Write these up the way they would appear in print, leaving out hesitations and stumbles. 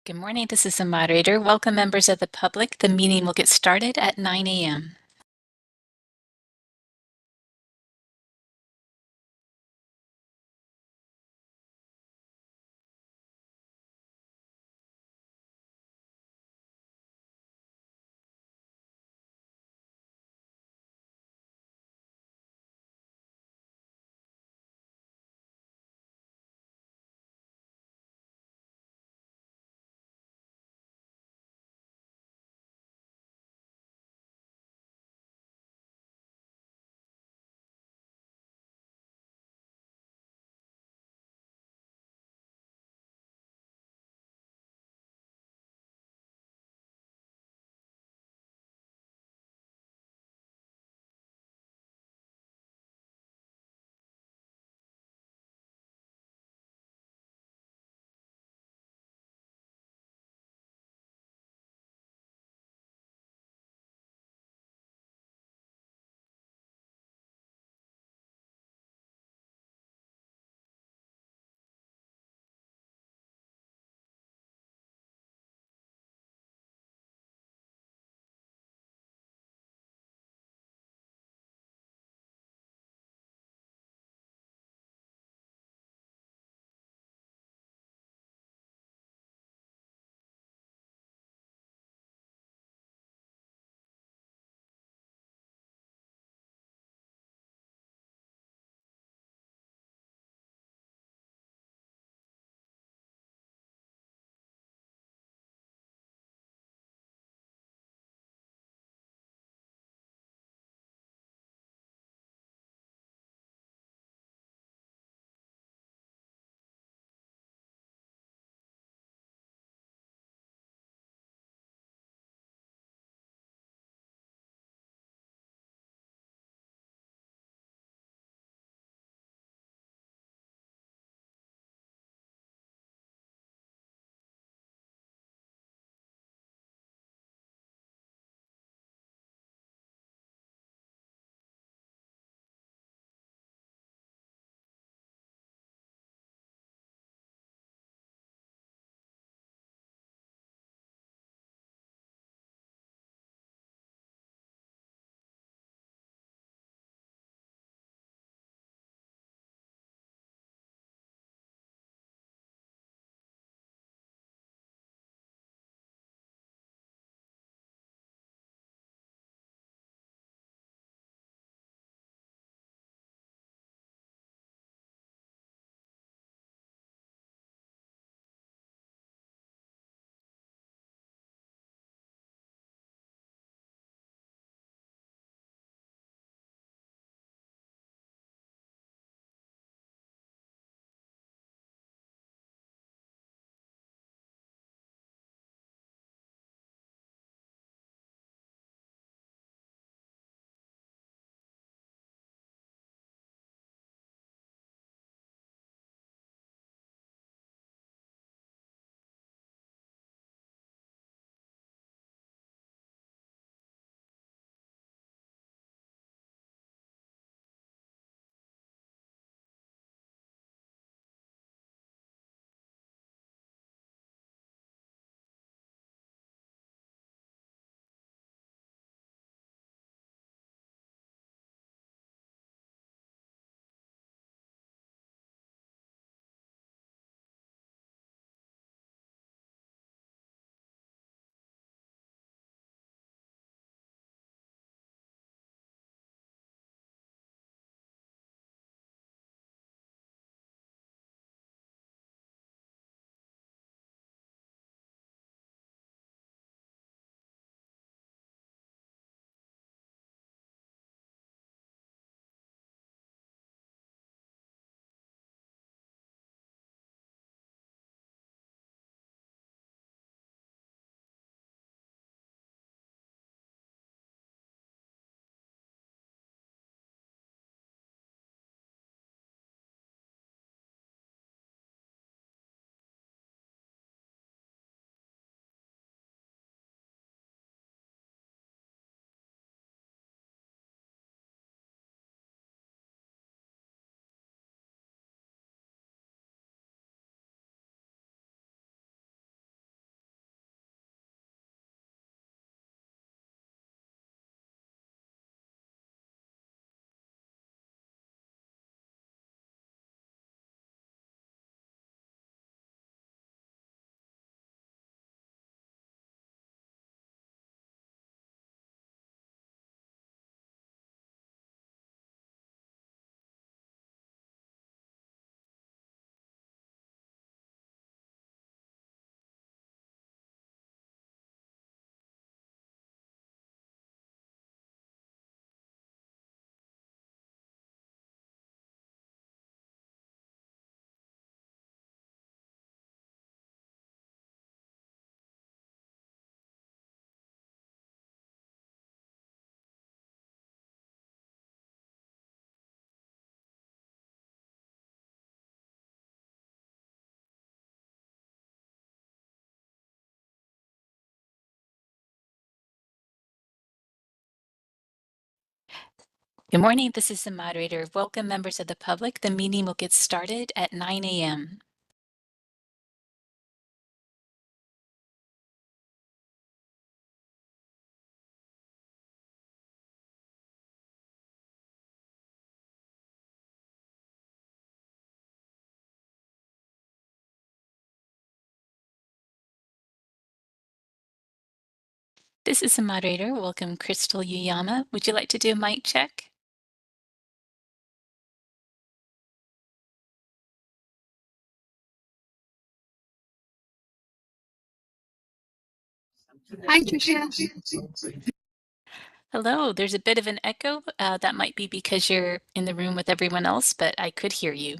Good morning. This is the moderator. Welcome, members of the public. The meeting will get started at 9 a.m. Good morning, this is the moderator. Welcome, members of the public. The meeting will get started at 9 a.m. This is the moderator. Welcome, Crystal Yuyama. Would you like to do a mic check? Hi, Tricia. Hello, there's a bit of an echo. That might be because you're in the room with everyone else, but I could hear you.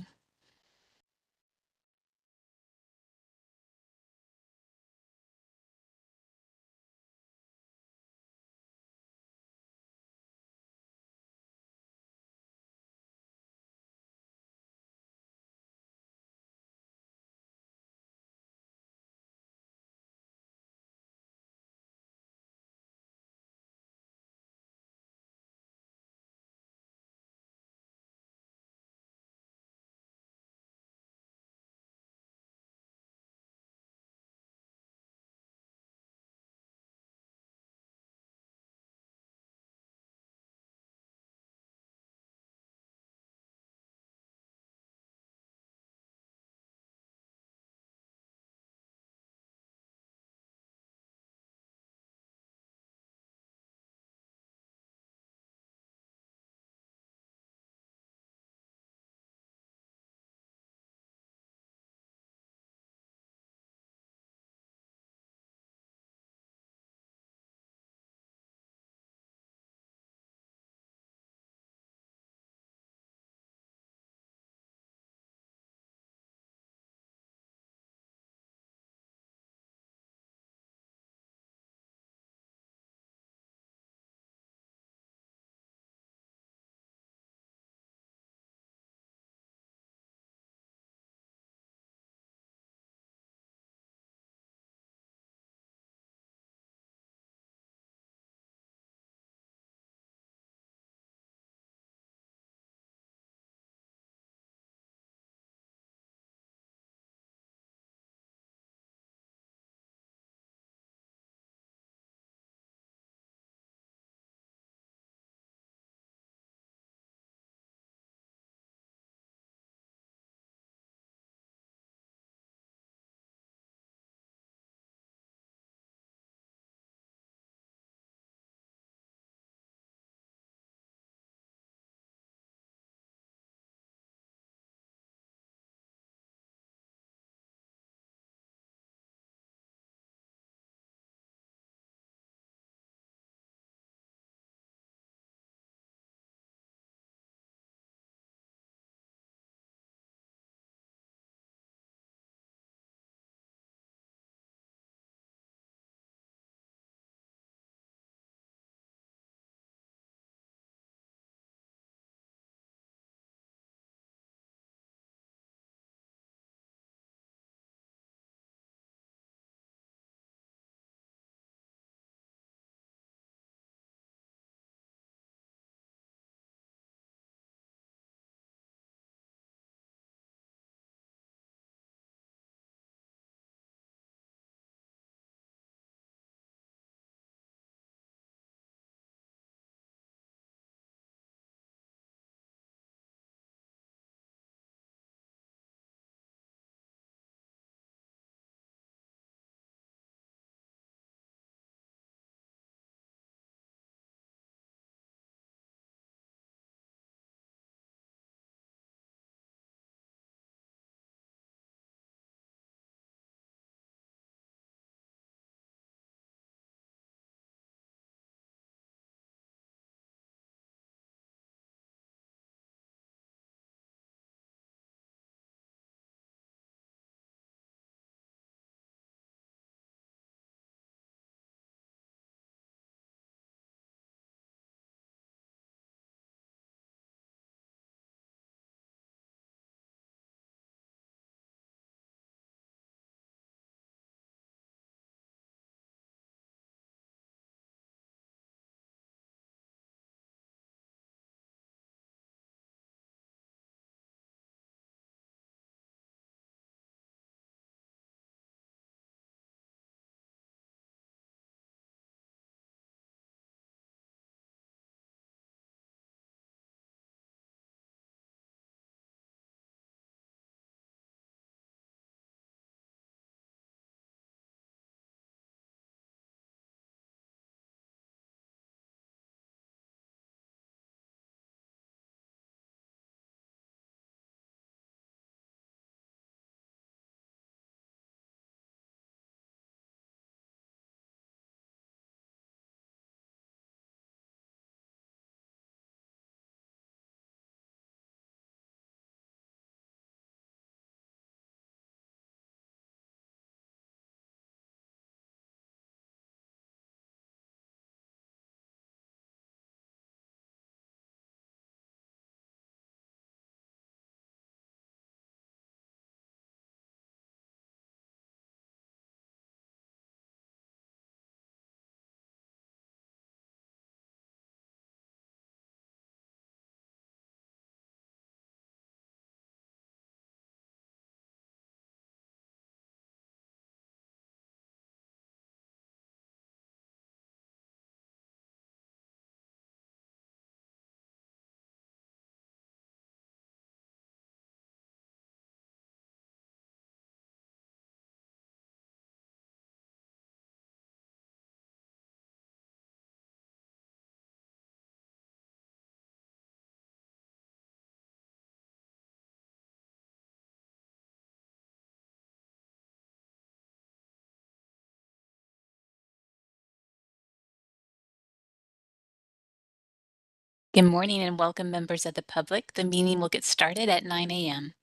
Good morning and welcome members of the public. The meeting will get started at 9 a.m.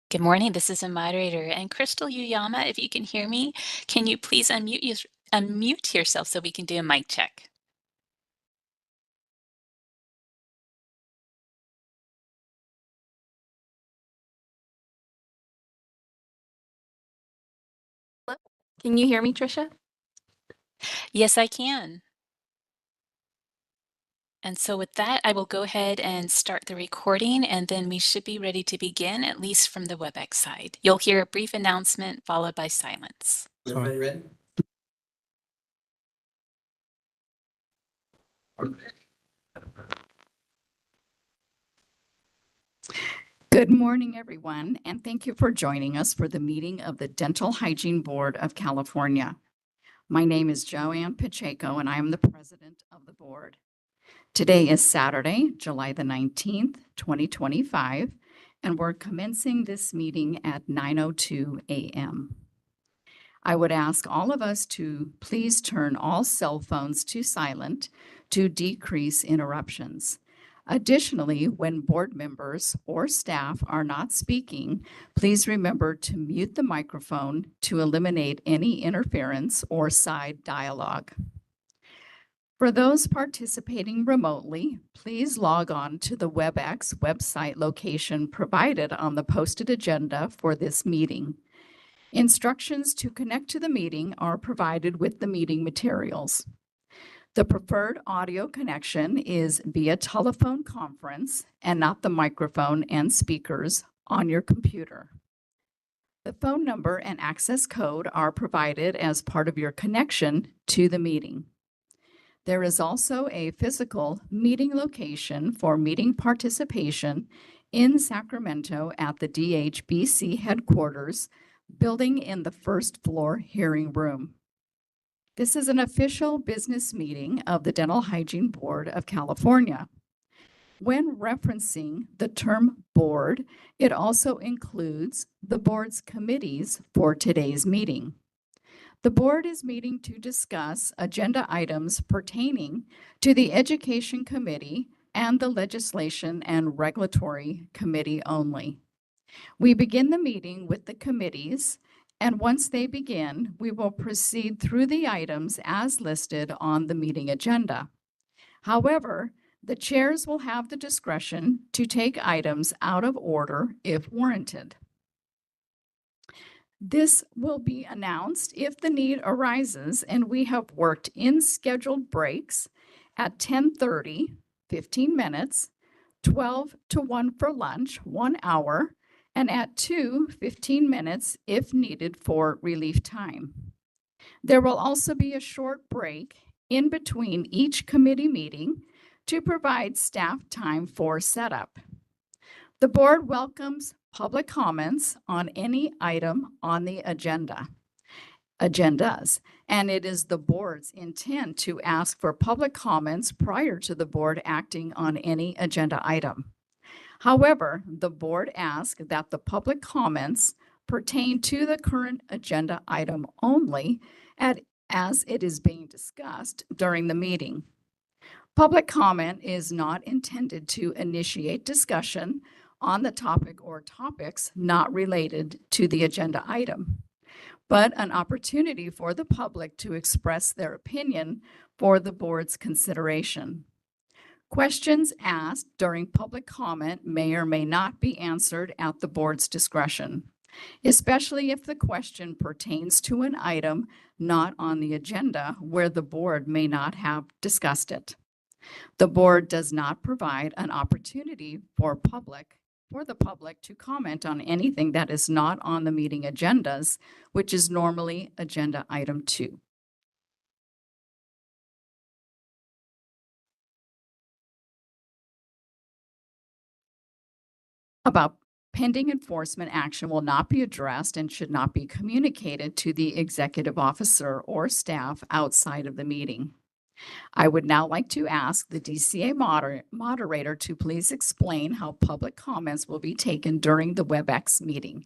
Good morning. This is a moderator. And Crystal Uyama, if you can hear me, can you please unmute yourself so we can do a mic check? Can you hear me, Tricia? Yes, I can. And so with that, I will go ahead and start the recording, and then we should be ready to begin, at least from the WebEx side. You'll hear a brief announcement followed by silence. Is everybody ready? Good morning, everyone, and thank you for joining us for the meeting of the Dental Hygiene Board of California. My name is Joanne Pacheco, and I am the president of the board. Today is Saturday, July the 19th, 2025, and we're commencing this meeting at 9:02 a.m. I would ask all of us to please turn all cell phones to silent to decrease interruptions. Additionally, when board members or staff are not speaking, please remember to mute the microphone to eliminate any interference or side dialogue. For those participating remotely, please log on to the WebEx website location provided on the posted agenda for this meeting. Instructions to connect to the meeting are provided with the meeting materials. The preferred audio connection is via telephone conference and not the microphone and speakers on your computer. The phone number and access code are provided as part of your connection to the meeting. There is also a physical meeting location for meeting participation in Sacramento at the DHBC headquarters, building in the first floor hearing room. This is an official business meeting of the Dental Hygiene Board of California. When referencing the term board, it also includes the board's committees for today's meeting. The board is meeting to discuss agenda items pertaining to the Education Committee and the Legislation and Regulatory Committee only. We begin the meeting with the committees, and once they begin, we will proceed through the items as listed on the meeting agenda. However, the chairs will have the discretion to take items out of order if warranted. This will be announced if the need arises, and we have worked in scheduled breaks at 10:30, 15 minutes, 12 to 1 for lunch, 1 hour, and at 2, 15 minutes if needed for relief time. There will also be a short break in between each committee meeting to provide staff time for setup. The board welcomes public comments on any item on the agendas, and it is the board's intent to ask for public comments prior to the board acting on any agenda item. However, the board asks that the public comments pertain to the current agenda item only as it is being discussed during the meeting. Public comment is not intended to initiate discussion on the topic or topics not related to the agenda item, but an opportunity for the public to express their opinion for the board's consideration. Questions asked during public comment may or may not be answered at the board's discretion, especially if the question pertains to an item not on the agenda where the board may not have discussed it. The board does not provide an opportunity for the public to comment on anything that is not on the meeting agendas, which is normally agenda item 2. About pending enforcement action will not be addressed and should not be communicated to the executive officer or staff outside of the meeting. I would now like to ask the DCA moderator to please explain how public comments will be taken during the WebEx meeting.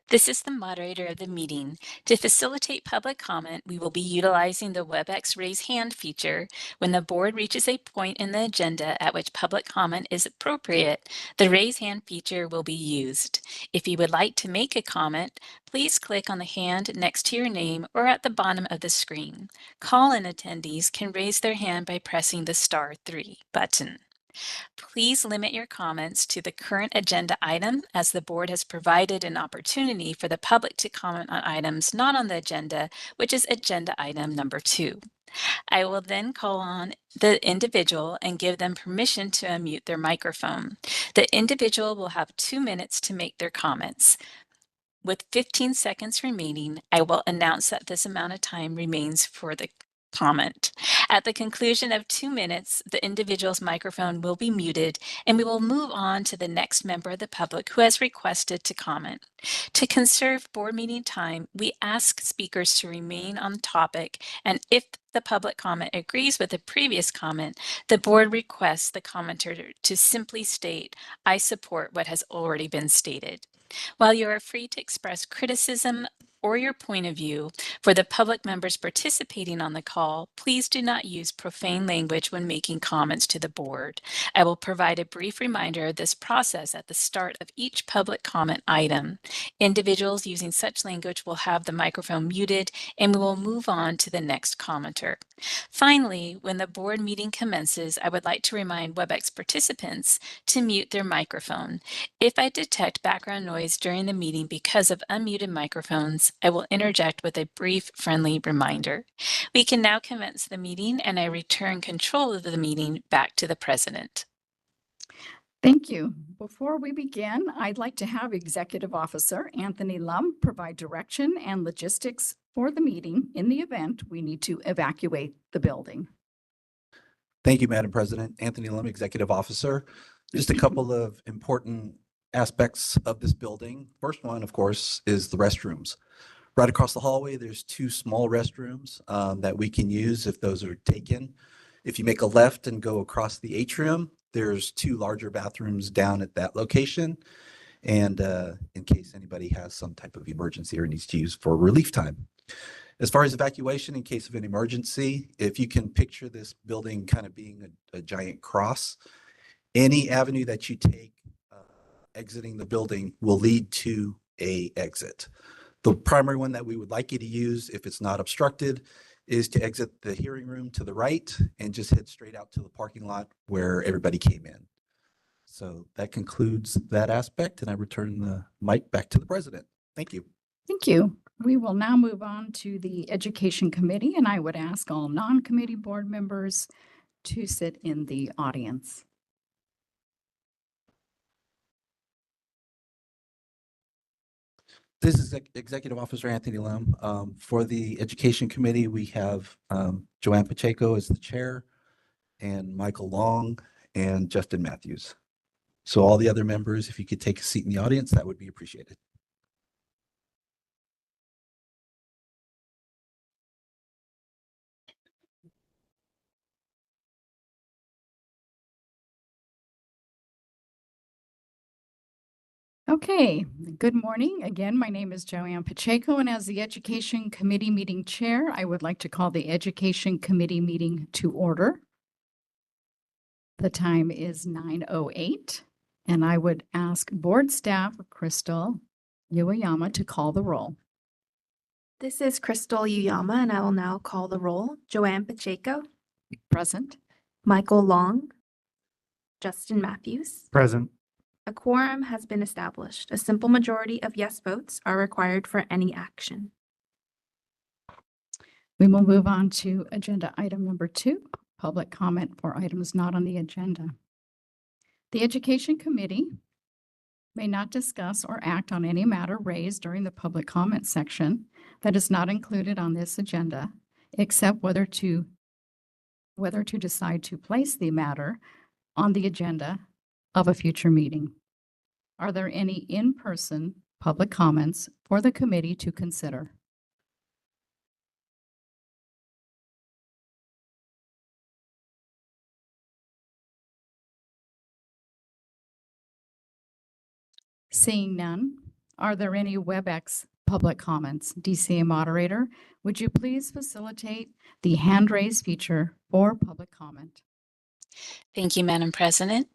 This is the moderator of the meeting. To facilitate public comment, we will be utilizing the WebEx raise hand feature. When the board reaches a point in the agenda at which public comment is appropriate, the raise hand feature will be used. If you would like to make a comment, please click on the hand next to your name or at the bottom of the screen. Call-in attendees can raise their hand by pressing the *3 button. Please limit your comments to the current agenda item, as the board has provided an opportunity for the public to comment on items not on the agenda, which is agenda item number 2. I will then call on the individual and give them permission to unmute their microphone. The individual will have 2 minutes to make their comments. With 15 seconds remaining, I will announce that this amount of time remains for the comment. At the conclusion of 2 minutes, the individual's microphone will be muted, and we will move on to the next member of the public who has requested to comment. To conserve board meeting time, we ask speakers to remain on topic, and if the public comment agrees with the previous comment, the board requests the commenter to simply state, "I support what has already been stated." While you are free to express criticism or your point of view, for the public members participating on the call, please do not use profane language when making comments to the board. I will provide a brief reminder of this process at the start of each public comment item. Individuals using such language will have the microphone muted, and we will move on to the next commenter. Finally, when the board meeting commences, I would like to remind WebEx participants to mute their microphone. If I detect background noise during the meeting because of unmuted microphones, I will interject with a brief, friendly reminder. We can now commence the meeting, and I return control of the meeting back to the president. Thank you. Before we begin, I'd like to have Executive Officer Anthony Lum provide direction and logistics for the meeting in the event we need to evacuate the building. Thank you, Madam President. Anthony Lum, Executive Officer. Just a couple of important aspects of this building. First one, of course, is the restrooms. Right across the hallway, there's 2 small restrooms that we can use if those are taken. If you make a left and go across the atrium, there's 2 larger bathrooms down at that location. And in case anybody has some type of emergency or needs to use for relief time. As far as evacuation in case of an emergency, if you can picture this building kind of being a giant cross, any avenue that you take exiting the building will lead to a exit. The primary one that we would like you to use, if it's not obstructed, is to exit the hearing room to the right and just head straight out to the parking lot where everybody came in. So that concludes that aspect, and I return the mic back to the president. Thank you. Thank you. We will now move on to the Education Committee, and I would ask all non-committee board members to sit in the audience. This is Executive Officer Anthony Lim. For the Education Committee, we have Joanne Pacheco as the chair, and Michael Long, and Justin Matthews. So all the other members, if you could take a seat in the audience, that would be appreciated. Okay, good morning. Again, my name is Joanne Pacheco, and as the Education Committee meeting chair, I would like to call the Education Committee meeting to order. The time is 9:08, and I would ask board staff Crystal Ueyama to call the roll. This is Crystal Uyama, and I will now call the roll. Joanne Pacheco, Present. Michael Long, Justin Matthews. Present. A quorum has been established. A simple majority of yes votes are required for any action. We will move on to agenda item number 2, public comment for items not on the agenda. The Education Committee may not discuss or act on any matter raised during the public comment section that is not included on this agenda, except whether to decide to place the matter on the agenda of a future meeting. Are there any in-person public comments for the committee to consider? Seeing none, are there any WebEx public comments? DCA moderator, would you please facilitate the hand raise feature for public comment? Thank you, Madam President.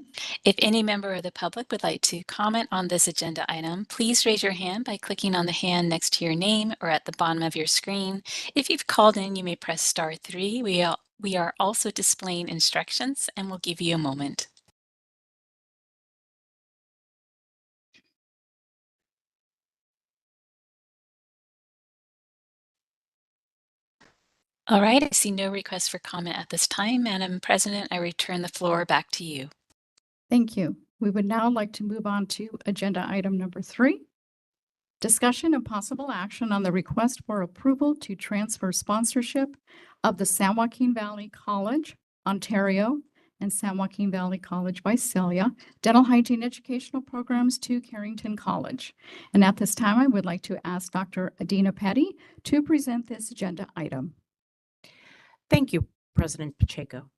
If any member of the public would like to comment on this agenda item, please raise your hand by clicking on the hand next to your name or at the bottom of your screen. If you've called in, you may press *3. We are also displaying instructions, and we'll give you a moment. All right, I see no requests for comment at this time. Madam President, I return the floor back to you. Thank you. We would now like to move on to agenda item number 3. Discussion and possible action on the request for approval to transfer sponsorship of the San Joaquin Valley College, Ontario, and San Joaquin Valley College Visalia dental hygiene educational programs to Carrington College. And at this time, I would like to ask Dr. Adina Petty to present this agenda item. Thank you, President Pacheco.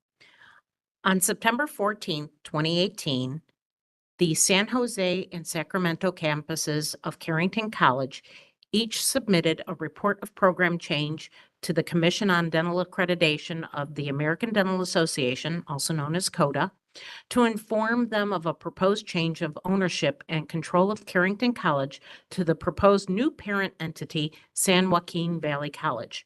On September 14, 2018, the San Jose and Sacramento campuses of Carrington College each submitted a report of program change to the Commission on Dental Accreditation of the American Dental Association, also known as CODA, to inform them of a proposed change of ownership and control of Carrington College to the proposed new parent entity, San Joaquin Valley College.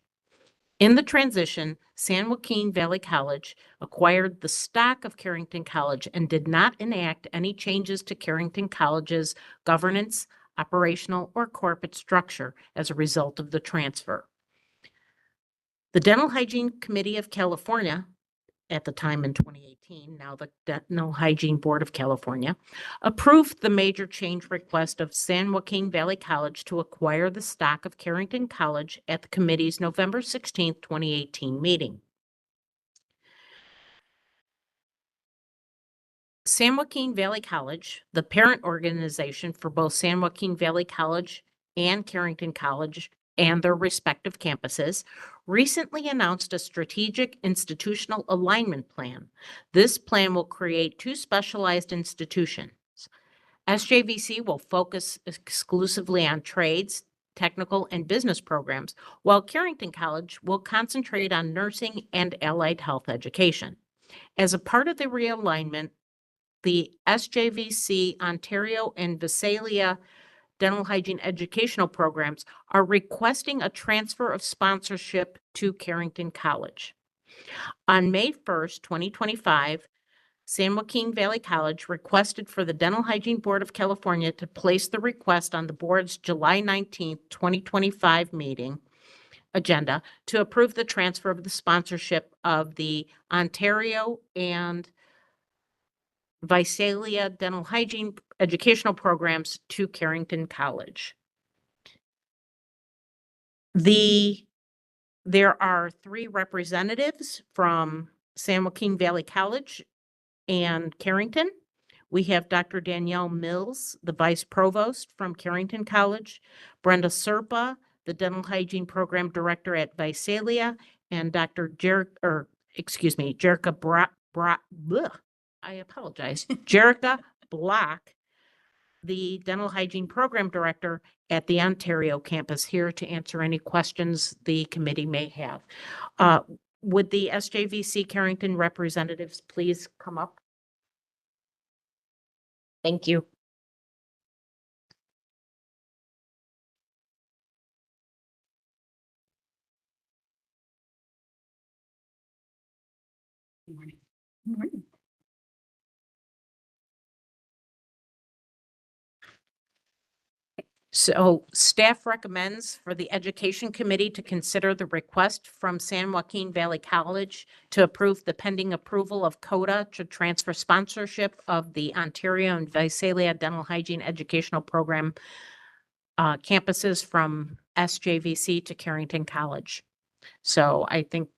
In the transition, San Joaquin Valley College acquired the stock of Carrington College and did not enact any changes to Carrington College's governance, operational, or corporate structure as a result of the transfer. The Dental Hygiene Committee of California, at the time in 2018, now the Dental Hygiene Board of California, approved the major change request of San Joaquin Valley College to acquire the stock of Carrington College at the committee's November 16, 2018 meeting. San Joaquin Valley College, the parent organization for both San Joaquin Valley College and Carrington College and their respective campuses, recently announced a strategic institutional alignment plan. This plan will create 2 specialized institutions. SJVC will focus exclusively on trades, technical, and business programs, while Carrington College will concentrate on nursing and allied health education. As a part of the realignment, the SJVC Ontario and Visalia dental hygiene educational programs are requesting a transfer of sponsorship to Carrington College. On May 1st, 2025, San Joaquin Valley College requested for the Dental Hygiene Board of California to place the request on the board's July 19th, 2025 meeting agenda to approve the transfer of the sponsorship of the Ontario and Visalia Dental Hygiene educational programs to Carrington College. There are 3 representatives from San Joaquin Valley College and Carrington. We have Dr. Danielle Mills, the Vice Provost from Carrington College, Brenda Serpa, the Dental Hygiene Program Director at Visalia, and Dr. Jerica Jerica Block, the Dental Hygiene Program Director at the Ontario campus, here to answer any questions the committee may have. Would the SJVC Carrington representatives please come up? Thank you. Good morning. Good morning. So staff recommends for the Education Committee to consider the request from San Joaquin Valley College to approve the pending approval of CODA to transfer sponsorship of the Ontario and Visalia Dental Hygiene Educational Program campuses from SJVC to Carrington College. So I think,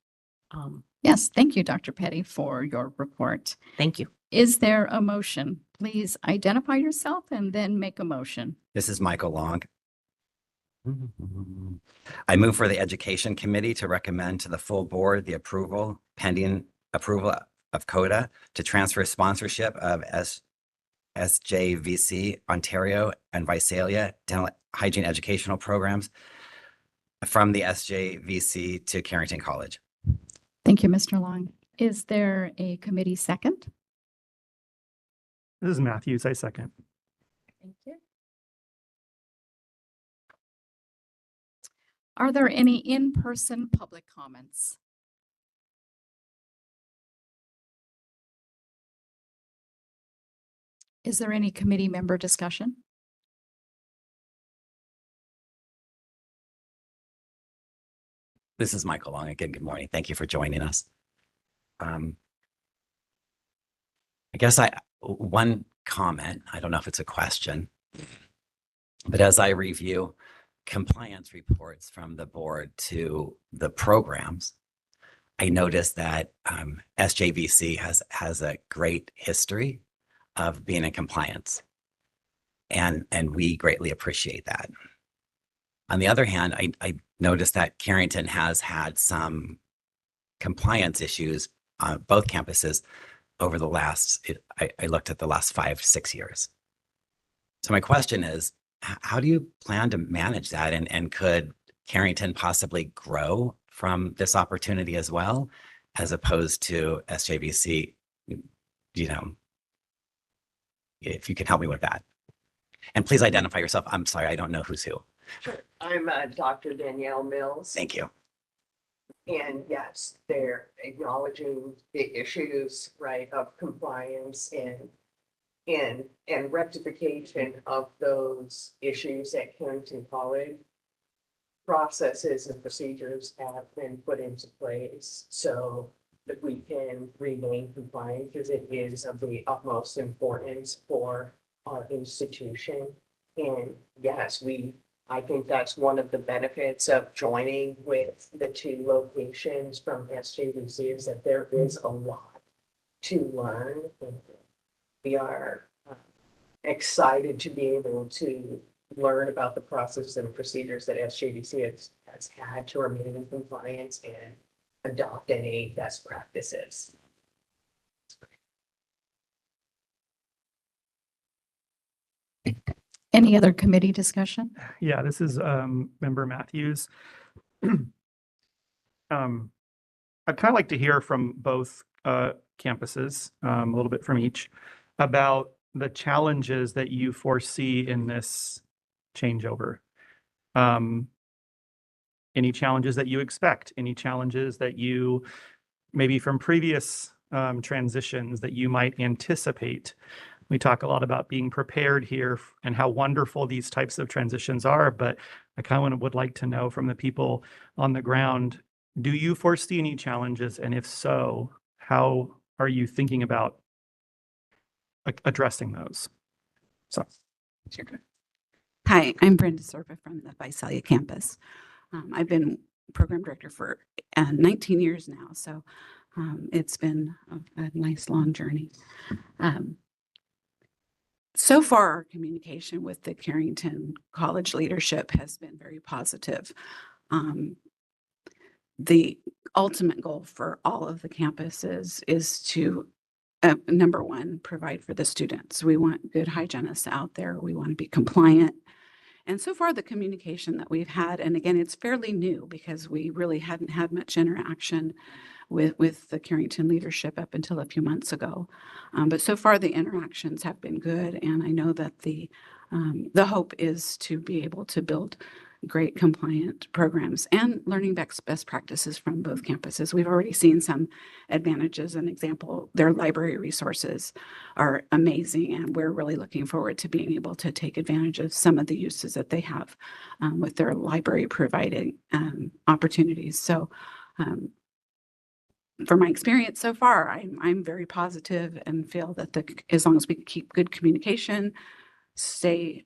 Yes, thank you, Dr. Petty, for your report. thank you. Is there a motion? Please identify yourself and then make a motion. This is Michael Long. I move for the Education Committee to recommend to the full board the pending approval of CODA to transfer sponsorship of SJVC Ontario and Visalia Dental Hygiene Educational Programs from the SJVC to Carrington College. Thank you, Mr. Long. Is there a committee second? This is Matthews. I second. Thank you. Are there any in-person public comments? Is there any committee member discussion? This is Michael Long again. Good morning. Thank you for joining us. I guess one comment, I don't know if it's a question, but as I review compliance reports from the board to the programs, I noticed that SJVC has a great history of being in compliance, and we greatly appreciate that. On the other hand, I noticed that Carrington has had some compliance issues on both campuses over the last, I looked at the last 5 to 6 years. So my question is, how do you plan to manage that? And could Carrington possibly grow from this opportunity as well, as opposed to SJVC, if you can help me with that. And please identify yourself. I'm sorry, I don't know who's who. Sure. I'm Dr. Danielle Mills. Thank you. And yes, they're acknowledging the issues, right, of compliance and rectification of those issues at Carrington College. Processes and procedures have been put into place so that we can remain compliant, because it is of the utmost importance for our institution. And yes, I think that's one of the benefits of joining with the 2 locations from SJVC, is that there is a lot to learn. We are excited to be able to learn about the process and procedures that SJVC has had to remain in compliance and adopt any best practices. Any other committee discussion? Yeah, this is Member Matthews. I'd kind of like to hear from both campuses, a little bit from each, about the challenges that you foresee in this changeover. Any challenges that you expect, any challenges that you, maybe from previous transitions, that you might anticipate. We talk a lot about being prepared here and how wonderful these types of transitions are, but I kind of would like to know from the people on the ground, do you foresee any challenges? And if so, how are you thinking about addressing those? So. Sure. Hi, I'm Brenda Serpa from the Visalia campus. I've been program director for 19 years now, so it's been a nice long journey. So far, our communication with the Carrington College leadership has been very positive. The ultimate goal for all of the campuses is to number one, provide for the students. We want good hygienists out there. We want to be compliant. And so far, the communication that we've had, and again, it's fairly new because we really hadn't had much interaction with the Carrington leadership up until a few months ago. But so far, the interactions have been good, and I know that the hope is to be able to build great compliant programs and learning best practices from both campuses. We've already seen some advantages. An example, their library resources are amazing, and we're really looking forward to being able to take advantage of some of the uses that they have with their library providing opportunities. So from my experience so far, I'm very positive and feel that as long as we keep good communication, stay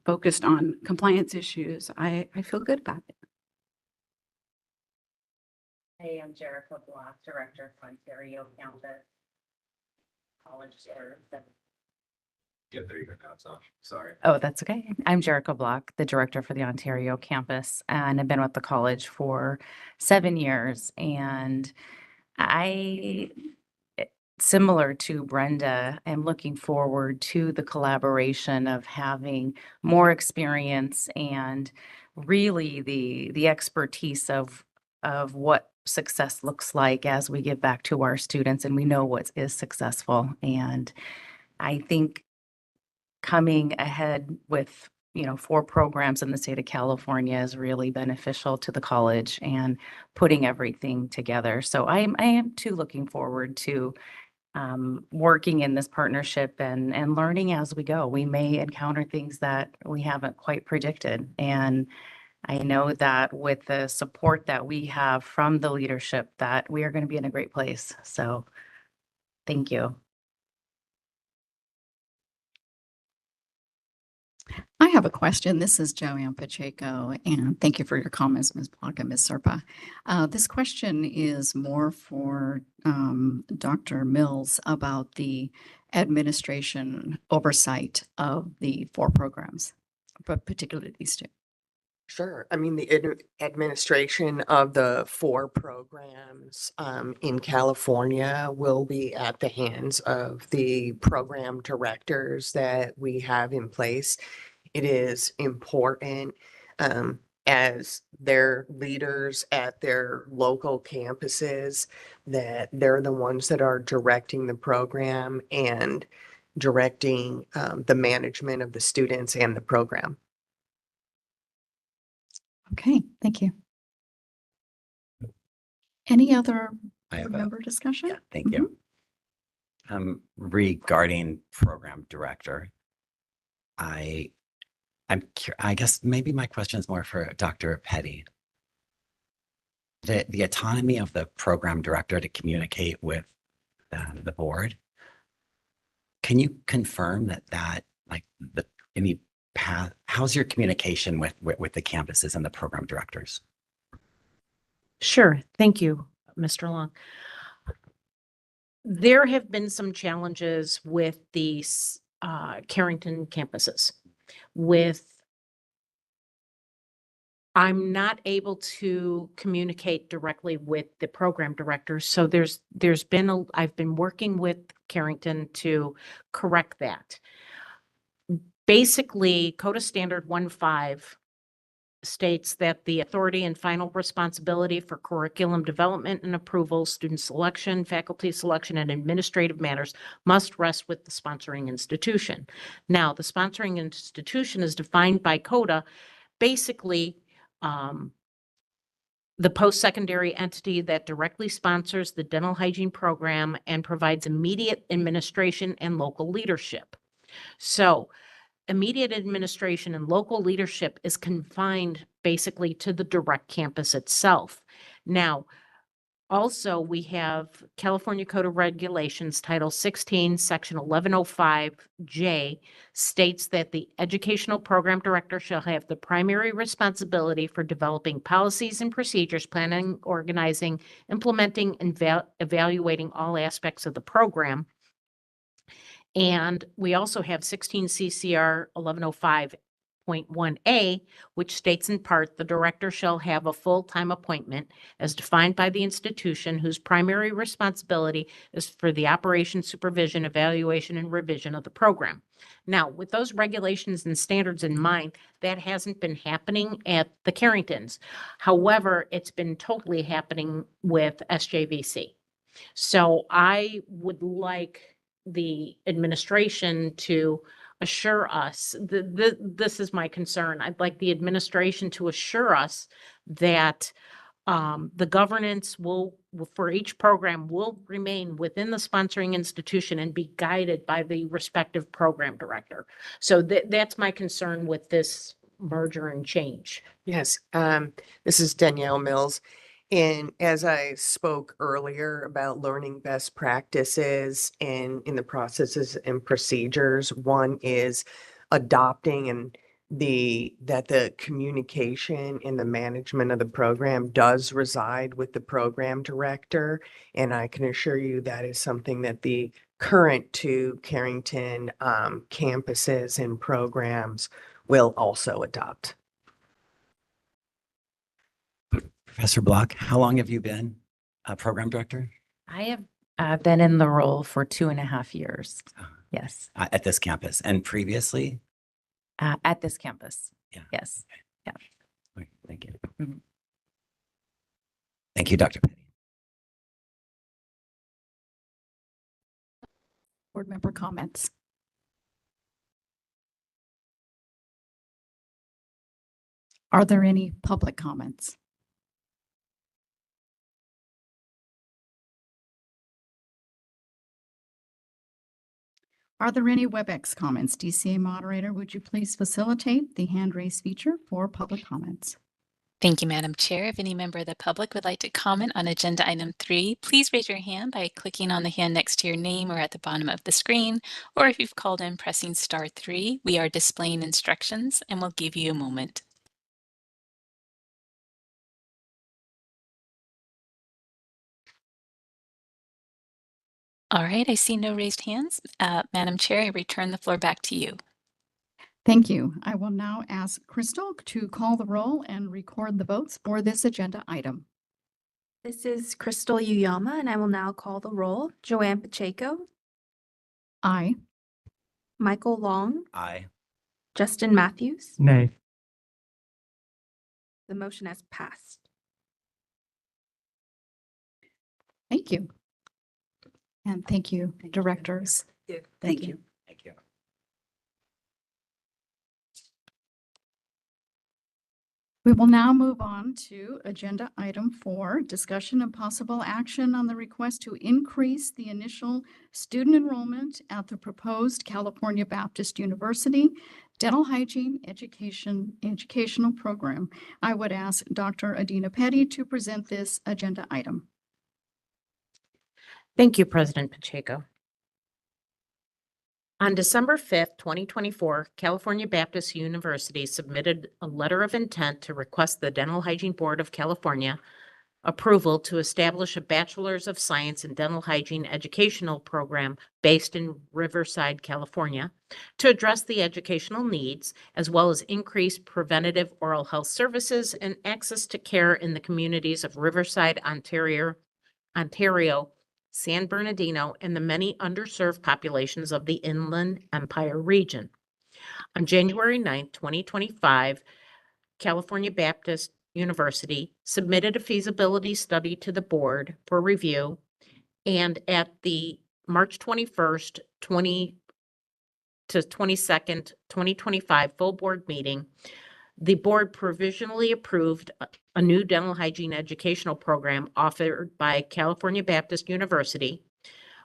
focused on compliance issues, I feel good about it. Hey, I'm Jerica Block, Director of Ontario Campus. College Service. Yeah, there you go. Sorry. Oh, that's okay. I'm Jerica Block, the Director for the Ontario Campus, and I've been with the college for 7 years. And similar to Brenda, am looking forward to the collaboration of having more experience and really the expertise of what success looks like as we give back to our students and we know what is successful. And I think coming ahead with 4 programs in the state of California is really beneficial to the college and putting everything together. So I am too looking forward to working in this partnership and learning as we go. We may encounter things that we haven't quite predicted. And I know that with the support that we have from the leadership, that we are going to be in a great place. So thank you. I have a question. This is Joanne Pacheco, and thank you for your comments, Ms. Block and Ms. Serpa. This question is more for Dr. Mills about the administration oversight of the 4 programs, but particularly these 2. Sure. I mean, the administration of the 4 programs in California will be at the hands of the program directors that we have in place. It is important as their leaders at their local campuses that they're the ones that are directing the program and directing the management of the students and the program. Okay, thank you. Any other I have board member discussion? Yeah, thank you. Regarding program director, I guess maybe my question is more for Dr. Petty. The autonomy of the program director to communicate with the board. Can you confirm that like any path? How's your communication with the campuses and the program directors? Sure. Thank you, Mr. Long. There have been some challenges with the Carrington campuses. I'm not able to communicate directly with the program directors. So I've been working with Carrington to correct that. Basically, Code of Standard 1.5 states that the authority and final responsibility for curriculum development and approval, student selection, faculty selection, and administrative matters must rest with the sponsoring institution. Now, the sponsoring institution is defined by CODA, basically the post-secondary entity that directly sponsors the dental hygiene program and provides immediate administration and local leadership. So immediate administration and local leadership is confined basically to the direct campus itself. Now, also, we have California Code of Regulations, Title 16, Section 1105J states that the educational program director shall have the primary responsibility for developing policies and procedures, planning, organizing, implementing, and evaluating all aspects of the program. And we also have 16 CCR 1105.1A, which states in part, the director shall have a full-time appointment as defined by the institution whose primary responsibility is for the operation, supervision, evaluation, and revision of the program. Now, with those regulations and standards in mind, that hasn't been happening at the Carringtons. However, it's been totally happening with SJVC. So I would like the administration to assure us, this is my concern. I'd like the administration to assure us that the governance will, for each program, will remain within the sponsoring institution and be guided by the respective program director. So that's my concern with this merger and change. Yes, this is Danielle Mills. And as I spoke earlier about learning best practices and in the processes and procedures, one is adopting and that the communication and the management of the program does reside with the program director. And I can assure you that is something that the current two Carrington campuses and programs will also adopt. Professor Block, how long have you been a program director? I have been in the role for 2.5 years. Yes, At this campus and previously? at this campus. Yeah. Yes. Yeah. Okay, thank you. Mhm. Thank you, Dr. Petty. Board member comments. Are there any public comments? Are there any WebEx comments? DCA moderator, would you please facilitate the hand raise feature for public comments? Thank you, Madam Chair. If any member of the public would like to comment on agenda item 3, please raise your hand by clicking on the hand next to your name or at the bottom of the screen, or if you've called in, pressing *3. We are displaying instructions and we'll give you a moment. All right, I see no raised hands. Madam Chair, I return the floor back to you. Thank you. I will now ask Crystal to call the roll and record the votes for this agenda item. This is Crystal Uyama, and I will now call the roll. Joanne Pacheco, Aye. Michael Long, Aye. Justin Matthews. Nay. The motion has passed. Thank you. And thank you, directors. Thank you. Thank you. We will now move on to agenda item 4, discussion and possible action on the request to increase the initial student enrollment at the proposed California Baptist University Dental Hygiene Educational Program. I would ask Dr. Adina Petty to present this agenda item. Thank you, President Pacheco. On December 5th, 2024, California Baptist University submitted a letter of intent to request the Dental Hygiene Board of California approval to establish a Bachelor's of Science in Dental Hygiene educational program based in Riverside, California, to address the educational needs, as well as increase preventative oral health services and access to care in the communities of Riverside, Ontario, San Bernardino, and the many underserved populations of the Inland Empire region. On January 9th, 2025, California Baptist University submitted a feasibility study to the board for review, and at the March 21st, 22nd, 2025 full board meeting, the board provisionally approved a new dental hygiene educational program offered by California Baptist University,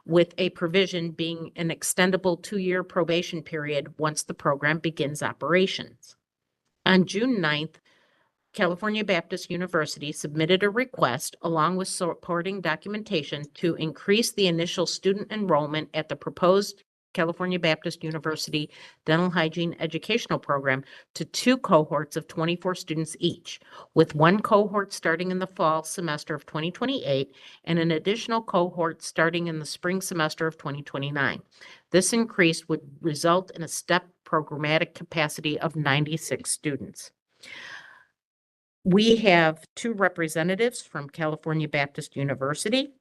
with a provision being an extendable 2-year probation period once the program begins operations. On June 9th, California Baptist University submitted a request along with supporting documentation to increase the initial student enrollment at the proposed California Baptist University Dental Hygiene Educational Program to 2 cohorts of 24 students each, with 1 cohort starting in the fall semester of 2028 and an additional cohort starting in the spring semester of 2029. This increase would result in a step programmatic capacity of 96 students. We have 2 representatives from California Baptist University.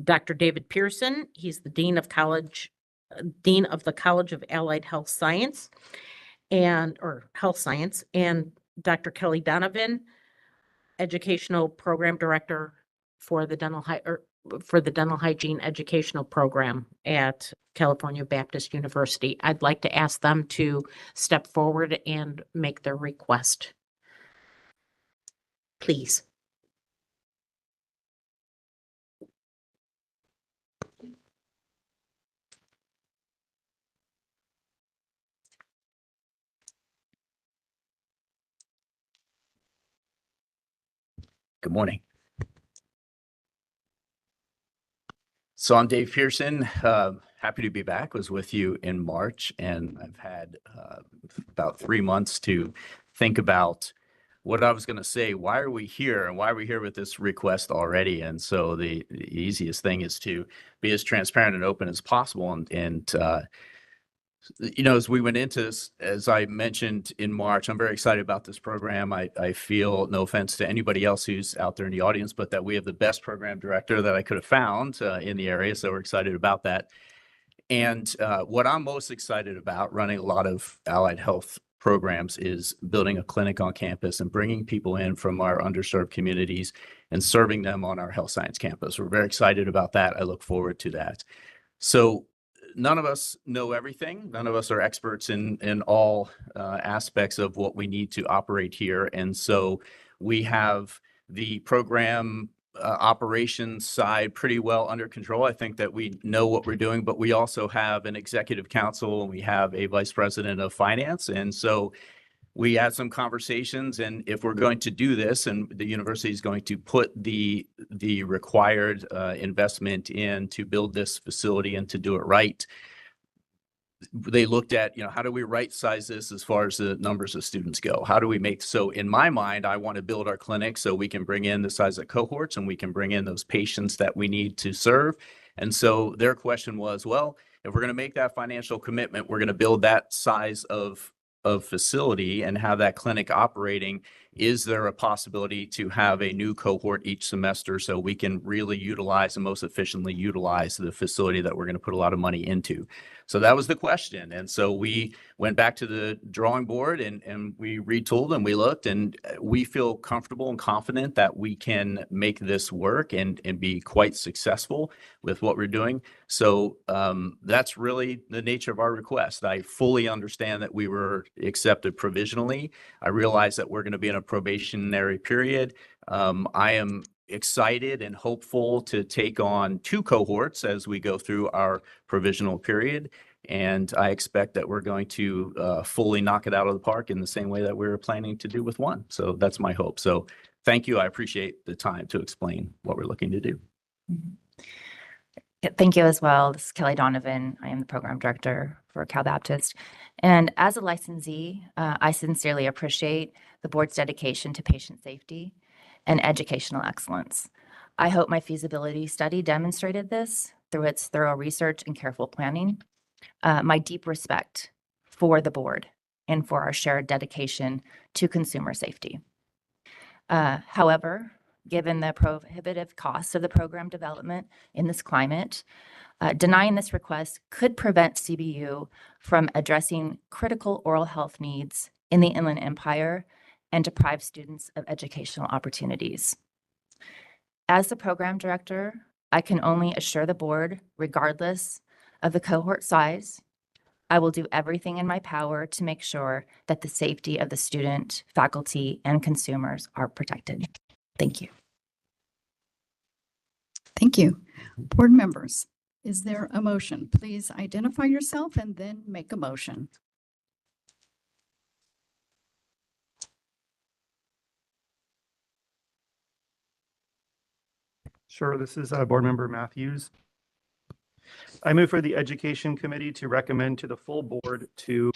Dr. David Pearson, he's the Dean of the College of Allied Health Science and Dr. Kelly Donovan, Educational Program Director for the Dental Hygiene Educational Program at California Baptist University. I'd like to ask them to step forward and make their request. Please. Good morning. So I'm Dave Pearson. Happy to be back. Was with you in March, and I've had about 3 months to think about what I was going to say. Why are we here, and why are we here with this request already? And so the easiest thing is to be as transparent and open as possible. And you know, as we went into this, as I mentioned in March, I'm very excited about this program. I feel, no offense to anybody else who's out there in the audience, but that we have the best program director that I could have found in the area. So we're excited about that. And what I'm most excited about running a lot of allied health programs is building a clinic on campus and bringing people in from our underserved communities and serving them on our health science campus. We're very excited about that. I look forward to that. So none of us know everything. None of us are experts in all aspects of what we need to operate here. And so we have the program operations side pretty well under control. I think that we know what we're doing, but we also have an executive council and we have a vice president of finance. And so we had some conversations, and if we're going to do this and the university is going to put the required investment in to build this facility and to do it right, they looked at, you know, how do we right size this as far as the numbers of students go? How do we make, so in my mind, I want to build our clinic so we can bring in the size of cohorts and we can bring in those patients that we need to serve. And so their question was, well, if we're going to make that financial commitment, we're going to build that size of facility and have that clinic operating. Is there a possibility to have a new cohort each semester so we can really utilize and most efficiently utilize the facility that we're going to put a lot of money into? So that was the question. And so we went back to the drawing board and we retooled and we looked, and we feel comfortable and confident that we can make this work and be quite successful with what we're doing. So that's really the nature of our request. I fully understand that we were accepted provisionally. I realize that we're going to be in a probationary period. I am excited and hopeful to take on 2 cohorts as we go through our provisional period. And I expect that we're going to fully knock it out of the park in the same way that we were planning to do with 1. So that's my hope. So thank you. I appreciate the time to explain what we're looking to do. Thank you as well. This is Kelly Donovan. I am the program director for Cal Baptist. And as a licensee, I sincerely appreciate the board's dedication to patient safety and educational excellence. I hope my feasibility study demonstrated this through its thorough research and careful planning. My deep respect for the board and for our shared dedication to consumer safety. However, given the prohibitive costs of the program development in this climate, denying this request could prevent CBU from addressing critical oral health needs in the Inland Empire and deprive students of educational opportunities. As the program director, I can only assure the board, regardless of the cohort size, I will do everything in my power to make sure that the safety of the student, faculty, and consumers are protected. Thank you. Thank you. Board members, is there a motion? Please identify yourself and then make a motion. Sure, this is Board Member Matthews. I move for the Education Committee to recommend to the full board to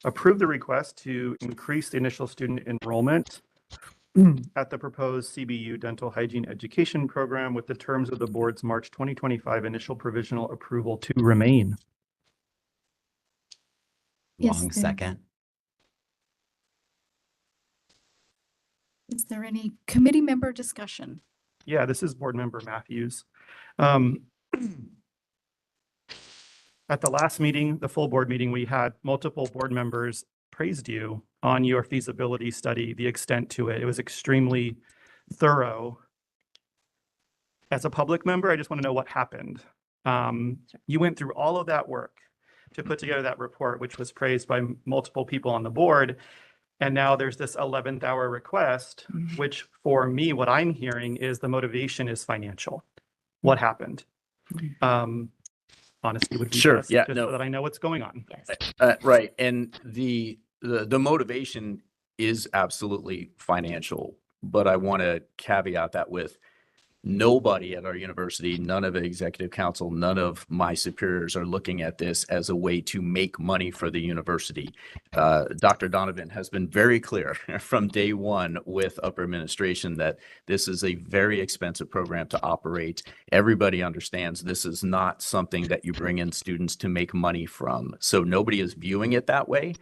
approve the request to increase the initial student enrollment at the proposed CBU Dental Hygiene Education Program with the terms of the board's March 2025 initial provisional approval to remain. Long second. Is there any committee member discussion? Yeah, this is Board Member Matthews. At the last meeting, the full board meeting, we had multiple board members praised you on your feasibility study, the extent to it. It was extremely thorough. As a public member, I just want to know what happened. You went through all of that work to put together that report, which was praised by multiple people on the board. And now there's this 11th hour request, which for me, what I'm hearing is the motivation is financial. What happened? Honestly, would be Sure. best, Yeah. just No. so that I know what's going on. Yes. Right. And the motivation is absolutely financial, but I want to caveat that with nobody at our university, none of the executive council, none of my superiors are looking at this as a way to make money for the university. Dr. Donovan has been very clear from day one with upper administration that this is a very expensive program to operate. Everybody understands this is not something that you bring in students to make money from. So nobody is viewing it that way,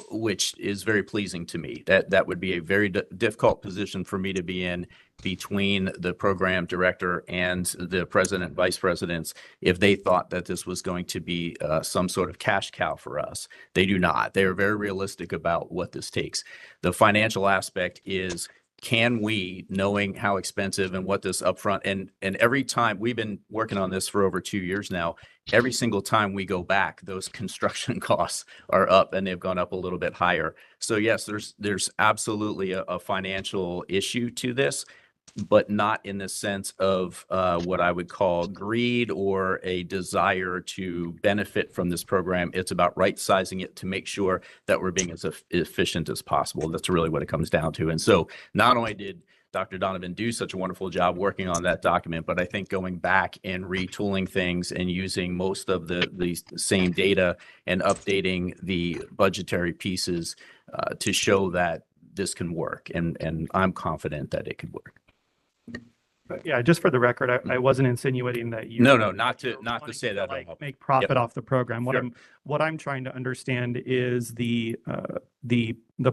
which is very pleasing to me. That would be a very difficult position for me to be in between the program director and the president, vice presidents, if they thought that this was going to be some sort of cash cow for us. They do not. They are very realistic about what this takes. The financial aspect is, can we, knowing how expensive and what this upfront, and every time we've been working on this for over 2 years now, every single time we go back, those construction costs are up and they've gone up a little bit higher. So yes, there's absolutely a financial issue to this, but not in the sense of what I would call greed or a desire to benefit from this program. It's about right sizing it to make sure that we're being as efficient as possible. That's really what it comes down to. And so not only did Dr. Donovan do such a wonderful job working on that document, but I think going back and retooling things and using most of the same data and updating the budgetary pieces to show that this can work. And I'm confident that it could work. But yeah, just for the record, I wasn't insinuating that you. No, not to wanting say that at like all. make profit Yep. off the program. Sure. What I'm trying to understand is the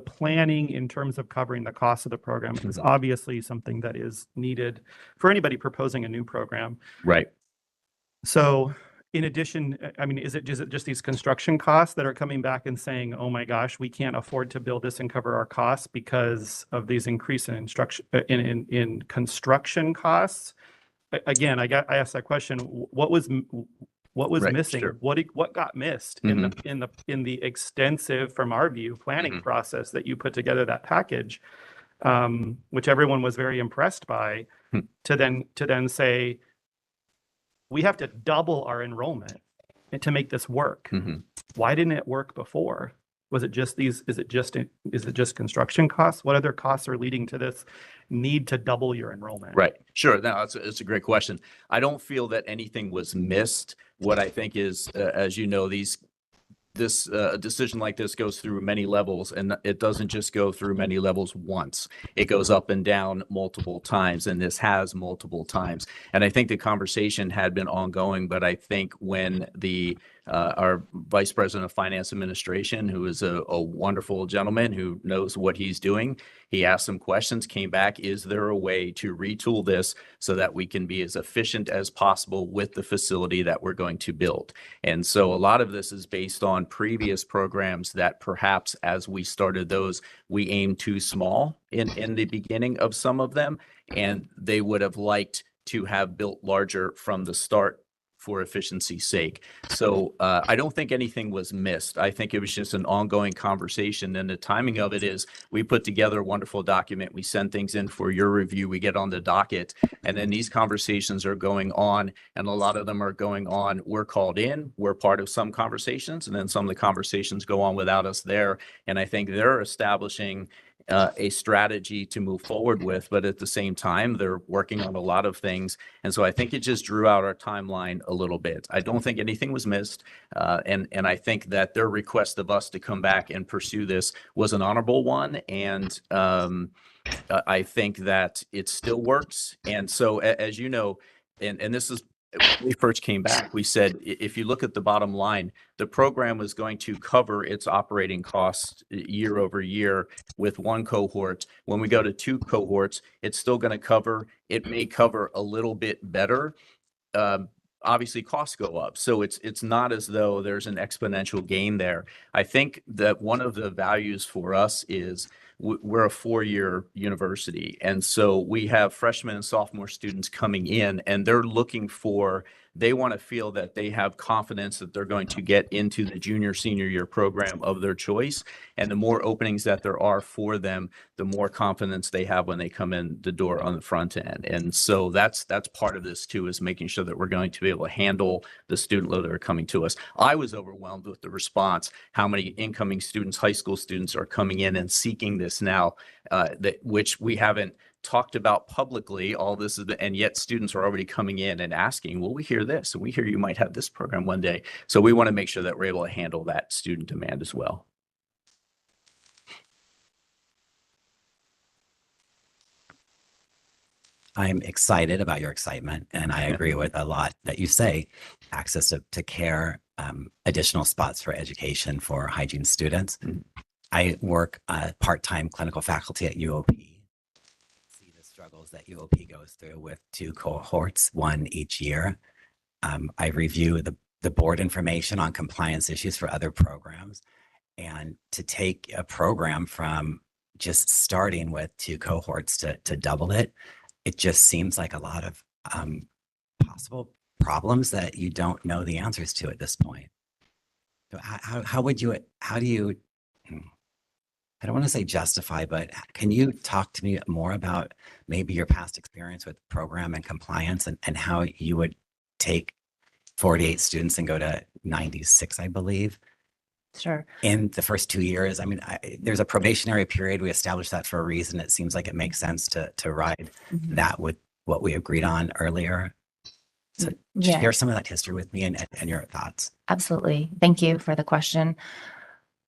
planning in terms of covering the cost of the program is obviously something that is needed for anybody proposing a new program. Right. So in addition, I mean, is it just these construction costs that are coming back and saying, oh my gosh, we can't afford to build this and cover our costs because of these increase in in construction costs? Again, I asked that question. What was Right, missing? sure. What got missed in the extensive, from our view, planning process that you put together that package, which everyone was very impressed by, to then say, we have to double our enrollment to make this work. Why didn't it work before? Was it just is it just construction costs? What other costs are leading to this need to double your enrollment? Right. Sure. No, it's a great question. I don't feel that anything was missed. What I think is, as you know, this decision like this goes through many levels, and it doesn't just go through many levels once. It goes up and down multiple times, and this has multiple times. And I think the conversation had been ongoing, but I think when our Vice President of Finance Administration, who is a wonderful gentleman who knows what he's doing, he asked some questions, came back, is there a way to retool this so that we can be as efficient as possible with the facility that we're going to build? And so a lot of this is based on previous programs that perhaps as we started those, we aimed too small in the beginning of some of them, and they would have liked to have built larger from the start for efficiency's sake. So I don't think anything was missed. I think it was just an ongoing conversation. And the timing of it is we put together a wonderful document. We send things in for your review. We get on the docket. And then these conversations are going on. And a lot of them are going on. We're called in. We're part of some conversations. And then some of the conversations go on without us there. And I think they're establishing a strategy to move forward with, but at the same time, they're working on a lot of things. And so I think it just drew out our timeline a little bit. I don't think anything was missed. And I think that their request of us to come back and pursue this was an honorable one. And I think that it still works. And so as you know, and this is, when we first came back, we said, if you look at the bottom line, the program was going to cover its operating costs year over year with one cohort. When we go to 2 cohorts, it's still going to cover, it may cover a little bit better. Obviously costs go up. So it's not as though there's an exponential gain there. I think that one of the values for us is we're a 4-year university. And so we have freshmen and sophomore students coming in, and they're looking for, they want to feel that they have confidence that they're going to get into the junior, senior year program of their choice. And the more openings that there are for them, the more confidence they have when they come in the door on the front end. And so that's part of this too, is making sure that we're going to be able to handle the student load that are coming to us. I was overwhelmed with the response, how many incoming students, high school students are coming in and seeking this now, which we haven't talked about publicly. All this is, and yet students are already coming in and asking, well, we hear this and we hear you might have this program one day. So we want to make sure that we're able to handle that student demand as well. I'm excited about your excitement, and I agree with a lot that you say. Access to care, additional spots for education for hygiene students. I work part-time clinical faculty at UOP. See the struggles that UOP goes through with 2 cohorts, 1 each year. I review the board information on compliance issues for other programs, and to take a program from just starting with 2 cohorts to double it, it just seems like a lot of possible problems that you don't know the answers to at this point. So how do you, I don't want to say justify, but can you talk to me more about maybe your past experience with program and compliance, and how you would take 48 students and go to 96, I believe? Sure. In the first 2 years. I mean, there's a probationary period. We established that for a reason. It seems like it makes sense to ride that with what we agreed on earlier. So Yeah. share some of that history with me and your thoughts. Absolutely. Thank you for the question.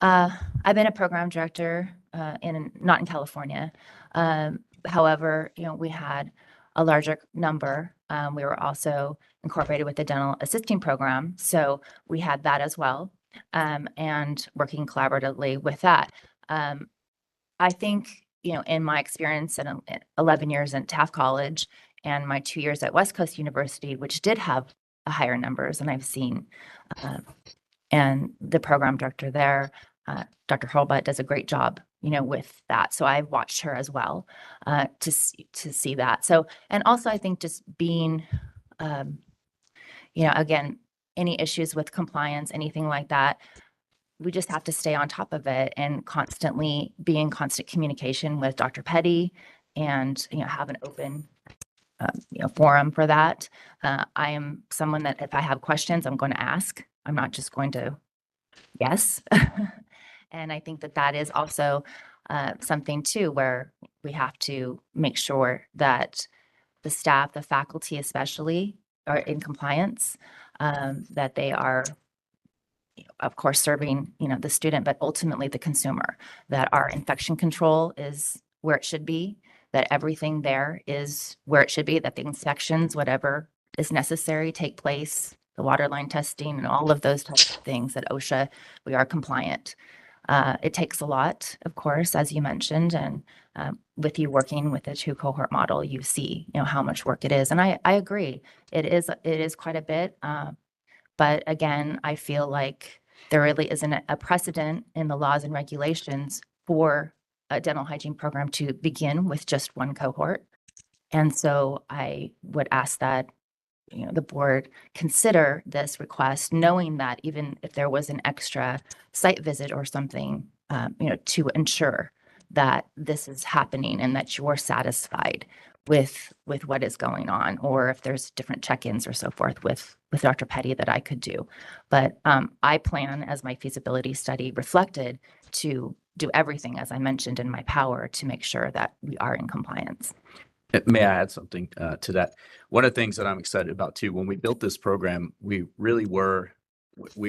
I've been a program director not in California. However, we had a larger number. We were also incorporated with the dental assisting program, so we had that as well. And working collaboratively with that. I think, in my experience in 11 years at Taft College and my 2 years at West Coast University, which did have higher numbers than I've seen, and the program director there, Dr. Hurlbut, does a great job, with that. So I've watched her as well to see that. So, and also I think just being, again, any issues with compliance, anything like that, we just have to stay on top of it and constantly be in constant communication with Dr. Petty and, have an open, forum for that. I am someone that if I have questions, I'm going to ask. I'm not just going to guess. And I think that is also something too, where we have to make sure that the staff, the faculty especially, are in compliance, that they are, of course, serving, the student, but ultimately the consumer, that our infection control is where it should be, that everything there is where it should be, that the inspections, whatever is necessary, take place, the water line testing and all of those types of things, that OSHA, we are compliant. It takes a lot, of course, as you mentioned, and with you working with the 2 cohort model, you see, how much work it is. And I agree, it is quite a bit. But again, I feel like there really isn't a precedent in the laws and regulations for a dental hygiene program to begin with just 1 cohort. And so I would ask that the board consider this request, knowing that even if there was an extra site visit or something, to ensure that this is happening and that you're satisfied with what is going on, or if there's different check-ins or so forth with Dr. Petty that I could do. But I plan, as my feasibility study reflected, to do everything, as I mentioned, in my power to make sure that we are in compliance. May I add something to that? One of the things that I'm excited about too, when we built this program, we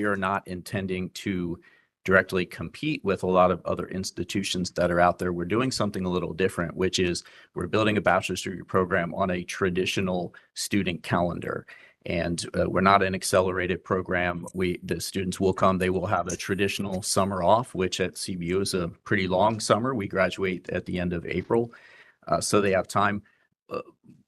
are not intending to directly compete with a lot of other institutions that are out there. We're doing something a little different, which is we're building a bachelor's degree program on a traditional student calendar. And we're not an accelerated program. The students will come, they will have a traditional summer off, which at CBU is a pretty long summer. We graduate at the end of April. So they have time.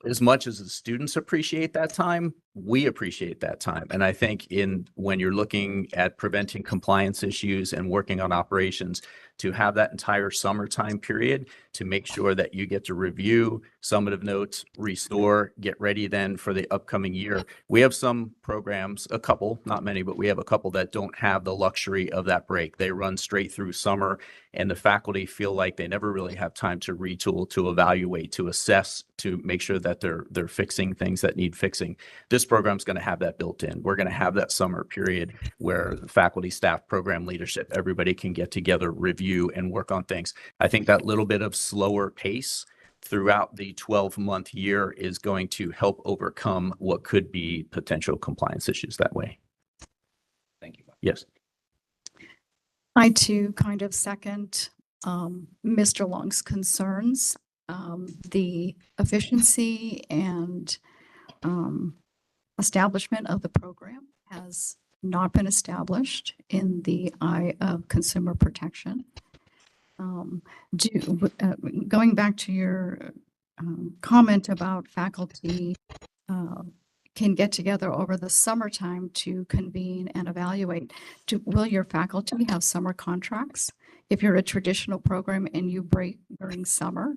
As much as the students appreciate that time, we appreciate that time. And I think when you're looking at preventing compliance issues and working on operations, to have that entire summertime period to make sure that you get to review summative notes, restore, get ready then for the upcoming year. We have some programs, a couple, not many, but we have a couple that don't have the luxury of that break. They run straight through summer, and the faculty feel like they never really have time to retool, to evaluate, to assess, to make sure that they're fixing things that need fixing. This program is going to have that built in. We're going to have that summer period where the faculty, staff, program leadership, everybody can get together, review, and work on things. I think that little bit of slower pace throughout the 12-month year is going to help overcome what could be potential compliance issues that way. Thank you. Yes. I too kind of second Mr. Long's concerns. The efficiency and establishment of the program has not been established in the eye of consumer protection. Going back to your comment about faculty can get together over the summertime to convene and evaluate, will your faculty have summer contracts? If you're a traditional program and you break during summer?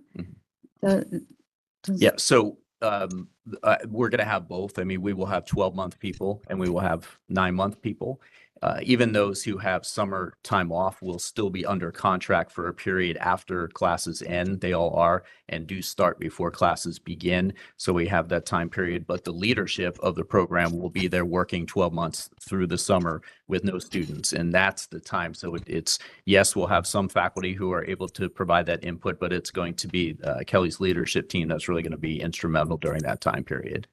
Yeah, so we're going to have both. I mean, we will have 12-month people and we will have 9-month people. Even those who have summer time off will still be under contract for a period after classes end. They all are and do start before classes begin. So we have that time period, but the leadership of the program will be there working 12 months through the summer with no students. And that's the time. So it's, yes, we'll have some faculty who are able to provide that input, but it's going to be Kelly's leadership team that's really going to be instrumental during that time period.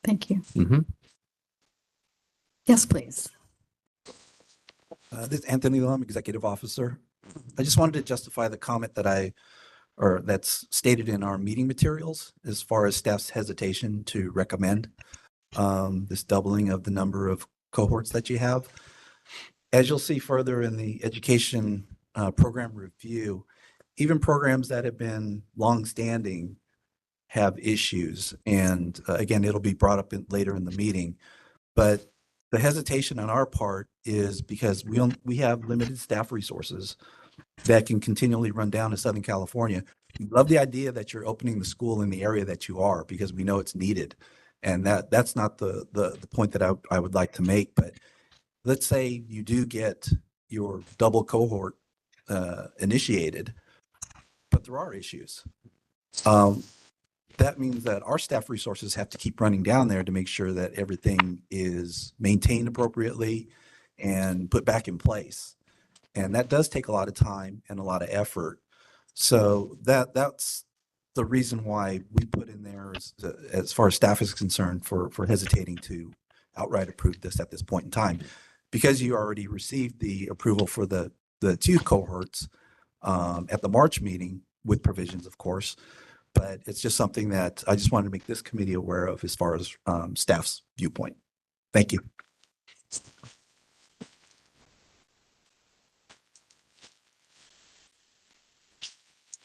Thank you. Mm-hmm. Yes, please. This is Anthony Lum, Executive Officer. I just wanted to justify the comment that's stated in our meeting materials as far as staff's hesitation to recommend this doubling of the number of cohorts that you have. As you'll see further in the education program review, even programs that have been longstanding have issues. And again, it'll be brought up later in the meeting. But the hesitation on our part is because we have limited staff resources that can continually run down to Southern California. We love the idea that you're opening the school in the area that you are because we know it's needed. And that's not the point that I would like to make. But let's say you do get your double cohort initiated, but there are issues. That means that our staff resources have to keep running down there to make sure that everything is maintained appropriately and put back in place. And that does take a lot of time and a lot of effort. So that's the reason why we put in there as far as staff is concerned for hesitating to outright approve this at this point in time, because you already received the approval for the 2 cohorts at the March meeting with provisions, of course. But it's just something that I just wanted to make this committee aware of as far as staff's viewpoint. Thank you.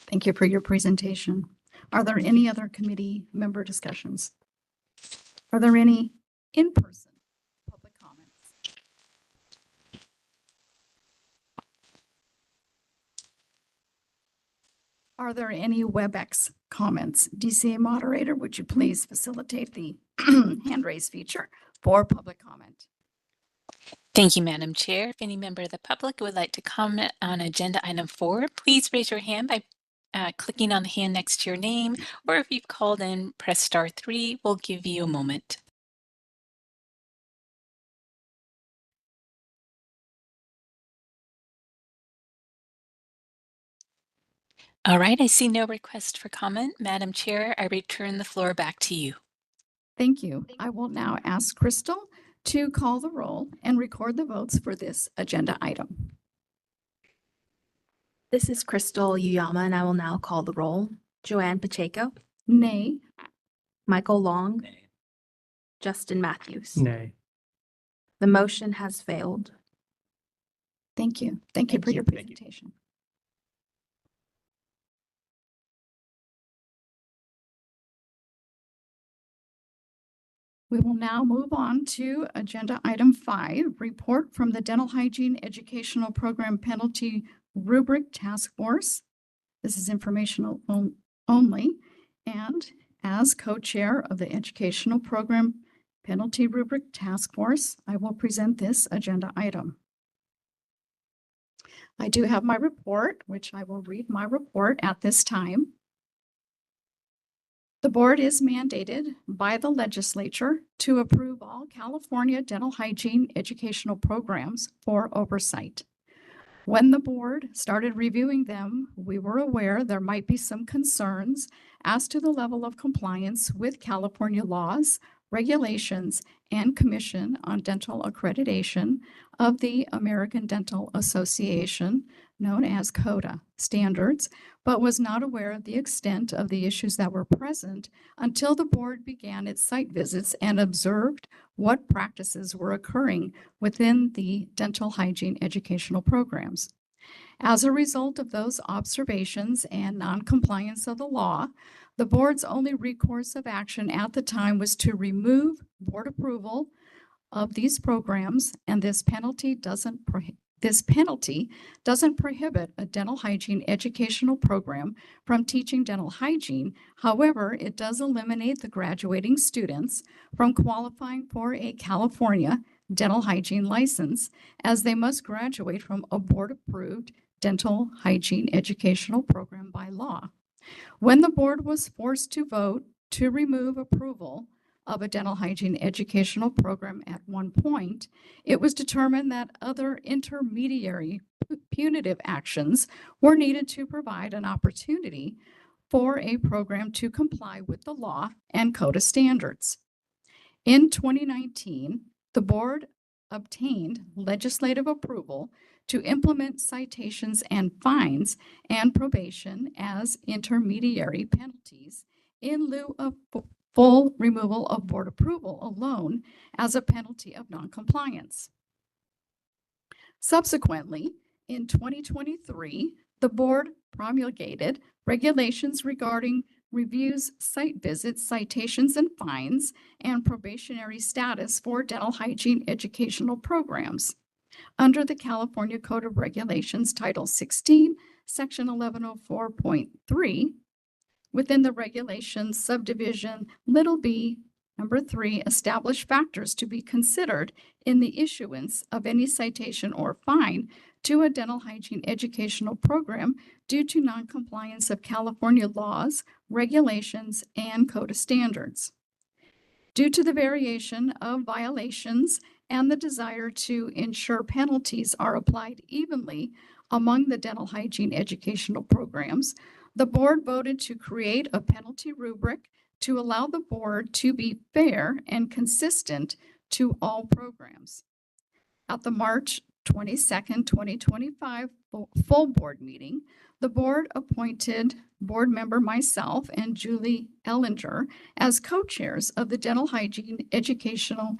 Thank you for your presentation. Are there any other committee member discussions? Are there any in-person public comments? Are there any WebEx comments? DCA moderator, would you please facilitate the hand raise feature for public comment? Thank you, Madam Chair. If any member of the public would like to comment on agenda item 4, please raise your hand by clicking on the hand next to your name, or if you've called in, press star 3. We'll give you a moment. All right, I see no request for comment. Madam Chair, I return the floor back to you. Thank you. I will now ask Crystal to call the roll and record the votes for this agenda item. This is Crystal Uyama, and I will now call the roll. Joanne Pacheco, Nay. Michael Long, Nay. Justin Matthews. Nay. The motion has failed. Thank you. Thank you for your Thank you. presentation. We will now move on to agenda item 5, report from the Dental Hygiene Educational Program Penalty Rubric Task Force. This is informational only. And as co-chair of the Educational Program Penalty Rubric Task Force, I will present this agenda item. I do have my report, which I will read my report at this time. The board is mandated by the legislature to approve all California dental hygiene educational programs for oversight. When the board started reviewing them, we were aware there might be some concerns as to the level of compliance with California laws, regulations, and Commission on Dental Accreditation of the American Dental Association, known as CODA standards, but was not aware of the extent of the issues that were present until the board began its site visits and observed what practices were occurring within the dental hygiene educational programs. As a result of those observations and non-compliance of the law, the board's only recourse of action at the time was to remove board approval of these programs, and this penalty doesn't prohibit a dental hygiene educational program from teaching dental hygiene. However, it does eliminate the graduating students from qualifying for a California dental hygiene license, as they must graduate from a board-approved dental hygiene educational program by law. When the board was forced to vote to remove approval of a dental hygiene educational program at one point, it was determined that other intermediary punitive actions were needed to provide an opportunity for a program to comply with the law and CODA standards. In 2019, the board obtained legislative approval to implement citations and fines and probation as intermediary penalties in lieu of full removal of board approval alone as a penalty of noncompliance. Subsequently, in 2023, the board promulgated regulations regarding reviews, site visits, citations, and fines, and probationary status for dental hygiene educational programs. Under the California Code of Regulations, Title 16, Section 1104.3, within the regulations subdivision b, number 3, establish factors to be considered in the issuance of any citation or fine to a dental hygiene educational program due to noncompliance of California laws, regulations, and CODA standards. Due to the variation of violations and the desire to ensure penalties are applied evenly among the dental hygiene educational programs, the board voted to create a penalty rubric to allow the board to be fair and consistent to all programs. At the March 22nd, 2025 full board meeting, the board appointed board member myself and Julie Ellinger as co-chairs of the Dental Hygiene Educational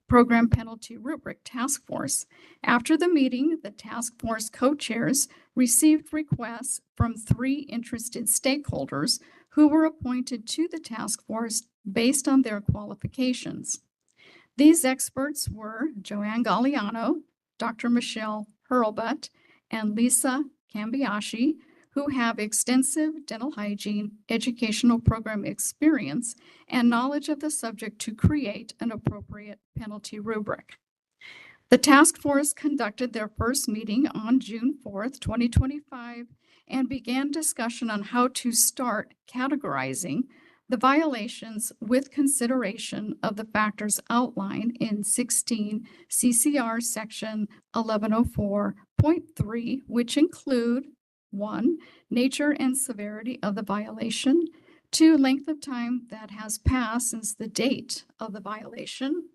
Program Penalty Rubric Task Force. After the meeting, the task force co-chairs received requests from 3 interested stakeholders who were appointed to the task force based on their qualifications. These experts were Joanne Galliano, Dr. Michelle Hurlbut, and Lisa Cambiashi, who have extensive dental hygiene educational program experience and knowledge of the subject to create an appropriate penalty rubric. The task force conducted their first meeting on June 4th, 2025, and began discussion on how to start categorizing the violations with consideration of the factors outlined in 16 CCR section 1104.3, which include 1, nature and severity of the violation, 2, length of time that has passed since the date of the violation,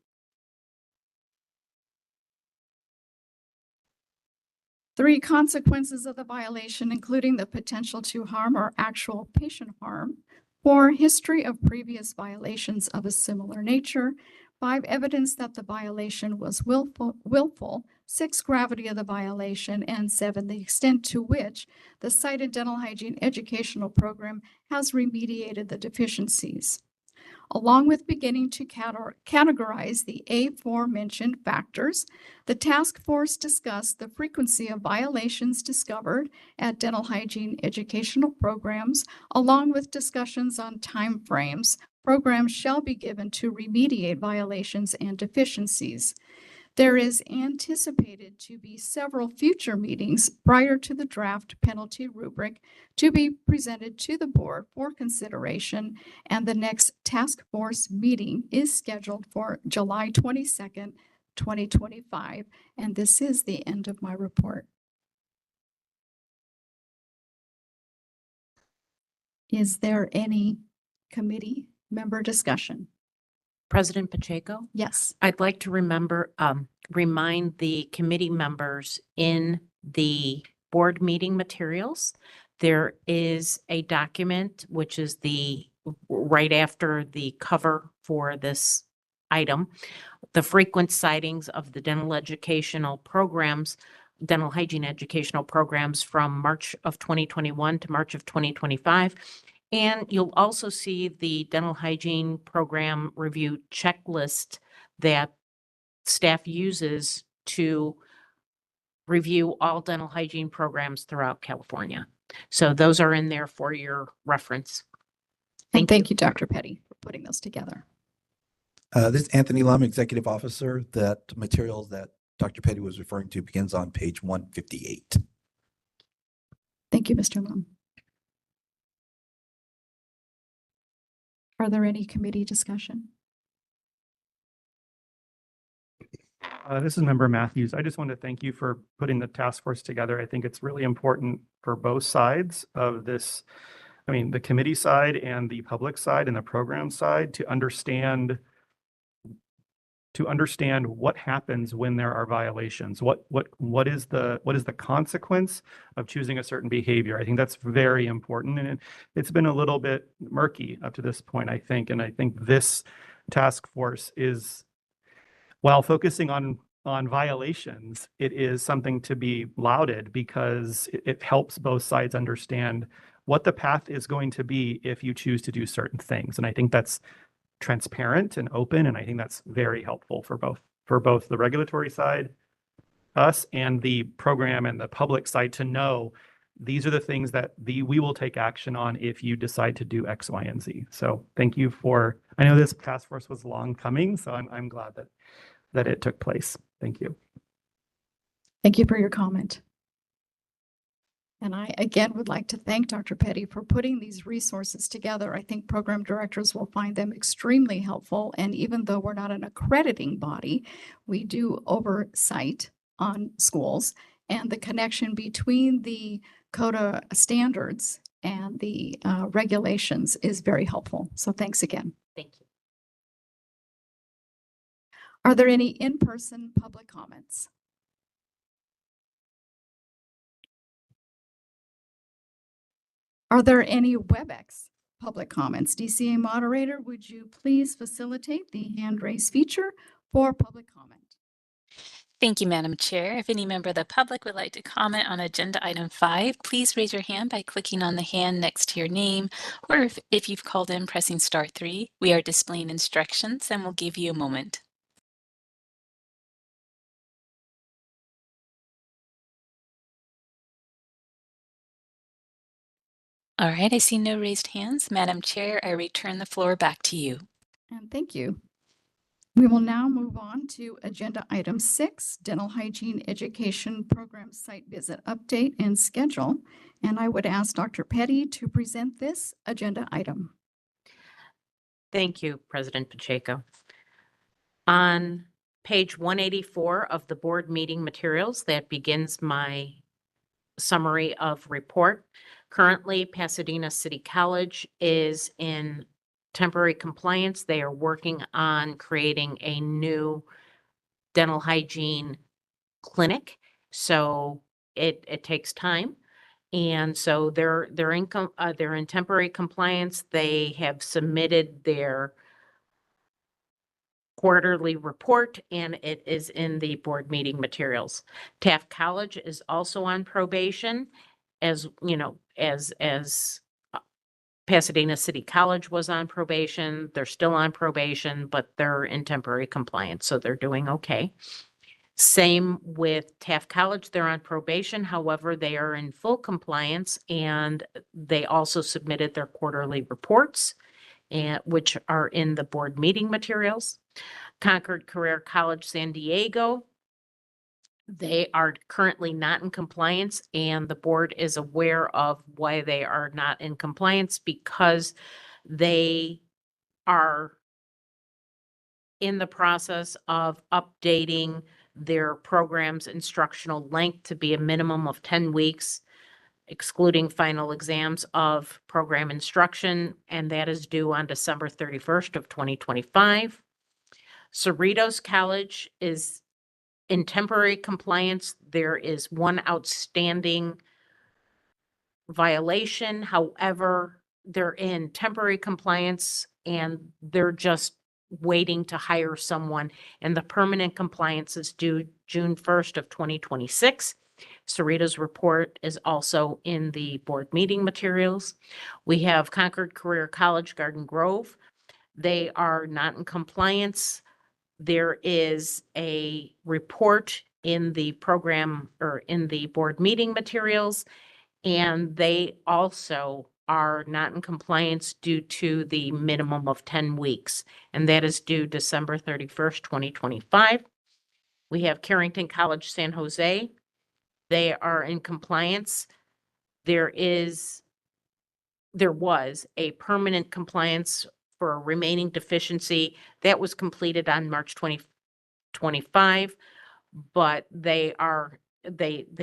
3, consequences of the violation, including the potential to harm or actual patient harm. 4, history of previous violations of a similar nature. 5, evidence that the violation was willful. 6, gravity of the violation. And 7, the extent to which the cited dental hygiene educational program has remediated the deficiencies. Along with beginning to categorize the aforementioned factors, the task force discussed the frequency of violations discovered at dental hygiene educational programs, along with discussions on timeframes programs shall be given to remediate violations and deficiencies. There is anticipated to be several future meetings prior to the draft penalty rubric to be presented to the board for consideration, and the next task force meeting is scheduled for July 22nd, 2025. And this is the end of my report. Is there any committee member discussion? President Pacheco, Yes. I'd like to remind the committee members in the board meeting materials, there is a document which is right after the cover for this item, the frequent sightings of the dental hygiene educational programs from March of 2021 to March of 2025. And you'll also see the dental hygiene program review checklist that staff uses to review all dental hygiene programs throughout California. So those are in there for your reference. And thank you, Dr. Petty, for putting those together. This is Anthony Lum, Executive Officer. That materials that Dr. Petty was referring to begins on page 158. Thank you, Mr. Lum. Are there any committee discussion? This is Member Matthews. I just want to thank you for putting the task force together. I think it's really important for both sides of this. I mean, the committee side and the public side and the program side to understand what happens when there are violations. What is the consequence of choosing a certain behavior? I think that's very important, and it's been a little bit murky up to this point, I think. And I think this task force is, while focusing on violations, it is something to be lauded because it helps both sides understand what the path is going to be if you choose to do certain things. And I think that's transparent and open, and I think that's very helpful for both the regulatory side, us, and the program and the public side to know these are the things that we will take action on if you decide to do X, Y, and Z. So thank you I know this task force was long coming, so I'm glad that it took place. Thank you. Thank you for your comment. And I again would like to thank Dr. Petty for putting these resources together. I think program directors will find them extremely helpful. And even though we're not an accrediting body, we do oversight on schools, and the connection between the CODA standards and the regulations is very helpful. So thanks again. Thank you. Are there any in-person public comments? Are there any WebEx public comments? DCA moderator, would you please facilitate the hand raise feature for public comment? Thank you, Madam Chair. If any member of the public would like to comment on agenda item 5, please raise your hand by clicking on the hand next to your name, or if you've called in, pressing *3. We are displaying instructions and we'll give you a moment. All right, I see no raised hands. Madam Chair, I return the floor back to you. And thank you. We will now move on to agenda item 6, dental hygiene education program site visit update and schedule. And I would ask Dr. Petty to present this agenda item. Thank you, President Pacheco. On page 184 of the board meeting materials, that begins my summary of report. Currently, Pasadena City College is in temporary compliance. They are working on creating a new dental hygiene clinic. So it takes time. And so they're in temporary compliance. They have submitted their quarterly report and it is in the board meeting materials. Taft College is also on probation as, you know, as Pasadena City College was on probation. They're still on probation, but they're in temporary compliance, so they're doing okay. Same with Taft College, they're on probation. However, they are in full compliance and they also submitted their quarterly reports, and which are in the board meeting materials. Concord Career College San Diego, they are currently not in compliance and the board is aware of why they are not in compliance because they are in the process of updating their program's instructional length to be a minimum of 10 weeks, excluding final exams of program instruction, and that is due on December 31st of 2025. Cerritos College is in temporary compliance. There is one outstanding violation. However, they're in temporary compliance and they're just waiting to hire someone. And the permanent compliance is due June 1st of 2026. Cerritos report is also in the board meeting materials. We have Concord Career College Garden Grove. They are not in compliance. There is a report in the program or in the board meeting materials, and they also are not in compliance due to the minimum of 10 weeks, and that is due December 31st, 2025. We have Carrington College San Jose. They are in compliance. There was a permanent compliance for a remaining deficiency that was completed on March 2025, but they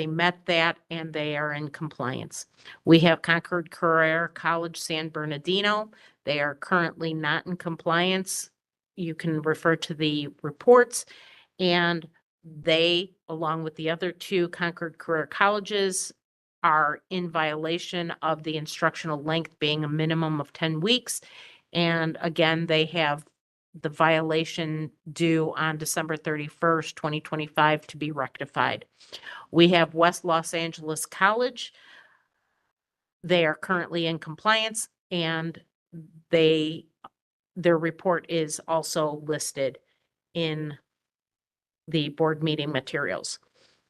met that and they are in compliance. We have Concord Career College San Bernardino. They are currently not in compliance. You can refer to the reports, and they, along with the other two Concord Career Colleges, are in violation of the instructional length being a minimum of 10 weeks. And again, they have the violation due on December 31st, 2025 to be rectified. We have West Los Angeles College. They are currently in compliance and their report is also listed in the board meeting materials.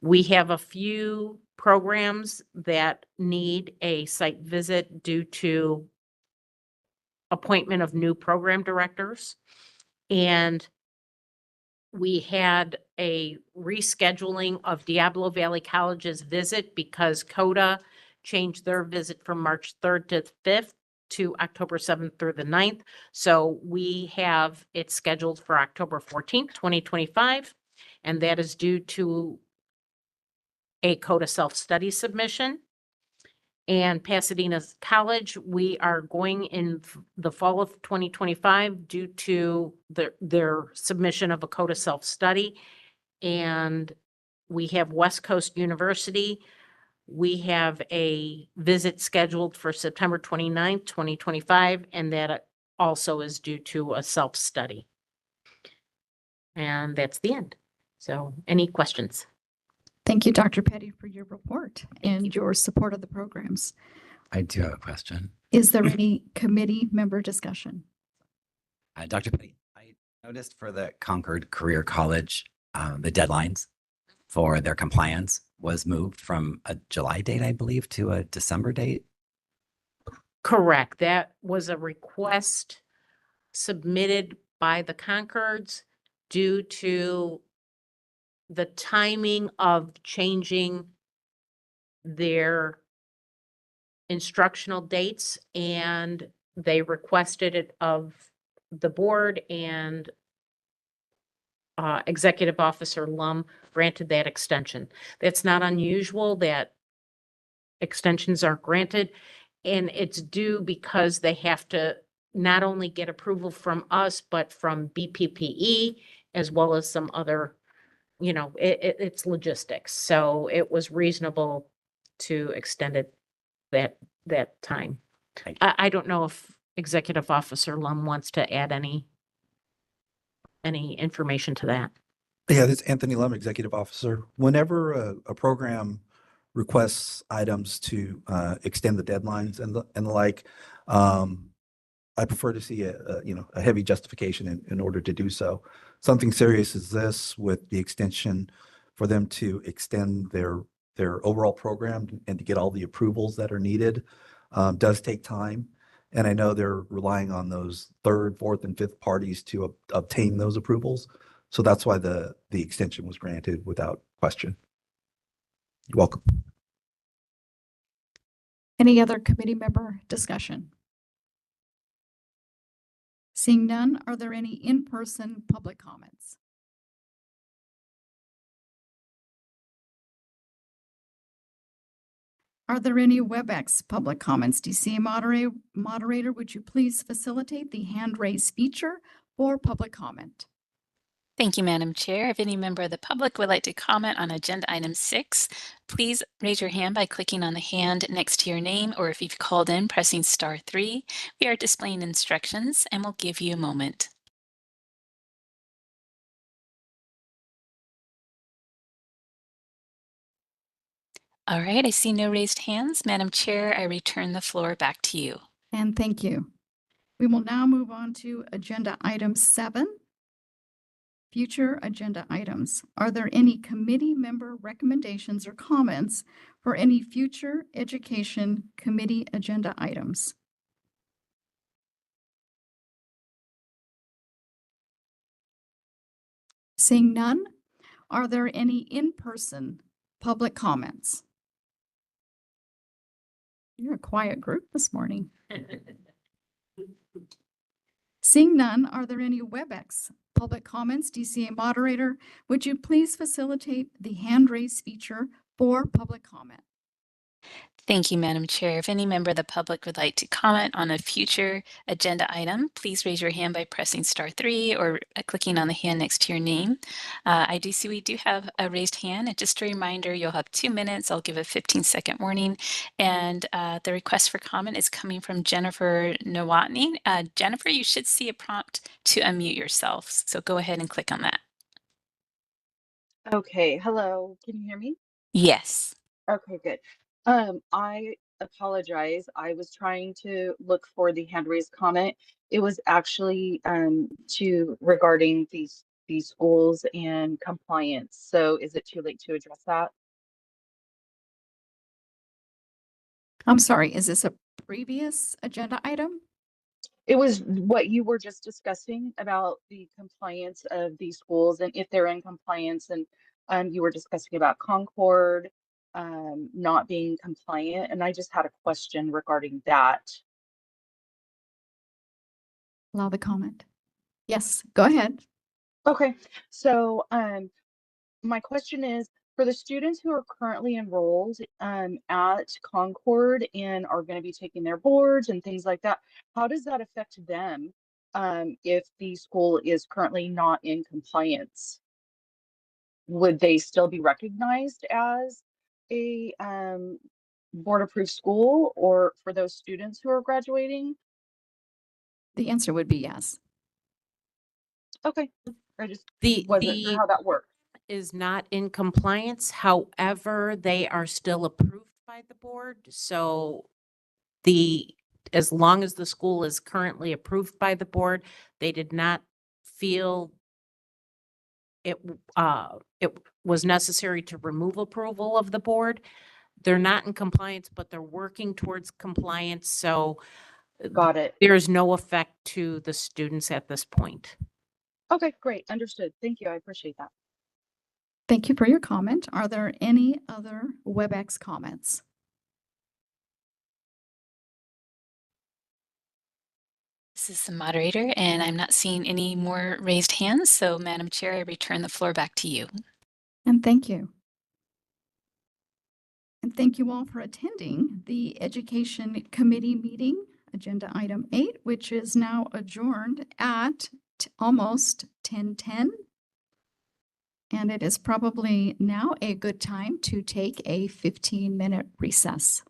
We have a few programs that need a site visit due to appointment of new program directors. And we had a rescheduling of Diablo Valley College's visit because CODA changed their visit from March 3rd to 5th to October 7th through the 9th. So we have it scheduled for October 14th, 2025, and that is due to a CODA self-study submission. And Pasadena College, we are going in the fall of 2025 due to their submission of a CODA self-study. And we have West Coast University. We have a visit scheduled for September 29th, 2025, and that also is due to a self-study. And that's the end. So any questions? Thank you, Dr. Petty, for your report and your support of the programs. I do have a question. Is there any committee member discussion? Dr. Petty, I noticed for the Concord Career College, the deadlines for their compliance was moved from a July date, I believe, to a December date. Correct. That was a request submitted by the Concords due to the timing of changing their instructional dates, and they requested it of the board, and Executive Officer Lum granted that extension. That's not unusual that extensions are granted, and it's due because they have to not only get approval from us, but from BPPE as well as some other, it's logistics. So it was reasonable to extend it that time. Thank you. I don't know if Executive Officer Lum wants to add any information to that. Yeah, this is Anthony Lum, Executive Officer. Whenever a program requests items to extend the deadlines and the like, I prefer to see a heavy justification in order to do so. Something serious as this, with the extension for them to extend their overall program and to get all the approvals that are needed, does take time. And I know they're relying on those third, fourth, and fifth parties to obtain those approvals. So that's why the extension was granted without question. You're welcome. Any other committee member discussion? Seeing none, are there any in-person public comments? Are there any WebEx public comments? DCA moderator, would you please facilitate the hand raise feature for public comment? Thank you, Madam Chair. If any member of the public would like to comment on agenda item 6, please raise your hand by clicking on the hand next to your name, or if you've called in, pressing *3. We are displaying instructions and we'll give you a moment. All right, I see no raised hands. Madam Chair, I return the floor back to you. And thank you. We will now move on to agenda item 7. Future agenda items. Are there any committee member recommendations or comments for any future education committee agenda items? Seeing none, are there any in-person public comments? You're a quiet group this morning. Seeing none, are there any WebEx public comments? DCA moderator, would you please facilitate the hand raise feature for public comment? Thank you, Madam Chair. If any member of the public would like to comment on a future agenda item, please raise your hand by pressing *3 or clicking on the hand next to your name. I do see we do have a raised hand. And just a reminder, you'll have 2 minutes. I'll give a 15-second warning. And the request for comment is coming from Jennifer Nowotny. Jennifer, you should see a prompt to unmute yourself. So go ahead and click on that. Okay, hello, can you hear me? Yes. Okay, good. I apologize. I was trying to look for the hand raised comment. It was actually regarding these schools and compliance. So is it too late to address that? I'm sorry, is this a previous agenda item? It was what you were just discussing about the compliance of these schools and if they're in compliance, and you were discussing about Concord not being compliant, and I just had a question regarding that. Allow the comment. Yes, go ahead. Okay, so my question is, for the students who are currently enrolled at Concord and are going to be taking their boards and things like that, how does that affect them if the school is currently not in compliance? Would they still be recognized as a board approved school, or for those students who are graduating? The answer would be yes. Okay, I just The wasn't sure how that worked. is not in compliance. However, they are still approved by the board. So as long as the school is currently approved by the board, they did not feel it was necessary to remove approval of the board. they're not in compliance, but they're working towards compliance. So Got it. there is no effect to the students at this point. Okay, great. Understood. Thank you. I appreciate that. Thank you for your comment. Are there any other WebEx comments? This is the moderator, and I'm not seeing any more raised hands. So, Madam Chair, I return the floor back to you. And thank you. And thank you all for attending the Education Committee meeting, Agenda Item 8, which is now adjourned at almost 10:10. And it is probably now a good time to take a 15-minute recess.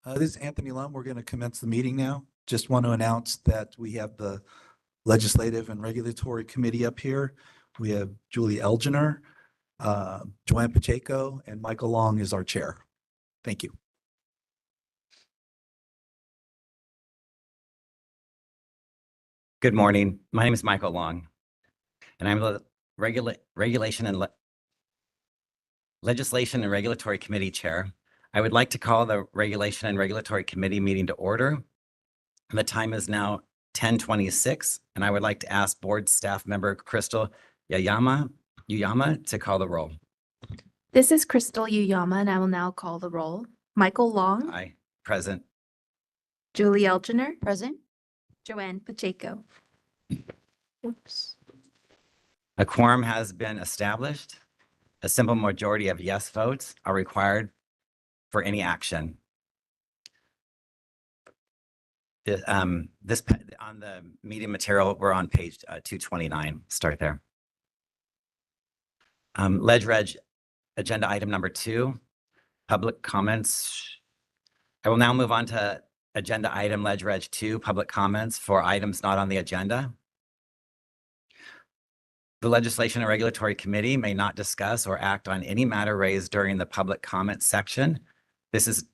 This is Anthony Lum. We're going to commence the meeting now. Just want to announce that we have the Legislative and Regulatory Committee up here. We have Julie Elginer, Joanne Pacheco, and Michael Long is our chair. Thank you. Good morning. My name is Michael Long, and I'm the Legislation and Regulatory Committee Chair. I would like to call the Regulation and Regulatory Committee meeting to order. And the time is now 10:26, and I would like to ask Board Staff Member Crystal Uyama to call the roll. This is Crystal Uyama, and I will now call the roll. Michael Long, Aye. Present. Julie Elginer, Present? Joanne Pacheco. Oops. A quorum has been established. A simple majority of yes votes are required for any action. On the meeting material, we're on page 229. Start there. Leg agenda item number 2, public comments. I will now move on to agenda item Leg 2, public comments for items not on the agenda. The Legislation and Regulatory Committee may not discuss or act on any matter raised during the public comment section. This is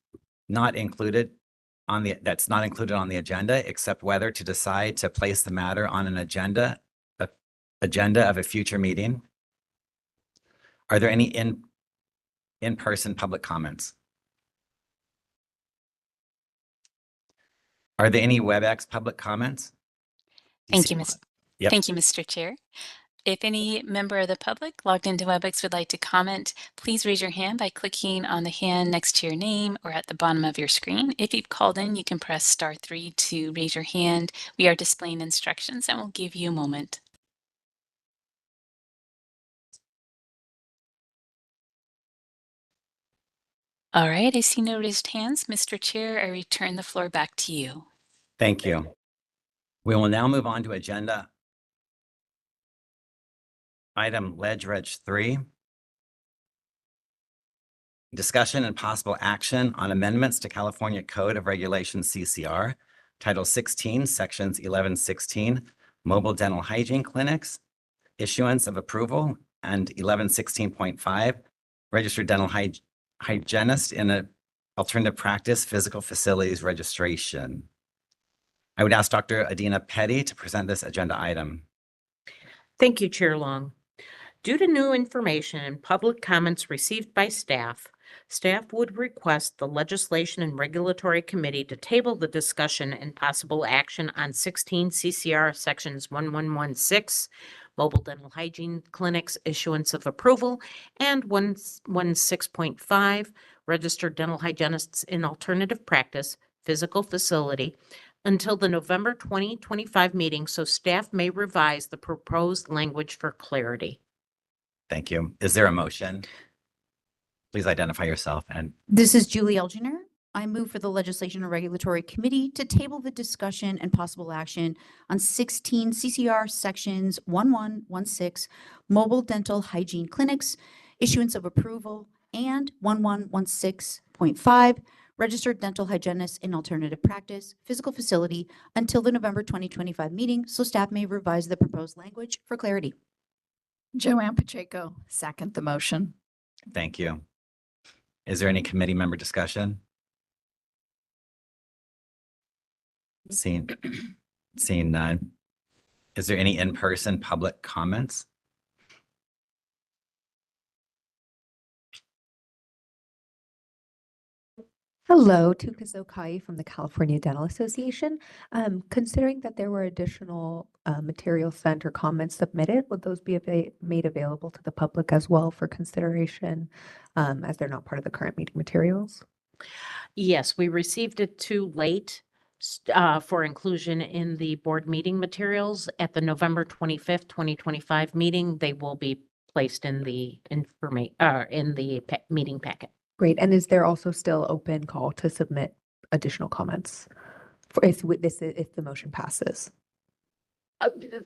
not included on the agenda, except whether to decide to place the matter on an agenda of a future meeting. Are there any in-person public comments? Are there any WebEx public comments? Thank you, Yep. Thank you, Mr. Chair. If any member of the public logged into WebEx would like to comment, please raise your hand by clicking on the hand next to your name or at the bottom of your screen. If you've called in, you can press *3 to raise your hand. We are displaying instructions and we'll give you a moment. All right, I see no raised hands. Mr. Chair, I return the floor back to you. Thank you. We will now move on to agenda item Leg 3. Discussion and possible action on amendments to California Code of Regulations CCR, Title 16, Sections 1116, Mobile Dental Hygiene Clinics, issuance of approval, and 1116.5, Registered Dental Hygienist in an Alternative Practice Physical Facilities Registration. I would ask Dr. Adina Petty to present this agenda item. Thank you, Chair Long. Due to new information and public comments received by staff would request the Legislation and Regulatory Committee to table the discussion and possible action on 16 CCR Sections 1116, Mobile Dental Hygiene Clinics issuance of approval, and 116.5, Registered Dental Hygienists in Alternative Practice Physical Facility, until the November 2025 meeting, so staff may revise the proposed language for clarity. Thank you. Is there a motion? Please identify yourself. And this is Julie Elginer. I move for the Legislation and Regulatory Committee to table the discussion and possible action on 16 CCR Sections 1116, Mobile Dental Hygiene Clinics, issuance of approval, and 1116.5, Registered Dental Hygienists in Alternative Practice Physical Facility, until the November 2025 meeting, so staff may revise the proposed language for clarity. Joanne Pacheco, second the motion. thank you. Is there any committee member discussion? Seeing none. Is there any in-person public comments? Hello, Tukas Okai from the California Dental Association. Considering that there were additional materials sent or comments submitted, would those be made available to the public as well for consideration as they're not part of the current meeting materials? Yes, we received it too late for inclusion in the board meeting materials. At the November 25th, 2025 meeting, they will be placed in the meeting packet. Great. And is there also still open call to submit additional comments for if the motion passes?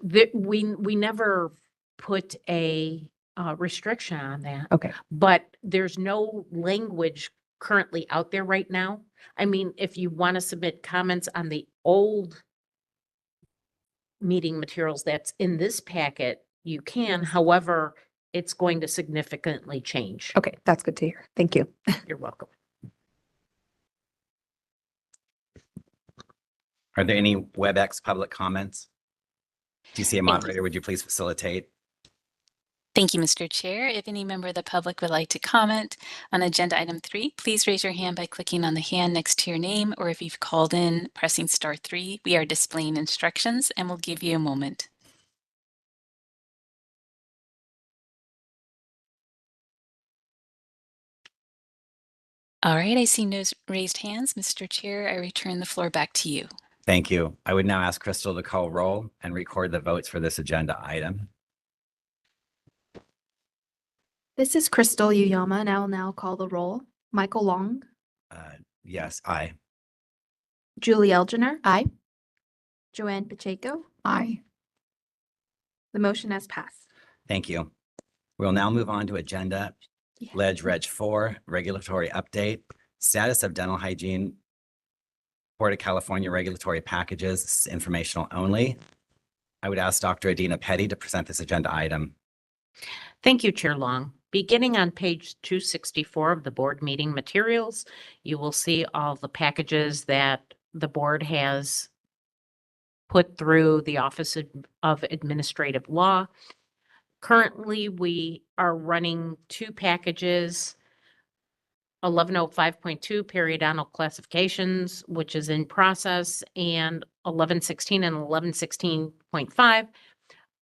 We never put a restriction on that. Okay. But there's no language currently out there right now. I mean, if you want to submit comments on the old meeting materials that's in this packet, you can. However, it's going to significantly change. Okay, that's good to hear. Thank you. You're welcome. Are there any WebEx public comments? DCA moderator, would you please facilitate? Thank you, Mr. Chair. If any member of the public would like to comment on agenda item 3, please raise your hand by clicking on the hand next to your name, or if you've called in, pressing star 3. We are displaying instructions and we'll give you a moment. All right, I see no raised hands. Mr. Chair, I return the floor back to you. Thank you. I would now ask Crystal to call roll and record the votes for this agenda item. This is Crystal Uyama, and I will now call the roll. Michael Long, Yes, aye. Julie Elginer. Aye. Joanne Pacheco. Aye. The motion has passed. Thank you. We'll now move on to agenda Ledge Reg 4, regulatory update, status of dental hygiene, Board of California regulatory packages. This is informational only. I would ask Dr. Adina Petty to present this agenda item. Thank you, Chair Long. Beginning on page 264 of the board meeting materials, you will see all the packages that the board has put through the Office of Administrative Law. Currently, we are running 2 packages, 1105.2 periodontal classifications, which is in process, and 1116 and 1116.5.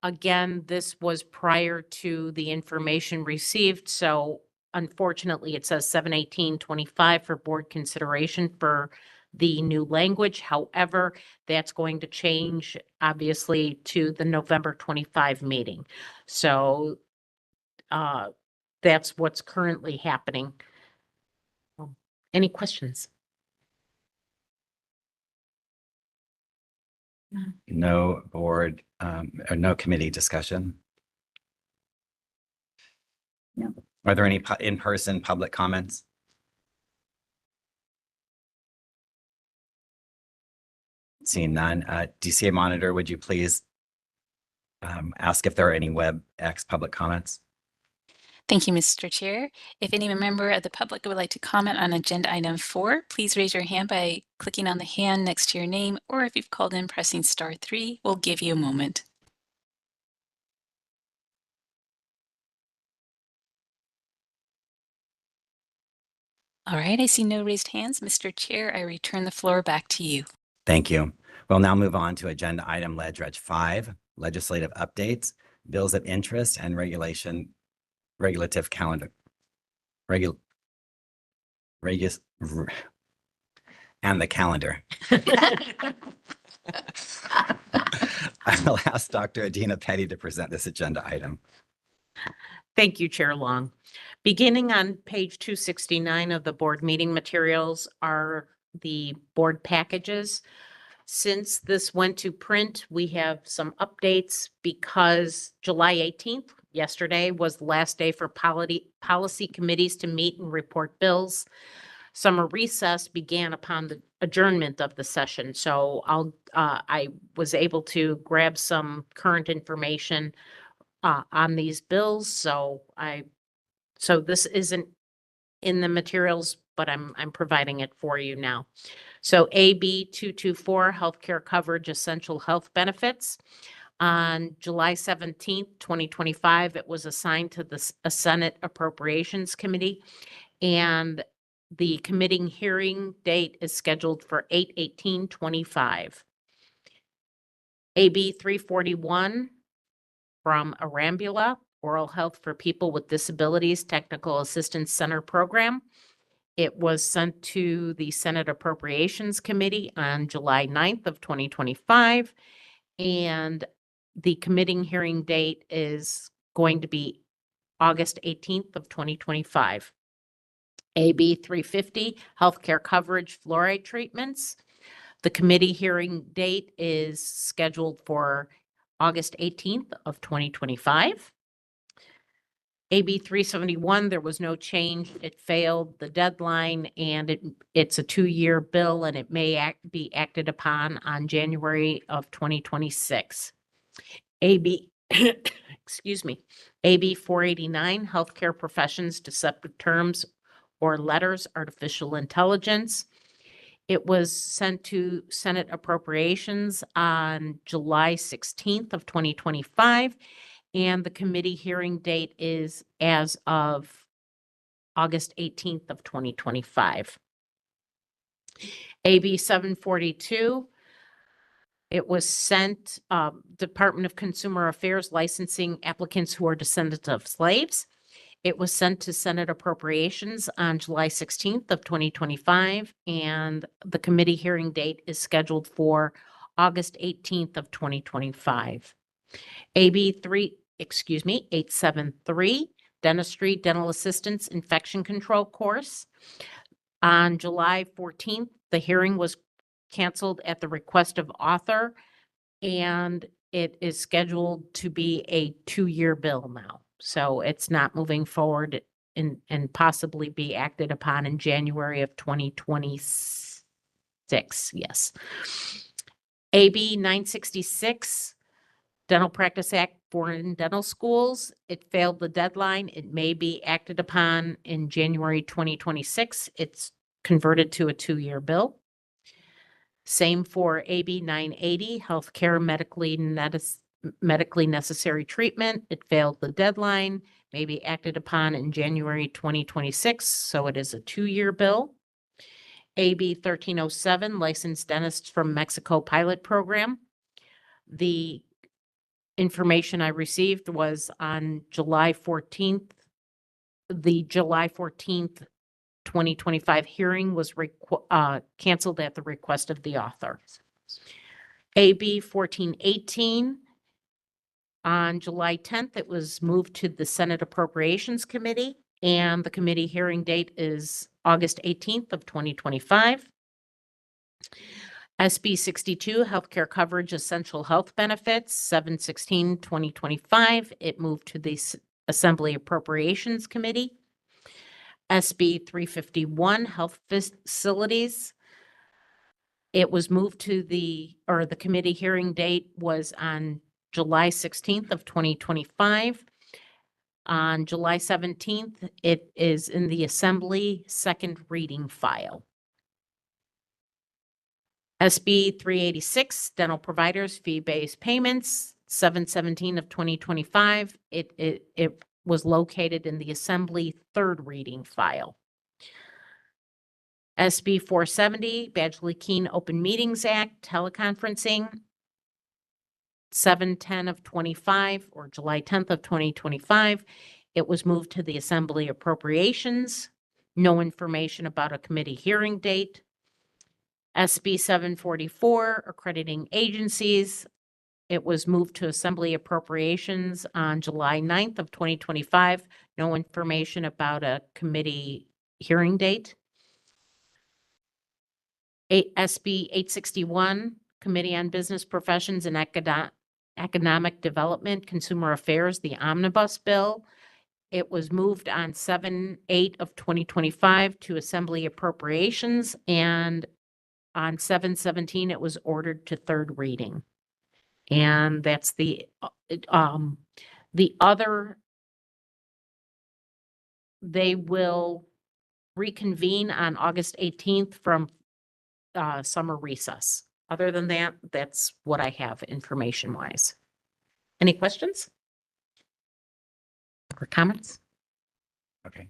Again, this was prior to the information received, so unfortunately, it says 7/18/25 for board consideration for the new language. However, that's going to change, obviously, to the November 25 meeting. So that's what's currently happening. Any questions? No board or no committee discussion? No. Are there any in-person public comments? Seeing none, DCA monitor, would you please ask if there are any WebEx public comments? Thank you, Mr. Chair. If any member of the public would like to comment on agenda item 4, please raise your hand by clicking on the hand next to your name, or if you've called in, pressing star 3. We'll give you a moment. All right, I see no raised hands. Mr. Chair, I return the floor back to you. Thank you. We'll now move on to agenda item Ledge Reg 5, legislative updates, bills of interest, and regulative calendar. And the calendar. I will ask Dr. Adina Petty to present this agenda item. Thank you, Chair Long. Beginning on page 269 of the board meeting materials are the board packages. Since this went to print, we have some updates because July 18th, yesterday, was the last day for policy committees to meet and report bills. Summer recess began upon the adjournment of the session, so I was able to grab some current information on these bills. So this isn't in the materials, but I'm providing it for you now. So AB 224, healthcare coverage, essential health benefits. On July 17th, 2025, it was assigned to the Senate Appropriations Committee, and the committee hearing date is scheduled for 8/18/25. AB 341 from Arambula, Oral Health for People with Disabilities Technical Assistance Center Program. It was sent to the Senate Appropriations Committee on July 9th of 2025, and the committee hearing date is going to be August 18th of 2025. AB 350, healthcare coverage fluoride treatments. The committee hearing date is scheduled for August 18th of 2025. AB 371, there was no change. It failed the deadline, and it's a 2-year bill, and it may be acted upon on January of 2026. AB, excuse me, AB 489, Healthcare Professions Deceptive Terms or Letters, Artificial Intelligence. It was sent to Senate Appropriations on July 16th of 2025. And the committee hearing date is as of August 18th of 2025. AB 742, it was sent, Department of Consumer Affairs licensing applicants who are descendants of slaves. It was sent to Senate Appropriations on July 16th of 2025, and the committee hearing date is scheduled for August 18th of 2025. AB 873, Dentistry, Dental Assistance, Infection Control Course. On July 14th, the hearing was canceled at the request of author, and it is scheduled to be a 2-year bill now. So it's not moving forward and possibly be acted upon in January of 2026. Yes. AB 966, Dental Practice Act, Foreign Dental Schools. It failed the deadline. It may be acted upon in January 2026. It's converted to a 2-year bill. Same for AB 980, Healthcare Medically Necessary Treatment. It failed the deadline, may be acted upon in January 2026, so it is a 2-year bill. AB 1307, Licensed Dentists from Mexico Pilot Program. The information I received was on July 14th. The July 14th, 2025 hearing was canceled at the request of the author. AB 1418, on July 10th, it was moved to the Senate Appropriations Committee, and the committee hearing date is August 18th of 2025. SB 62, Healthcare Coverage Essential Health Benefits, 7/16/2025. It moved to the Assembly Appropriations Committee. SB 351, Health Facilities. It was moved to the committee hearing date was on July 16th of 2025. On July 17th, it is in the Assembly second reading file. SB 386, Dental Providers Fee-Based Payments, 7/17 of 2025. It was located in the Assembly third reading file. SB 470, Badgley-Keene Open Meetings Act, Teleconferencing, 7/10 of 25 or July 10th of 2025. It was moved to the Assembly Appropriations. No information about a committee hearing date. SB 744, Accrediting Agencies. It was moved to Assembly Appropriations on July 9th of 2025. No information about a committee hearing date. SB 861, Committee on Business Professions and Economic Development, Consumer Affairs, the Omnibus Bill. It was moved on 7/8 of 2025 to Assembly Appropriations, and on 7/17, it was ordered to third reading. And that's the other, they will reconvene on August 18th from summer recess. Other than that, that's what I have information-wise. Any questions or comments? Okay.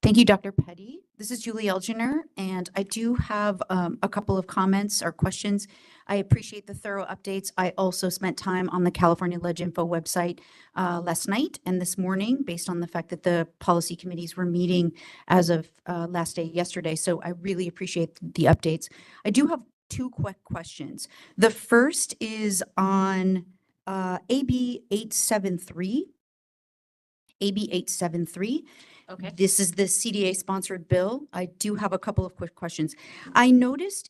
Thank you, Dr. Petty. This is Julie Elginer, and I do have a couple of comments or questions. I appreciate the thorough updates. I also spent time on the California Ledge Info website last night and this morning, based on the fact that the policy committees were meeting as of last day yesterday. So I really appreciate the updates. I do have two quick questions. The first is on AB 873. AB 873. Okay. This is the CDA-sponsored bill. I do have a couple of quick questions. I noticed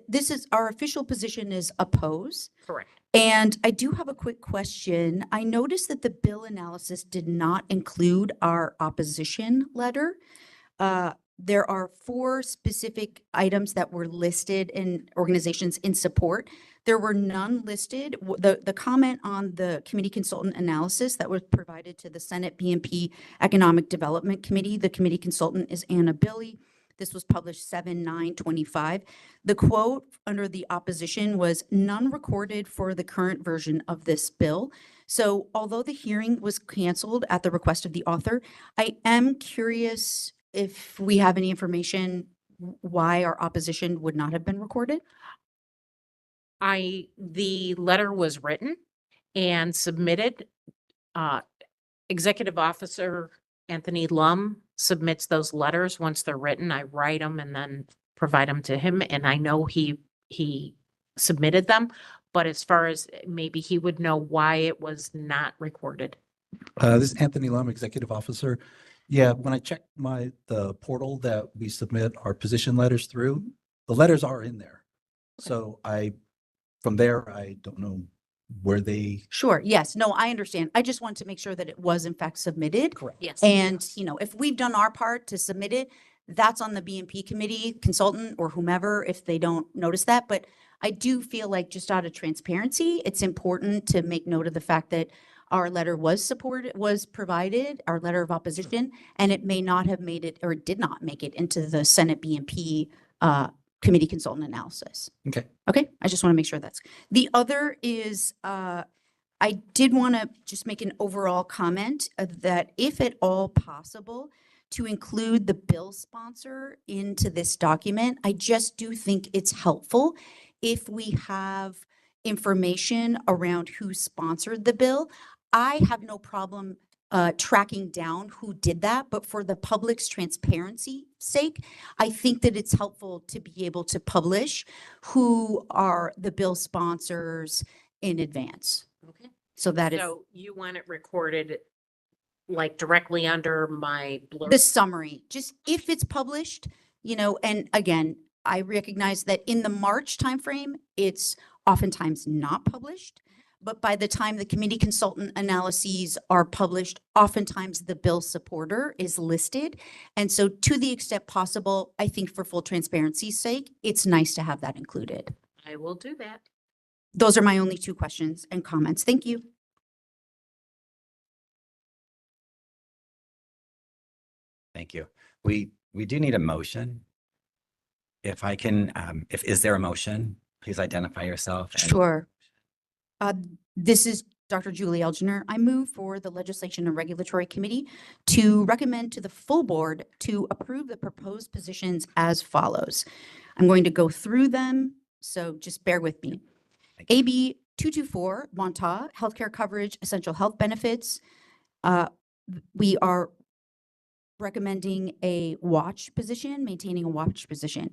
this is our official position is oppose. Correct. And I do have a quick question. I noticed that the bill analysis did not include our opposition letter. There are 4 specific items that were listed in organizations in support. There were none listed. The comment on the committee consultant analysis that was provided to the Senate BMP Economic Development Committee, the committee consultant is Anna Billy. This was published 7/9/25. The quote under the opposition was none recorded for the current version of this bill. So although the hearing was canceled at the request of the author, I am curious if we have any information why our opposition would not have been recorded. The letter was written and submitted. Executive Officer Anthony Lum submits those letters once they're written. I write them and then provide them to him. And I know he submitted them, but as far as maybe he would know why it was not recorded. This is Anthony Lum, Executive Officer. Yeah, when I checked the portal that we submit our position letters through, the letters are in there. So from there, I don't know where they. Sure. Yes. No, I understand. I just wanted to make sure that it was in fact submitted. Correct. Yes. And, if we've done our part to submit it, that's on the BMP committee consultant or whomever if they don't notice that. But I do feel like just out of transparency, it's important to make note of the fact that our letter was provided, our letter of opposition, and it may not have made it or did not make it into the Senate BMP committee consultant analysis. Okay. Okay. I just want to make sure that's the other is I did want to just make an overall comment that if at all possible, to include the bill sponsor into this document. I just do think it's helpful if we have information around who sponsored the bill. I have no problem tracking down who did that, but for the public's transparency sake, I think that it's helpful to be able to publish who are the bill sponsors in advance. Okay. So that is So you want it recorded like directly under my blurb? the summary, just if it's published, and again, I recognize that in the March timeframe, it's oftentimes not published. But by the time the committee consultant analyses are published, oftentimes the bill supporter is listed. And so to the extent possible, I think for full transparency's sake, it's nice to have that included. I will do that. Those are my only 2 questions and comments. Thank you. Thank you. We do need a motion. If I can, is there a motion? Please identify yourself. Sure. This is Dr. Julie Elginer. I move for the Legislation and Regulatory Committee to recommend to the full board to approve the proposed positions as follows. I'm going to go through them, so just bear with me. AB 224, Bonta, healthcare coverage, essential health benefits. We are recommending a watch position, maintaining a watch position.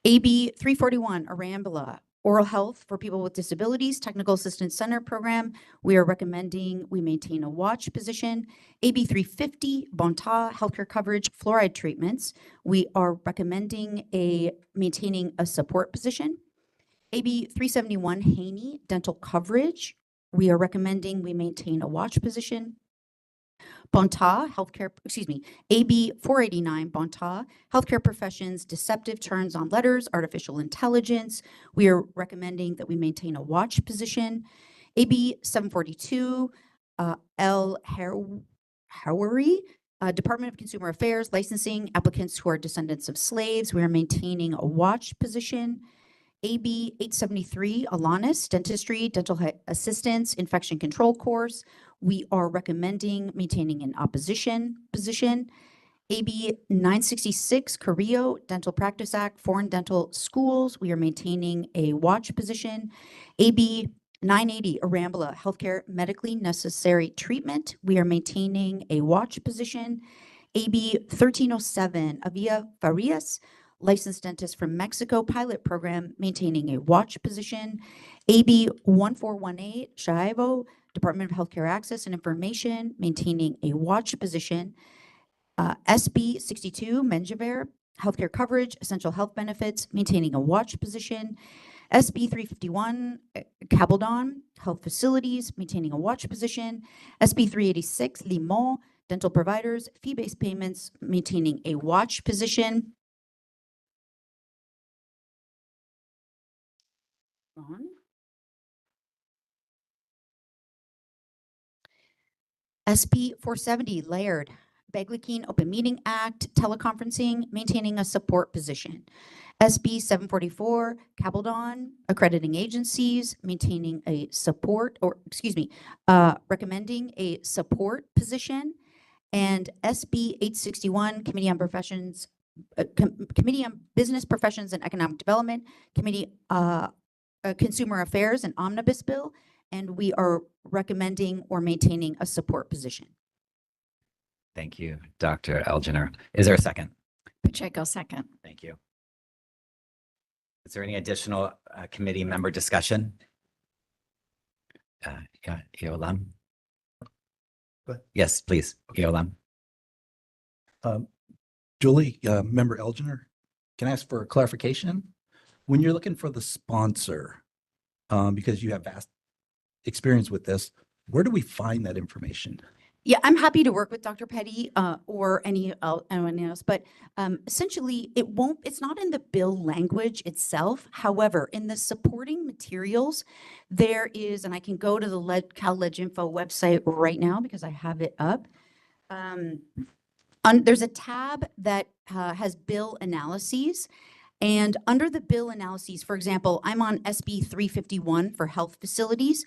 AB 341, Arambula, oral health for people with disabilities, technical assistance center program. We are recommending we maintain a watch position. AB 350, Bonta, healthcare coverage, fluoride treatments. We are recommending maintaining a support position. AB 371, Haney, dental coverage. We are recommending we maintain a watch position. Bonta, AB 489, Bonta, healthcare professions, deceptive turns on letters, artificial intelligence. We are recommending that we maintain a watch position. AB 742, L. Howery, Department of Consumer Affairs, licensing applicants who are descendants of slaves. We are maintaining a watch position. AB 873, Alanis, dentistry, dental assistance, infection control course. We are recommending maintaining an opposition position. AB 966, Carrillo, Dental Practice Act, foreign dental schools. We are maintaining a watch position. AB 980, Arambula, healthcare medically necessary treatment. We are maintaining a watch position. AB 1307, Avia Farias, licensed dentist from Mexico pilot program, maintaining a watch position. AB 1418, Shaivo, Department of Healthcare Access and Information, maintaining a watch position. SB 62, Menjivar, healthcare coverage, essential health benefits, maintaining a watch position. SB 351, Cabaldon, Health Facilities, maintaining a watch position. SB 386, Limon, Dental Providers, Fee-Based Payments, maintaining a watch position. On. SB 470, Laird, Beglikeen Open Meeting Act, teleconferencing, maintaining a support position. SB 744, Cabaldon, accrediting agencies, maintaining a support, or excuse me, recommending a support position. And SB 861, Committee on Professions, Committee on Business Professions and Economic Development, Committee Consumer Affairs and Omnibus Bill, and we are recommending or maintaining a support position. Thank you, Dr. Elginer. Is there a second? Pacheco, second. Thank you. Is there any additional committee member discussion? Yeah, Eolam. Go ahead. Yes, please, Eolam. Julie, Member Elginer, can I ask for clarification? When you're looking for the sponsor, because you have vast experience with this, where do we find that information? Yeah, I'm happy to work with Dr. Petty or anyone else, but essentially it's not in the bill language itself. However, in the supporting materials, there is, and I can go to the CalLegInfo website right now because I have it up. There's a tab that has bill analyses. And under the bill analyses, for example, I'm on SB 351 for health facilities.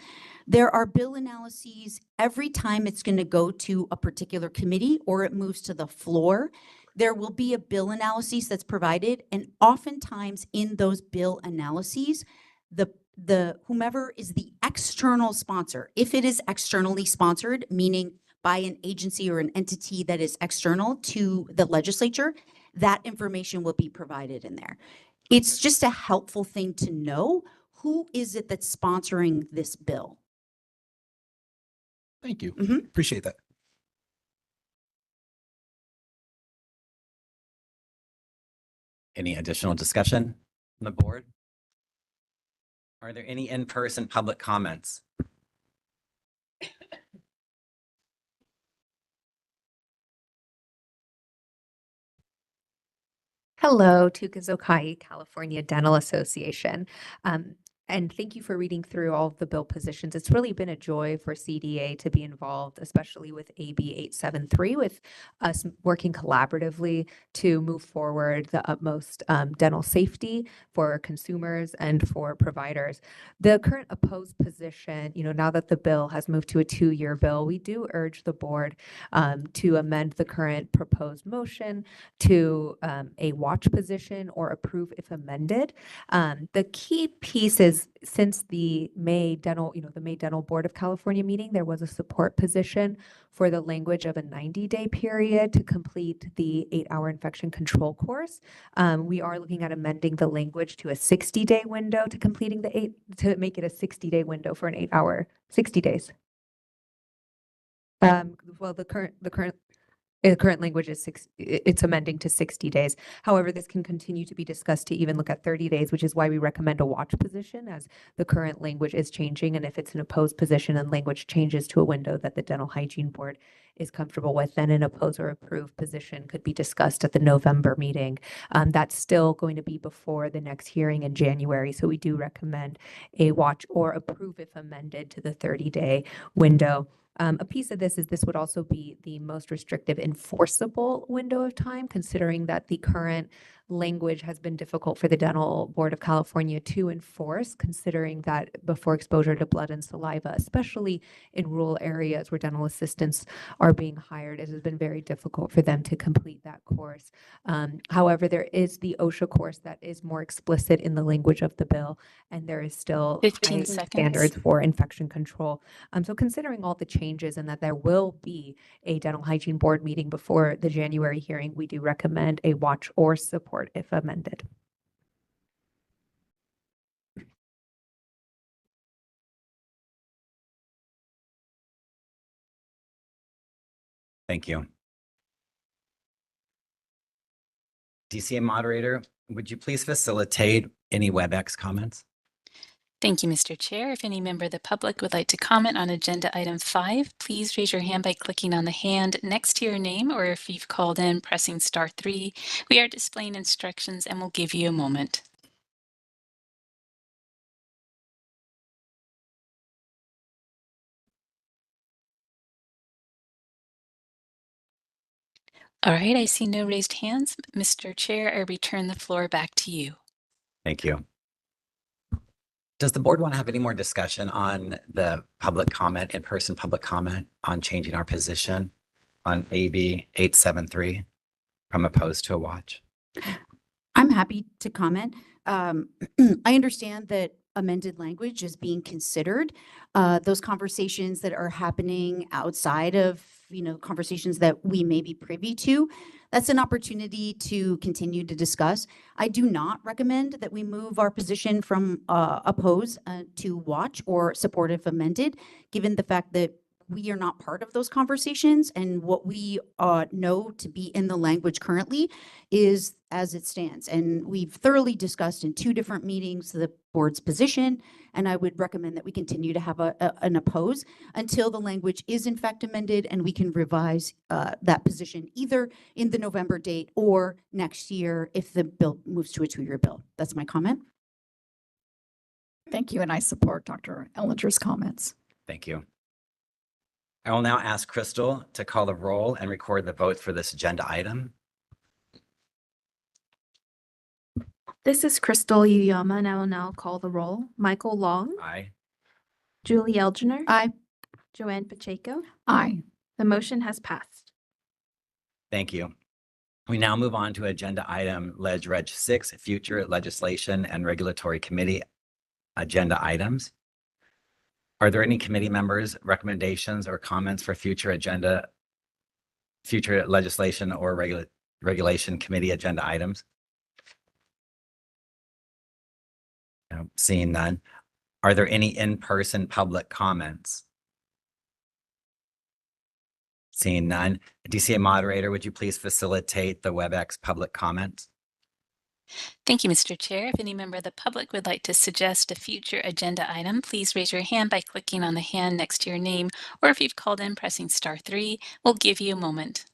There are bill analyses every time it's going to go to a particular committee or it moves to the floor. There will be a bill analysis that's provided, and oftentimes in those bill analyses, the whomever is the external sponsor, if it is externally sponsored, meaning by an agency or an entity that is external to the legislature, that information will be provided in there. It's just a helpful thing to know. Who is it that's sponsoring this bill? Thank you. Mhm. Appreciate that. Any additional discussion on the board? Are there any in-person public comments? Hello, Tukazokai, California Dental Association. And thank you for reading through all of the bill positions. It's really been a joy for CDA to be involved, especially with AB 873, with us working collaboratively to move forward the utmost dental safety for consumers and for providers. The current opposed position, now that the bill has moved to a 2-year bill, we do urge the board to amend the current proposed motion to a watch position or approve if amended. The key piece is since the May Dental Board of California meeting, there was a support position for the language of a 90-day period to complete the 8-hour infection control course. We are looking at amending the language to a 60-day window to completing to make it a 60-day window for an 8-hour, 60 days. Well, the current language is it's amending to 60 days. However, this can continue to be discussed to even look at 30 days, which is why we recommend a watch position as the current language is changing. And if it's an opposed position and language changes to a window that the Dental Hygiene Board is comfortable with, then an oppose or approve position could be discussed at the November meeting. That's still going to be before the next hearing in January. So we do recommend a watch or approve if amended to the 30-day window. A piece of this is this would also be the most restrictive enforceable window of time, considering that the current language has been difficult for the Dental Board of California to enforce, considering that before exposure to blood and saliva, especially in rural areas where dental assistants are being hired, it has been very difficult for them to complete that course. However, there is the OSHA course that is more explicit in the language of the bill, and there is still 15 high seconds. standards for infection control. So considering all the changes and that there will be a Dental Hygiene Board meeting before the January hearing, we do recommend a watch or support if amended. Thank you. DCA moderator, would you please facilitate any WebEx comments? Thank you, Mr. Chair. If any member of the public would like to comment on agenda item 5, please raise your hand by clicking on the hand next to your name, or if you've called in, pressing *3. We are displaying instructions and will give you a moment. All right, I see no raised hands. Mr. Chair, I return the floor back to you. Thank you. Does the board want to have any more discussion on the public comment, in-person public comment on changing our position on AB 873 from opposed to a watch? I'm happy to comment. I understand that amended language is being considered. Those conversations that are happening outside of, conversations that we may be privy to, that's an opportunity to continue to discuss. I do not recommend that we move our position from oppose to watch or supportive amended, given the fact that we are not part of those conversations, and what we know to be in the language currently is as it stands. And we've thoroughly discussed in 2 different meetings the board's position, and I would recommend that we continue to have an oppose until the language is in fact amended and we can revise that position either in the November date or next year if the bill moves to a 2-year bill. That's my comment. Thank you, and I support Dr. Ellinger's comments. Thank you. I will now ask Crystal to call the roll and record the vote for this agenda item. This is Crystal Uyama, and I will now call the roll. Michael Long, Aye. Julie Elginer, Aye. Joanne Pacheco. Aye. The motion has passed. Thank you. We now move on to agenda item Reg 6, future legislation and regulatory committee agenda items. Are there any committee members' recommendations or comments for future legislation or regulation committee agenda items? No, seeing none. Are there any in-person public comments? Seeing none. DCA moderator, would you please facilitate the WebEx public comment? Thank you, Mr. Chair. If any member of the public would like to suggest a future agenda item, please raise your hand by clicking on the hand next to your name, or if you've called in, pressing *3. We'll give you a moment.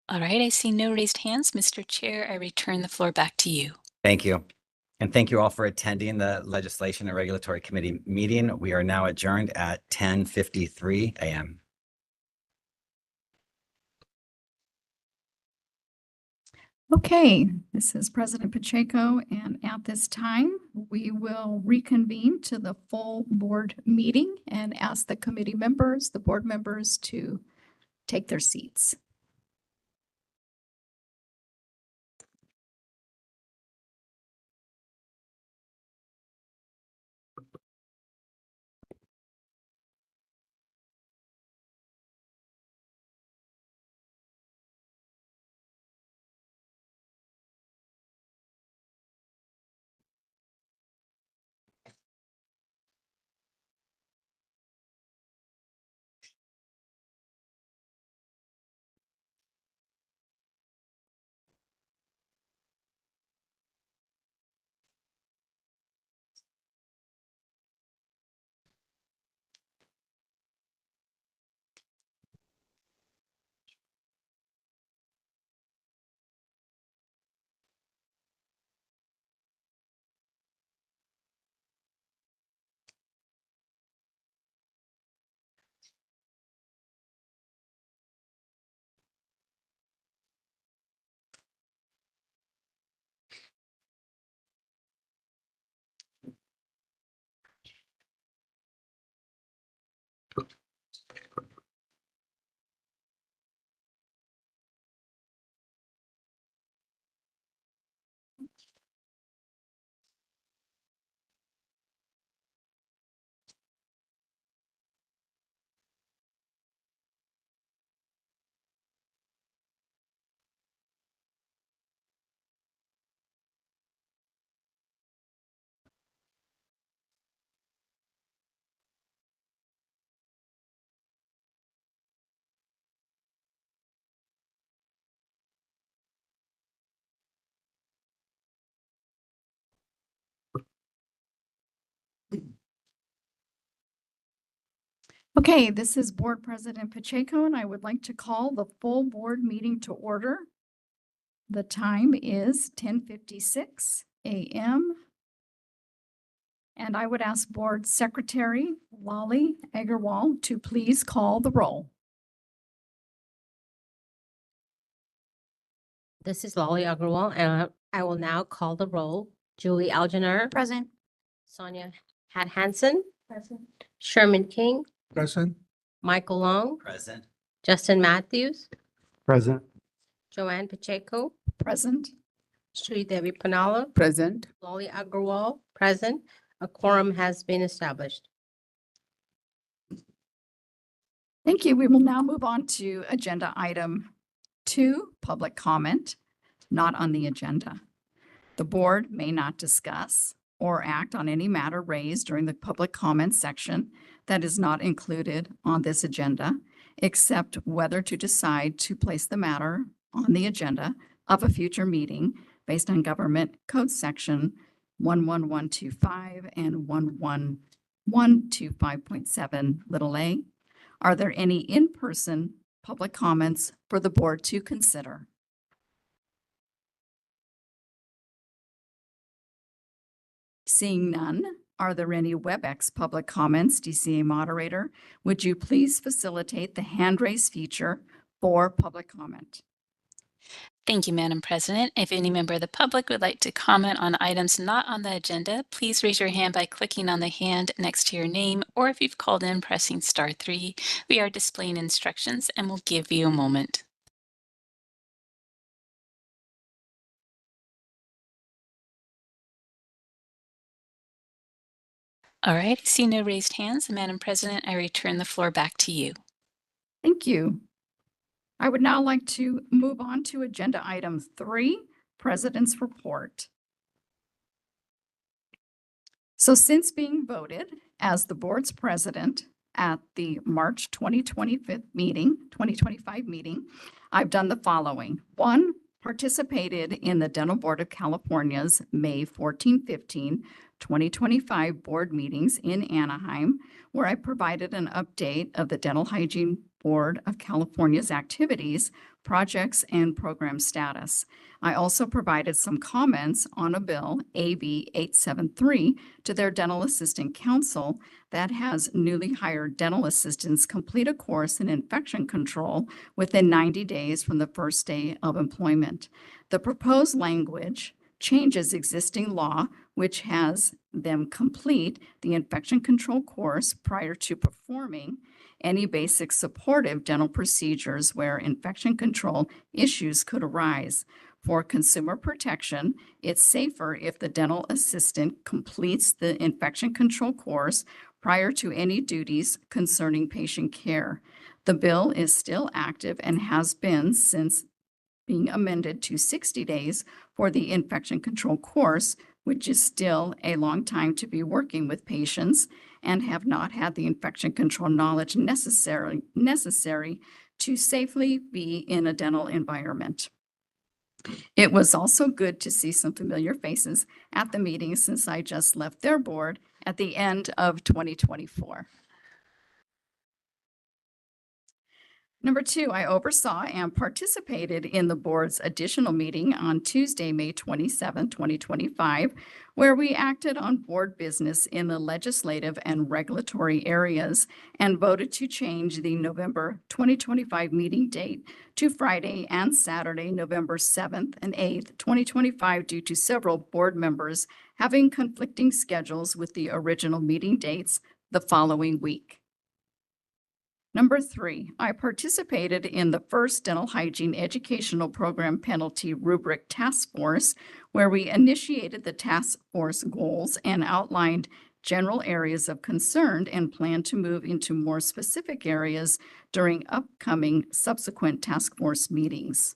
All right, I see no raised hands. Mr. Chair, I return the floor back to you. Thank you. And thank you all for attending the Legislation and Regulatory Committee meeting. We are now adjourned at 10:53 a.m. Okay, this is President Pacheco, and at this time, we will reconvene to the full board meeting and ask the committee members, the board members, to take their seats. Okay, this is Board President Pacheco, and I would like to call the full board meeting to order. The time is 10:56 a.m. And I would ask Board Secretary Lolly Agarwal to please call the roll. This is Lolly Agarwal, and I will now call the roll. Julie Algener. Present. Sonia Hansen. Present. Sherman King. Present. Michael Long. Present. Justin Matthews. Present. Joanne Pacheco. Present. Sri Devi Panala. Present. Lolly Agarwal. Present. A quorum has been established. Thank you. We will now move on to agenda item 2, public comment, not on the agenda. The board may not discuss or act on any matter raised during the public comment section that is not included on this agenda, except whether to decide to place the matter on the agenda of a future meeting based on Government Code Section 11125 and 11125.7 a. Are there any in-person public comments for the board to consider? Seeing none, are there any WebEx public comments? DCA moderator, would you please facilitate the hand raise feature for public comment? Thank you, Madam President. If any member of the public would like to comment on items not on the agenda, please raise your hand by clicking on the hand next to your name, or if you've called in, pressing *3. We are displaying instructions and we'll give you a moment. All right, I see no raised hands. Madam President, I return the floor back to you. Thank you. I would now like to move on to agenda item 3, President's Report. So since being voted as the board's president at the March 2025 meeting, I've done the following. 1, participated in the Dental Board of California's May 14-15, 2025 board meetings in Anaheim, where I provided an update of the Dental Hygiene Board of California's activities, projects, and program status. I also provided some comments on a bill, AB 873, to their Dental Assistant Council that has newly hired dental assistants complete a course in infection control within 90 days from the first day of employment. The proposed language changes existing law, which has them complete the infection control course prior to performing any basic supportive dental procedures where infection control issues could arise. For consumer protection, it's safer if the dental assistant completes the infection control course prior to any duties concerning patient care. The bill is still active and has been since being amended to 60 days for the infection control course, which is still a long time to be working with patients and have not had the infection control knowledge necessary to safely be in a dental environment. It was also good to see some familiar faces at the meeting since I just left their board at the end of 2024. Number 2, I oversaw and participated in the board's additional meeting on Tuesday, May 27, 2025, where we acted on board business in the legislative and regulatory areas and voted to change the November 2025 meeting date to Friday and Saturday, November 7th and 8th, 2025, due to several board members having conflicting schedules with the original meeting dates the following week. Number 3, I participated in the first Dental Hygiene Educational Program Penalty Rubric Task Force, where we initiated the task force goals and outlined general areas of concern and plan to move into more specific areas during upcoming subsequent task force meetings.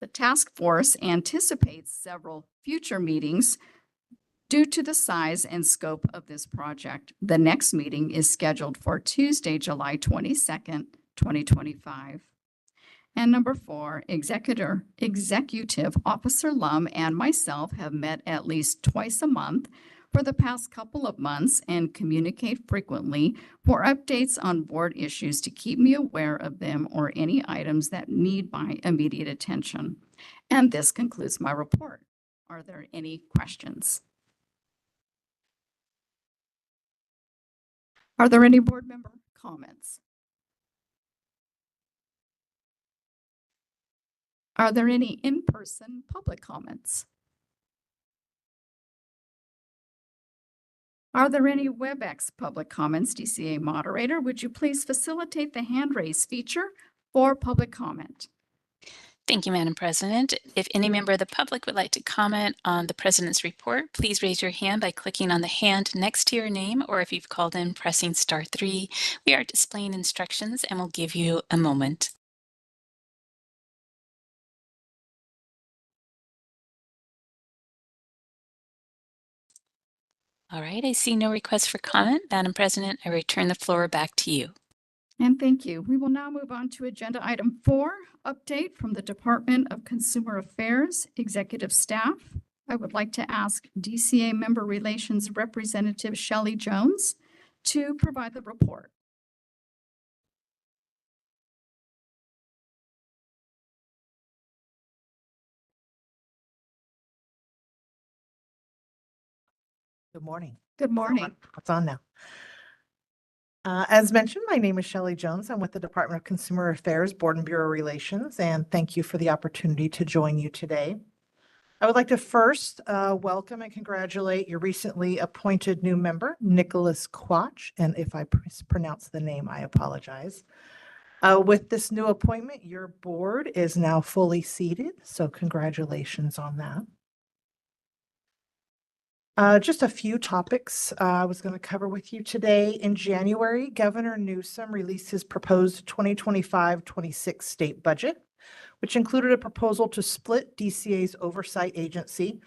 The task force anticipates several future meetings due to the size and scope of this project. The next meeting is scheduled for Tuesday, July 22nd, 2025. And number 4, Executive Officer Lum and myself have met at least twice a month for the past couple of months and communicate frequently for updates on board issues to keep me aware of them or any items that need my immediate attention. And this concludes my report. Are there any questions? Are there any board member comments? Are there any in-person public comments? Are there any WebEx public comments? DCA moderator, would you please facilitate the hand raise feature for public comment? Thank you, Madam President. If any member of the public would like to comment on the President's report, please raise your hand by clicking on the hand next to your name, or if you've called in, pressing *3. We are displaying instructions and we'll give you a moment. All right, I see no requests for comment. Madam President, I return the floor back to you. And thank you. We will now move on to agenda item 4, update from the Department of Consumer Affairs Executive Staff. I would like to ask DCA Member Relations Representative Shelley Jones to provide the report. Good morning. Good morning. It's on now. As mentioned, my name is Shelley Jones. I'm with the Department of Consumer Affairs Board and Bureau Relations, and thank you for the opportunity to join you today. I would like to first welcome and congratulate your recently appointed new member, Nicholas Quach, and if I mispronounce the name, I apologize. With this new appointment, your board is now fully seated, so congratulations on that. Just a few topics I was going to cover with you today. In January, Governor Newsom released his proposed 2025-26 state budget, which included a proposal to split DCA's oversight agency,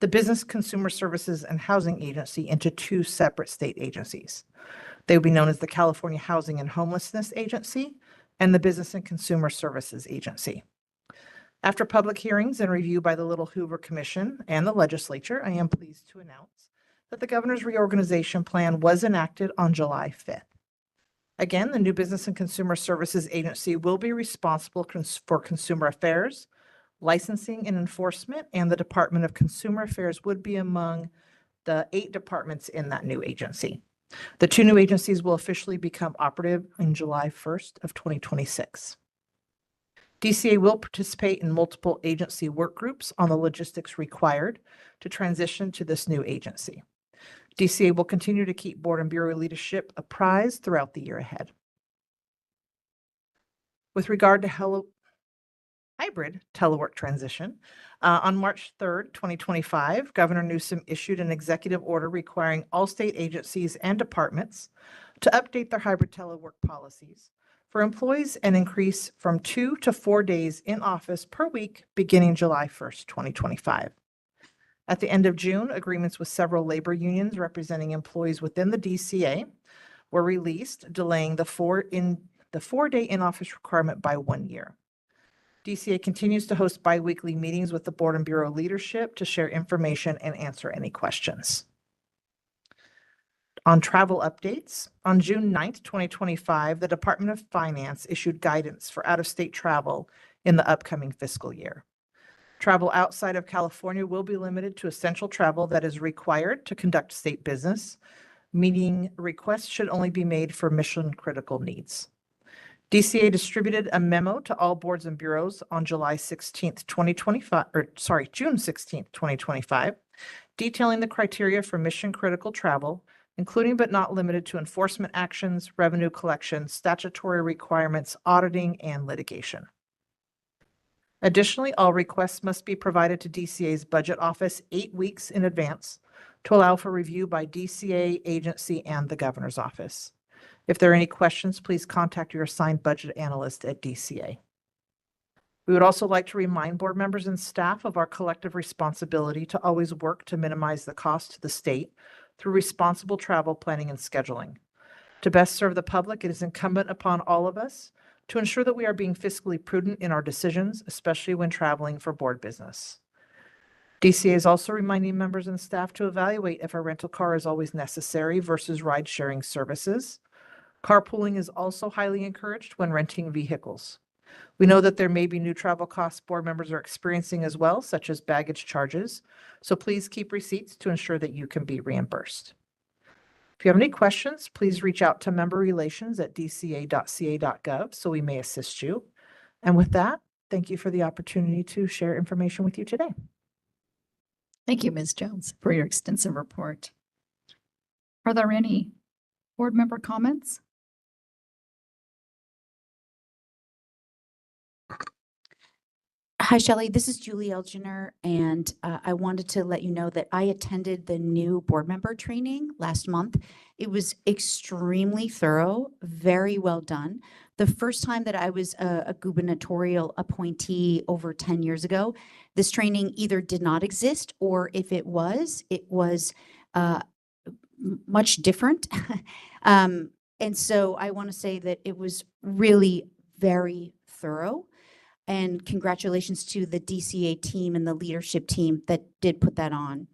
the Business Consumer Services and Housing Agency, into 2 separate state agencies. They would be known as the California Housing and Homelessness Agency and the Business and Consumer Services Agency. After public hearings and review by the Little Hoover Commission and the legislature, I am pleased to announce that the governor's reorganization plan was enacted on July 5th. Again, the new Business and Consumer Services Agency will be responsible for consumer affairs, licensing and enforcement, and the Department of Consumer Affairs would be among the 8 departments in that new agency. The 2 new agencies will officially become operative on July 1st of 2026. DCA will participate in multiple agency work groups on the logistics required to transition to this new agency. DCA will continue to keep board and bureau leadership apprised throughout the year ahead. With regard to hybrid telework transition, on March 3rd, 2025, Governor Newsom issued an executive order requiring all state agencies and departments to update their hybrid telework policies for employees and increase from 2 to 4 days in office per week beginning July 1st, 2025. At the end of June, agreements with several labor unions representing employees within the DCA were released, delaying the 4-day in-office requirement by 1 year. DCA continues to host biweekly meetings with the board and bureau leadership to share information and answer any questions. On travel updates, on June 9th, 2025, the Department of Finance issued guidance for out-of-state travel in the upcoming fiscal year. Travel outside of California will be limited to essential travel that is required to conduct state business, meaning requests should only be made for mission-critical needs. DCA distributed a memo to all boards and bureaus on June 16th, 2025, detailing the criteria for mission-critical travel, including but not limited to enforcement actions, revenue collection, statutory requirements, auditing, and litigation. Additionally, all requests must be provided to DCA's budget office 8 weeks in advance to allow for review by DCA agency and the governor's office. If there are any questions, please contact your assigned budget analyst at DCA. We would also like to remind board members and staff of our collective responsibility to always work to minimize the cost to the state through responsible travel planning and scheduling. To best serve the public, it is incumbent upon all of us to ensure that we are being fiscally prudent in our decisions, especially when traveling for board business. DCA is also reminding members and staff to evaluate if a rental car is always necessary versus ride-sharing services. Carpooling is also highly encouraged when renting vehicles. We know that there may be new travel costs board members are experiencing as well, such as baggage charges. So please keep receipts to ensure that you can be reimbursed. If you have any questions, please reach out to memberrelations@dca.ca.gov so we may assist you. And with that, thank you for the opportunity to share information with you today. Thank you, Ms. Jones, for your extensive report. Are there any board member comments? Hi, Shelley. This is Julie Elginer, and I wanted to let you know that I attended the new board member training last month. It was extremely thorough, very well done. The first time that I was a gubernatorial appointee over 10 years ago, this training either did not exist, or if it was much different. And so I want to say that it was really very thorough. And congratulations to the DCA team and the leadership team that did put that on.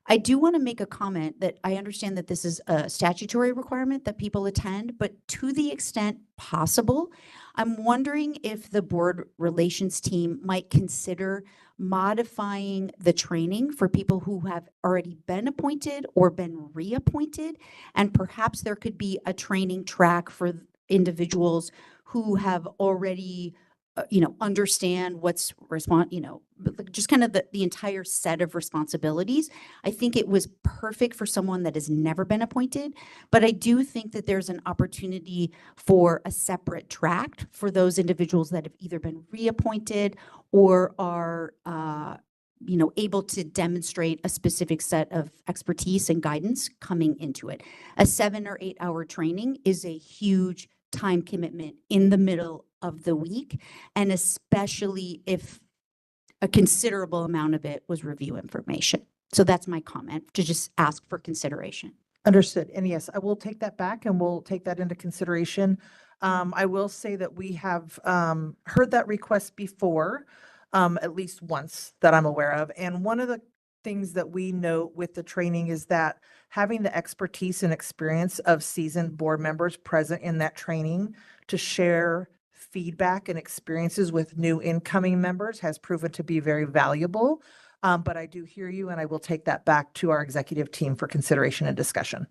I do want to make a comment that I understand that this is a statutory requirement that people attend, but to the extent possible, I'm wondering if the board relations team might consider modifying the training for people who have already been appointed or been reappointed. And perhaps there could be a training track for individuals who have already understand what's just kind of the entire set of responsibilities. I think it was perfect for someone that has never been appointed, but I do think that there's an opportunity for a separate track for those individuals that have either been reappointed or are able to demonstrate a specific set of expertise and guidance coming into it. A 7 or 8 hour training is a huge time commitment in the middle of the week, and especially if a considerable amount of it was review information. So that's my comment, to just ask for consideration. Understood. And yes, I will take that back and we'll take that into consideration. I will say that we have heard that request before, at least once that I'm aware of. And one of the things that we note with the training is that having the expertise and experience of seasoned board members present in that training to share feedback and experiences with new incoming members has proven to be very valuable. But I do hear you, and I will take that back to our executive team for consideration and discussion.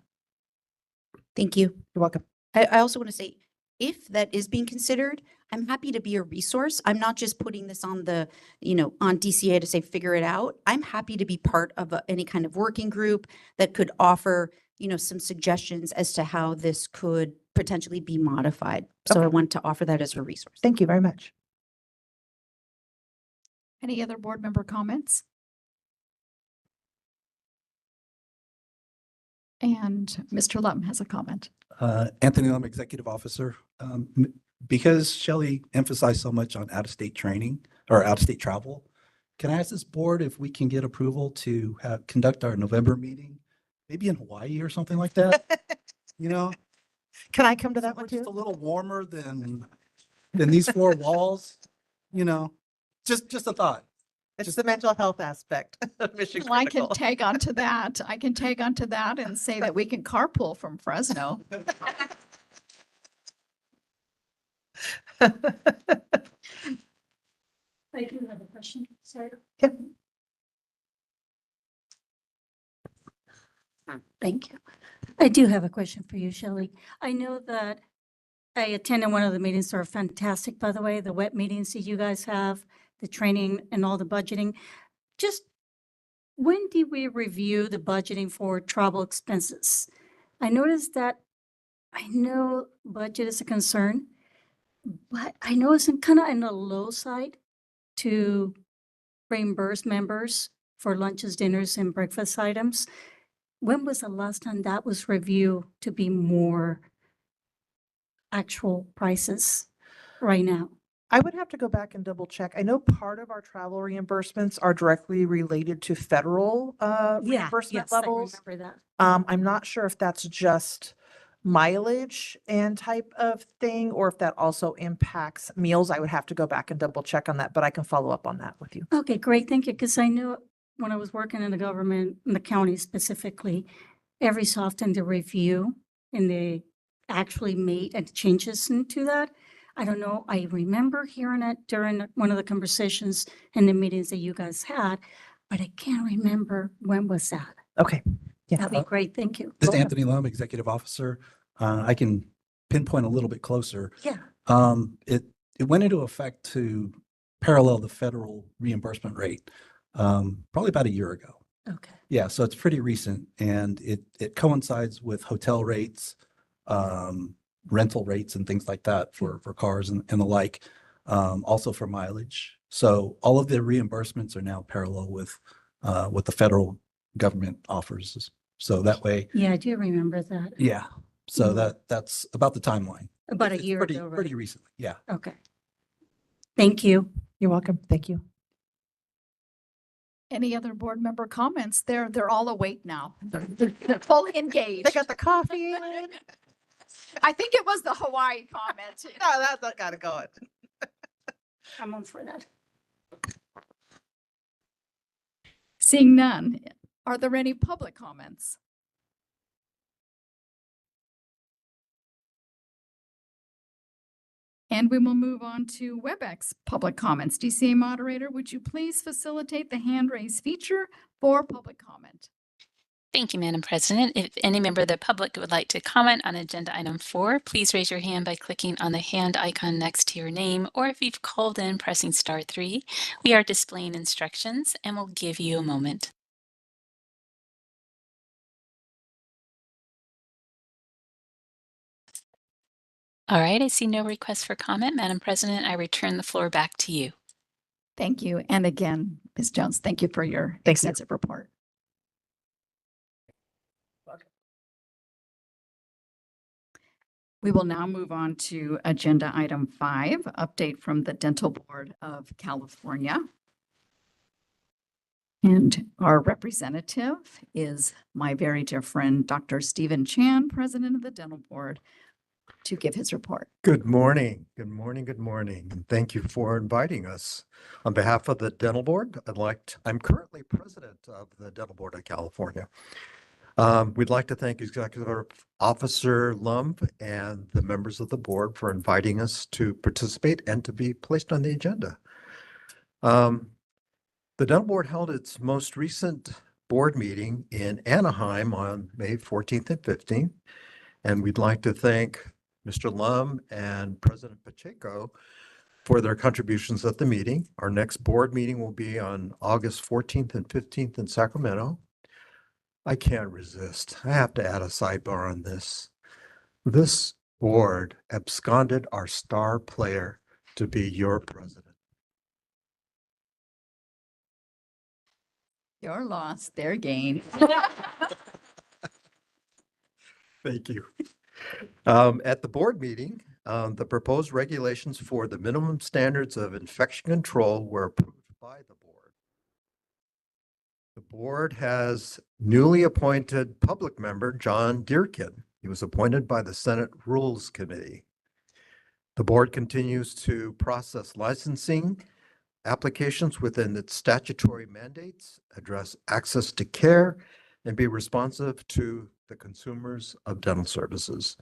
Thank you. You're welcome. I also want to say, if that is being considered, I'm happy to be a resource. I'm not just putting this on on DCA to say, figure it out. I'm happy to be part of any kind of working group that could offer, some suggestions as to how this could potentially be modified. So Okay. I want to offer that as a resource. Thank you very much. Any other board member comments? And Mr. Lum has a comment. Anthony Lum, Executive Officer. Because Shelley emphasized so much on out-of-state training or out-of-state travel, can I ask this board if we can get approval to conduct our November meeting, maybe in Hawaii or something like that? Can I come to that one Just too? a little warmer than these four walls, just a thought. It's the mental health aspect of Mission Well, I can Critical. tag on to that. I can tag on to that and say that we can carpool from Fresno. I do have a question, sorry. Yep. Thank you. I do have a question for you, Shelley. I know that I attended one of the meetings that are fantastic, by the way, the web meetings that you guys have, the training and all the budgeting. Just when did we review the budgeting for travel expenses? I noticed that, I know budget is a concern, but I know it's kind of in the low side to reimburse members for lunches, dinners, and breakfast items. When was the last time that was reviewed to be more actual prices right now? I would have to go back and double check. I know part of our travel reimbursements are directly related to federal reimbursement levels. I remember that. I'm not sure if that's just mileage and type of thing, or if that also impacts meals. I would have to go back and double check on that, but I can follow up on that with you. Okay, great, thank you, because I know when I was working in the government, in the county specifically, every so often they review and they actually made changes into that. I don't know, I remember hearing it during one of the conversations in the meetings that you guys had, but I can't remember when was that. Okay. Yeah. That'd be great, thank you. This is Anthony Lum, Executive Officer. I can pinpoint a little bit closer. Yeah, It went into effect to parallel the federal reimbursement rate, probably about a year ago. okay. Yeah, so it's pretty recent and it coincides with hotel rates, rental rates and things like that for cars and the like, also for mileage. So all of the reimbursements are now parallel with what the federal government offers. So that way, Yeah, I do remember that. yeah. So Mhm. that's about the timeline. About a It's year pretty, ago, right? pretty recently. Yeah. Okay. Thank you. You're welcome. Thank you. Any other board member comments? They're all awake now. They're fully engaged. They got the coffee. I think it was the Hawaii comment. No, that's gotta go. I'm on for that. Seeing none, are there any public comments? And we will move on to WebEx public comments. DCA moderator, would you please facilitate the hand raise feature for public comment? Thank you, Madam President. If any member of the public would like to comment on agenda item 4, please raise your hand by clicking on the hand icon next to your name, or if you've called in, pressing *3. We are displaying instructions and we'll give you a moment. All right, I see no requests for comment. Madam President, I return the floor back to you. Thank you. And again, Ms. Jones, thank you for your extensive report. We will now move on to agenda item 5, update from the Dental Board of California. And our representative is my very dear friend, Dr. Stephen Chan, President of the Dental Board, to give his report. Good morning. Good morning. Good morning. And thank you for inviting us. On behalf of the Dental Board, I'm currently president of the Dental Board of California. We'd like to thank Executive Officer Lum and the members of the board for inviting us to participate and to be placed on the agenda. The Dental Board held its most recent board meeting in Anaheim on May 14th and 15th. And we'd like to thank Mr. Lum and President Pacheco for their contributions at the meeting. Our next board meeting will be on August 14th and 15th in Sacramento. I can't resist. I have to add a sidebar on this. This board absconded our star player to be your president. Your loss, their gain. Thank you. At the board meeting, the proposed regulations for the minimum standards of infection control were approved by the board. The board has newly appointed public member John Deerkin. He was appointed by the Senate Rules Committee. The board continues to process licensing applications within its statutory mandates, address access to care, and be responsive to the consumers of dental services.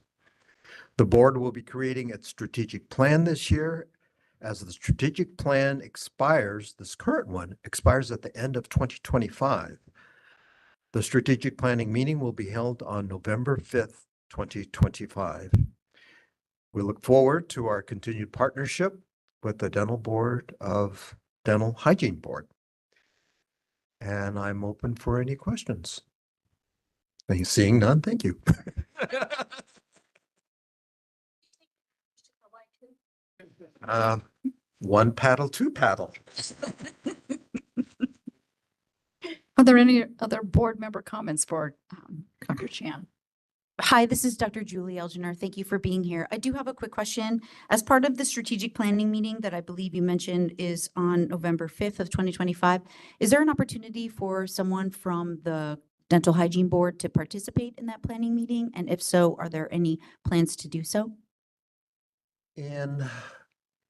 The board will be creating its strategic plan this year. As the strategic plan expires, this current one expires at the end of 2025. The strategic planning meeting will be held on November 5th, 2025. We look forward to our continued partnership with the Dental Hygiene Board. And I'm open for any questions. Seeing none, thank you. One paddle, two paddle. Are there any other board member comments for Dr. Chan? Hi, this is Dr. Julie Elginer. Thank you for being here. I do have a quick question. As part of the strategic planning meeting that I believe you mentioned is on November 5th of 2025, is there an opportunity for someone from the Dental Hygiene Board to participate in that planning meeting? And if so, are there any plans to do so? In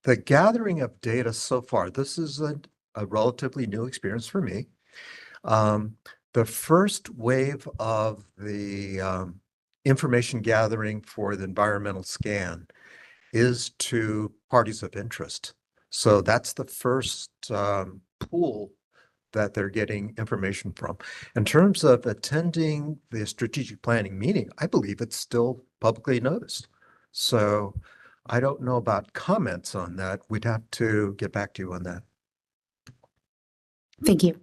the gathering of data so far, this is a relatively new experience for me. The first wave of the information gathering for the environmental scan is to parties of interest. So that's the first pool that they're getting information from. In terms of attending the strategic planning meeting, I believe it's still publicly noticed. So I don't know about comments on that. We'd have to get back to you on that. Thank you.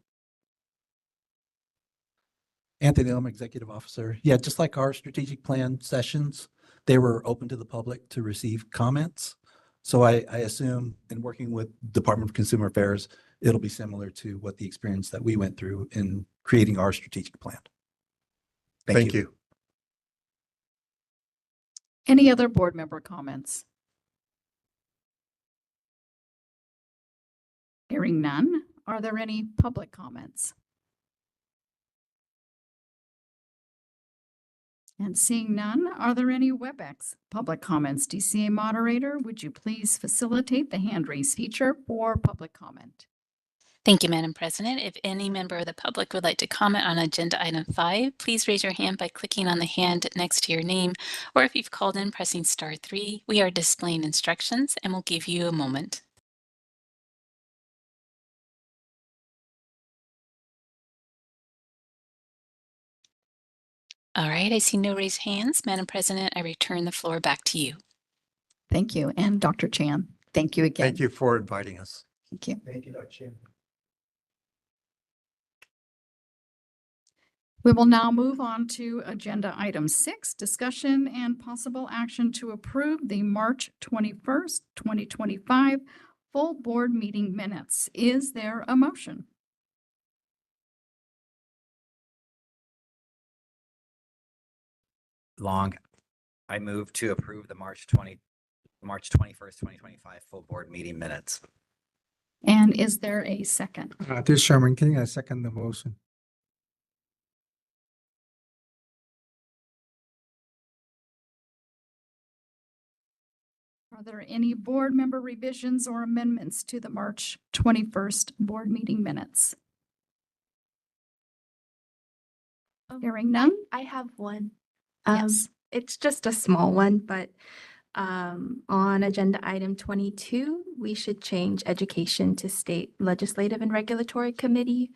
Anthony, I'm Executive Officer. Yeah, just like our strategic plan sessions, they were open to the public to receive comments. So I assume in working with Department of Consumer Affairs, it'll be similar to what the experience that we went through in creating our strategic plan. Thank you. Any other board member comments? Hearing none, are there any public comments? And seeing none, are there any WebEx public comments? DCA moderator, would you please facilitate the hand raise feature for public comment? Thank you, Madam President. If any member of the public would like to comment on agenda item 5, please raise your hand by clicking on the hand next to your name, or if you've called in, pressing *3. We are displaying instructions and we'll give you a moment. All right, I see no raised hands. Madam President, I return the floor back to you. Thank you. And Dr. Chan, thank you again. Thank you for inviting us. Thank you. Thank you, Dr. Chan. We will now move on to agenda item 6, discussion and possible action to approve the March 21st, 2025 full board meeting minutes. Is there a motion? Long. I move to approve the March 21st, 2025 full board meeting minutes. And is there a second? This is Sherman King. I second the motion. Are there any board member revisions or amendments to the March 21st board meeting minutes? Hearing none? I have one. Yes. It's just a small one, but on agenda item 22, we should change education to state legislative and regulatory committee.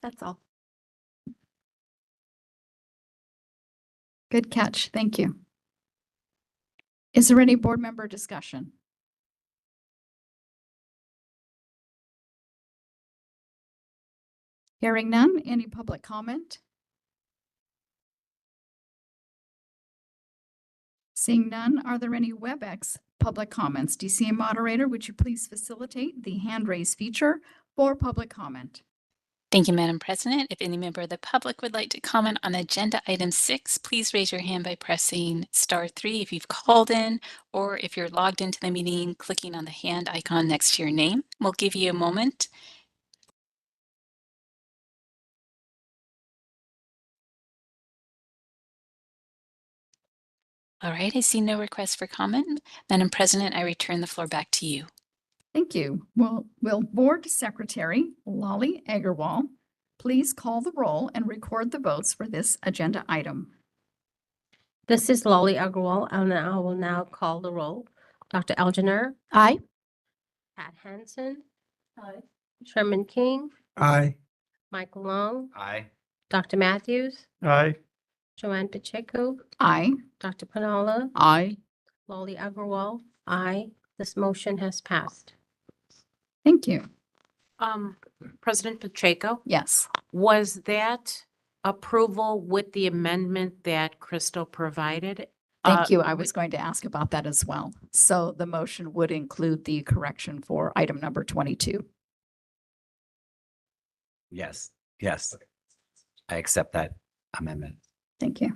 That's all. Good catch. Thank you. Is there any board member discussion? Hearing none, any public comment? Seeing none, are there any WebEx public comments? DCA moderator, would you please facilitate the hand raise feature for public comment? Thank you, Madam President. If any member of the public would like to comment on agenda item 6, please raise your hand by pressing *3 if you've called in, or if you're logged into the meeting, clicking on the hand icon next to your name. We'll give you a moment. All right, I see no request for comment. Madam President, I return the floor back to you. Thank you. Will Board Secretary Lolly Agarwal please call the roll and record the votes for this agenda item? This is Lolly Agarwal, and I will now call the roll. Dr. Algener. Aye. Pat Hansen. Aye. Sherman King. Aye. Michael Long. Aye. Dr. Matthews. Aye. Joanne Pacheco. Aye. Dr. Pinalla. Aye. Lolly Agarwal. Aye. This motion has passed. Thank you. President Pacheco, Yes. was that approval with the amendment that Crystal provided? Thank you. I was going to ask about that as well. So the motion would include the correction for item number 22. Yes, yes. I accept that amendment. Thank you.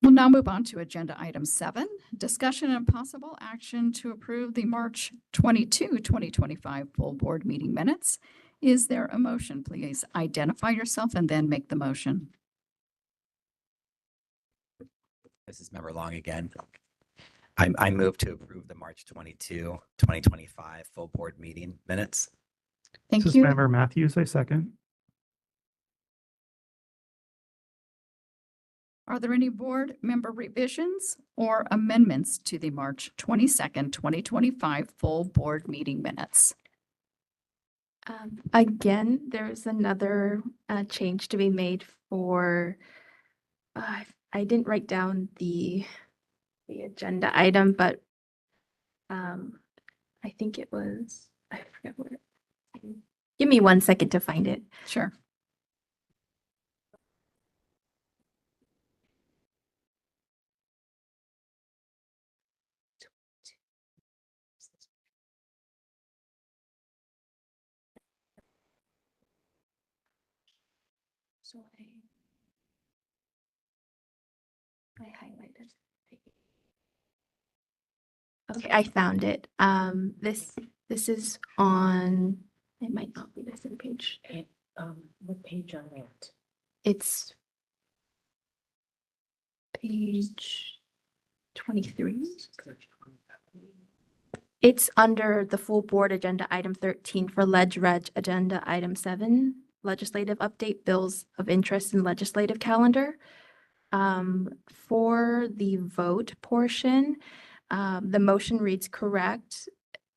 We'll now move on to agenda item 7, discussion and possible action to approve the March 22, 2025 full board meeting minutes. Is there a motion? Please identify yourself and then make the motion. This is Member Long again. I move to approve the March 22, 2025 full board meeting minutes. Thank This is you. Member Matthews, I second. Are there any board member revisions or amendments to the March 22nd, 2025 full board meeting minutes? Again, there's another change to be made for, I didn't write down the agenda item, but I think it was, I forget where. Give me 1 second to find it. Sure. So I highlighted. Okay, I found it. This is on, it might not be the same page. What page on that? It's page 23. It's under the full board agenda item 13 for Ledge Reg agenda item 7, legislative update bills of interest in legislative calendar. For the vote portion, the motion reads correct,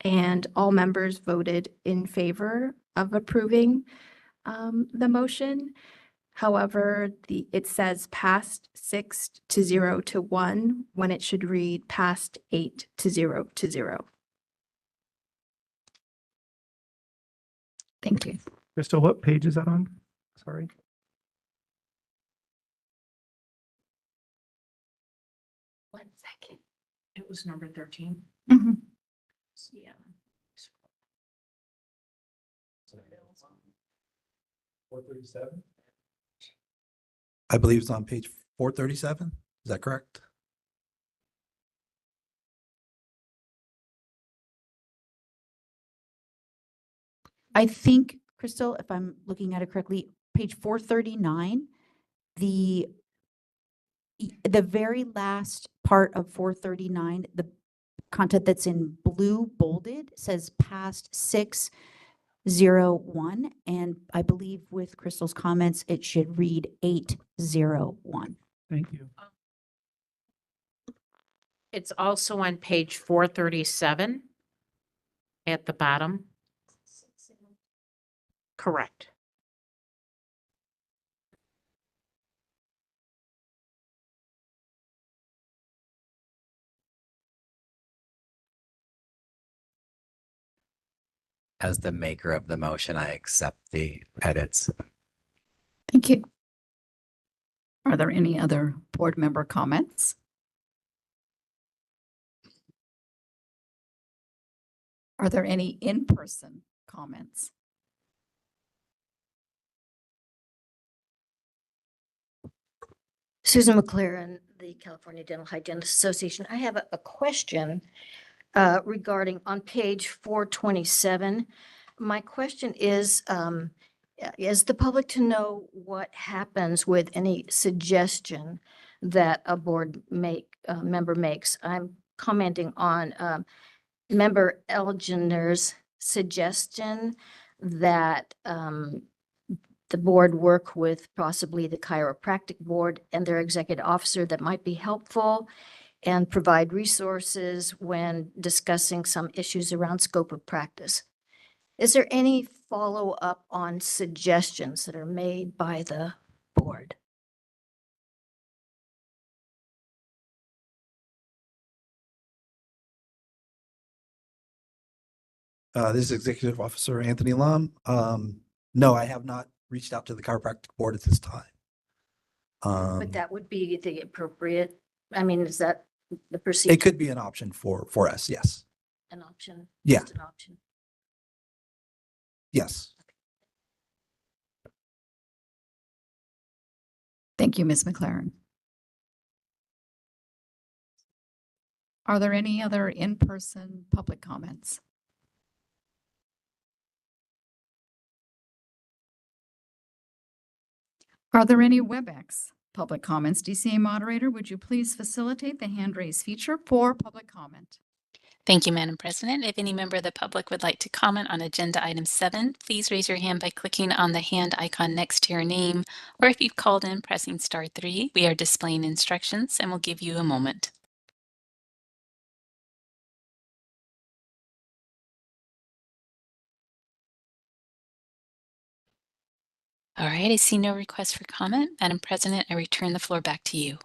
and all members voted in favor of approving the motion. However, it says passed 6-0 to 1 when it should read passed 8-0 to 0. Thank you. Crystal, what page is that on? Sorry. One second. It was number 13. Mm-hmm. Yeah. 437? I believe it's on page 437. Is that correct? I think, Crystal, if I'm looking at it correctly, page 439, the very last part of 439, the content that's in blue bolded says past 601. And I believe with Crystal's comments, it should read 801. Thank you. It's also on page 437 at the bottom. Correct. As the maker of the motion, I accept the edits. Thank you. Are there any other board member comments? Are there any in-person comments? Susan McLaren, the California Dental Hygienists Association. I have a question regarding on page 427. My question is the public to know what happens with any suggestion that a board member makes? I'm commenting on Member Elginer's suggestion that the board work with possibly the chiropractic board and their executive officer that might be helpful and provide resources when discussing some issues around scope of practice. Is there any follow-up on suggestions that are made by the board? This is Executive Officer Anthony Lum. No, I have not reached out to the chiropractic board at this time. But that would be the appropriate, I mean, is that the procedure? It could be an option for us, yes. An option? Yeah. Just an option. Yes. Thank you, Ms. McLaren. Are there any other in-person public comments? Are there any WebEx public comments? DCA moderator, would you please facilitate the hand raise feature for public comment? Thank you, Madam President. If any member of the public would like to comment on agenda item 7, please raise your hand by clicking on the hand icon next to your name, or if you've called in, pressing *3. We are displaying instructions and we'll give you a moment. All right, I see no request for comment. Madam President, I return the floor back to you.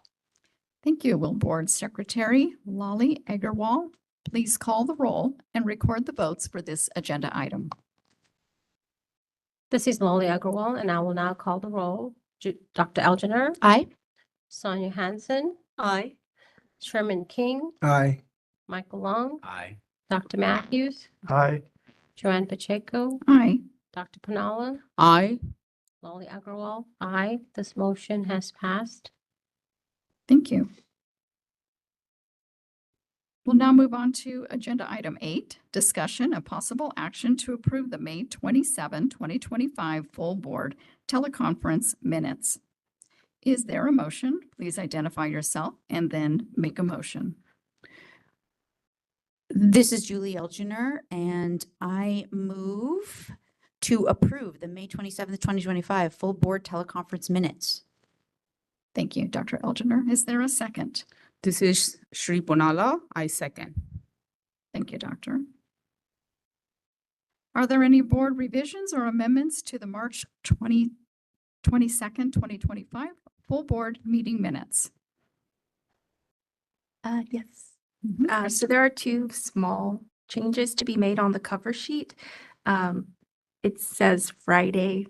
Thank you. Will Board Secretary Lolly Agarwal please call the roll and record the votes for this agenda item? This is Lolly Agarwal, and I will now call the roll. Dr. Algener? Aye. Sonia Hansen? Aye. Sherman King? Aye. Michael Long? Aye. Dr. Matthews? Aye. Joanne Pacheco? Aye. Dr. Pinala? Aye. Lolly Agarwal? Aye. This motion has passed. Thank you. We'll now move on to agenda item 8, discussion of possible action to approve the May 27, 2025 full board teleconference minutes. Is there a motion? Please identify yourself and then make a motion. This is Julie Elginer, and I move to approve the May 27th, 2025 full board teleconference minutes. Thank you, Dr. Elginer. Is there a second? This is Shri Punala. I second. Thank you, Doctor. Are there any board revisions or amendments to the March 22nd, 2025 full board meeting minutes? Yes. So there are 2 small changes to be made on the cover sheet. It says Friday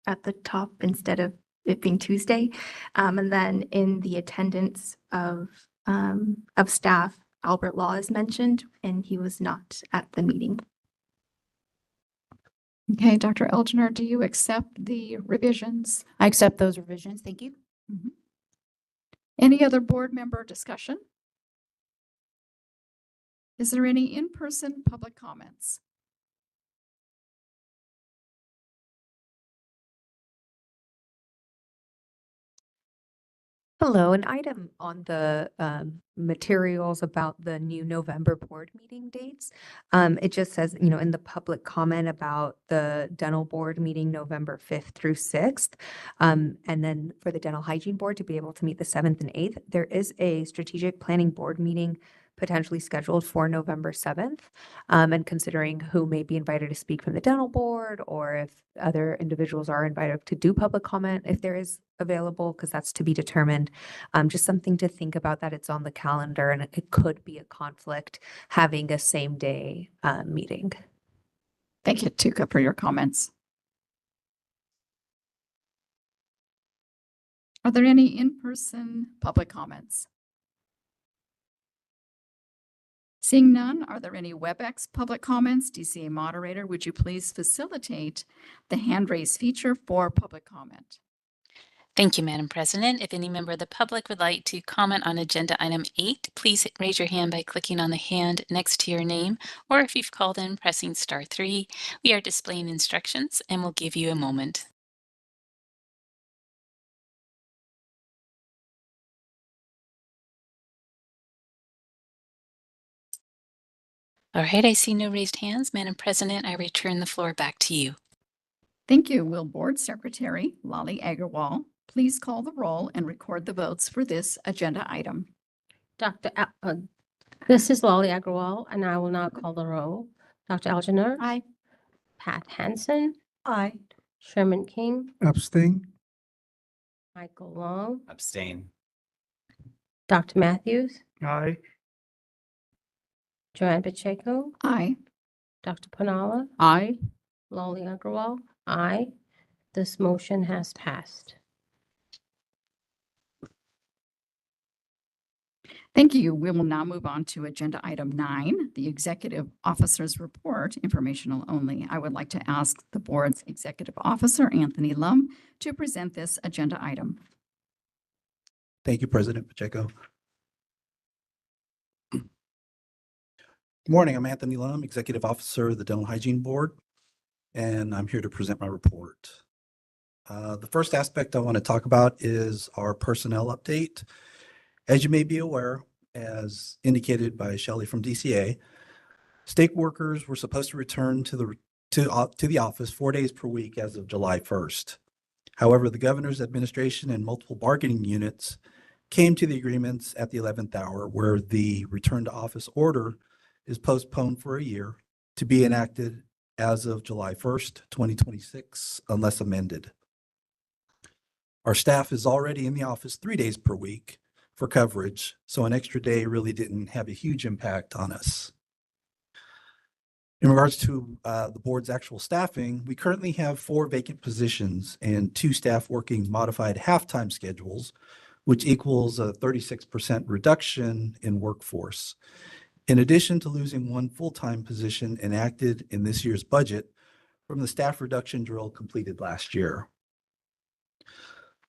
at the top instead of it being Tuesday. And then in the attendance of staff, Albert Law is mentioned, and he was not at the meeting. Okay, Dr. Elginer, do you accept the revisions? I accept those revisions. Thank you. Any other board member discussion? Is there any in-person public comments? Hello, an item on the materials about the new November board meeting dates. It just says, in the public comment about the dental board meeting November 5th through 6th. And then for the dental hygiene board to be able to meet the 7th and 8th, there is a strategic planning board meeting potentially scheduled for November 7th. And considering who may be invited to speak from the dental board, or if other individuals are invited to do public comment, if there is available, because that's to be determined. Just something to think about, that it's on the calendar and it could be a conflict having a same day meeting. Thank you, Tuka, for your comments. Are there any in-person public comments? Seeing none, are there any WebEx public comments? DCA moderator, would you please facilitate the hand raise feature for public comment? Thank you, Madam President. If any member of the public would like to comment on agenda item 8, please raise your hand by clicking on the hand next to your name, or if you've called in, pressing *3. We are displaying instructions and we'll give you a moment. All right, I see no raised hands. Madam President, I return the floor back to you. Thank you. Will Board Secretary Lolly Agarwal please call the roll and record the votes for this agenda item? This is Lolly Agarwal, and I will now call the roll. Dr. Algener? Aye. Pat Hansen? Aye. Sherman King? Abstain. Michael Long? Abstain. Dr. Matthews? Aye. Joanne Pacheco? Aye. Dr. Pinala? Aye. Lolly Agarwal? Aye. This motion has passed. Thank you. We will now move on to agenda item 9, the executive officer's report, informational only. I would like to ask the board's executive officer, Anthony Lum, to present this agenda item. Thank you, President Pacheco. Good morning. I'm Anthony Lum, Executive Officer of the Dental Hygiene Board, and I'm here to present my report. The first aspect I want to talk about is our personnel update. As you may be aware, as indicated by Shelley from DCA, State workers were supposed to return to the office 4 days per week as of July 1st. However, the governor's administration and multiple bargaining units came to the agreements at the 11th hour where the return to office order is postponed for a year to be enacted as of July 1st, 2026, unless amended. Our staff is already in the office 3 days per week for coverage, so an extra day really didn't have a huge impact on us. In regards to the board's actual staffing, we currently have 4 vacant positions and 2 staff working modified half-time schedules, which equals a 36% reduction in workforce. In addition to losing 1 full-time position enacted in this year's budget from the staff reduction drill completed last year.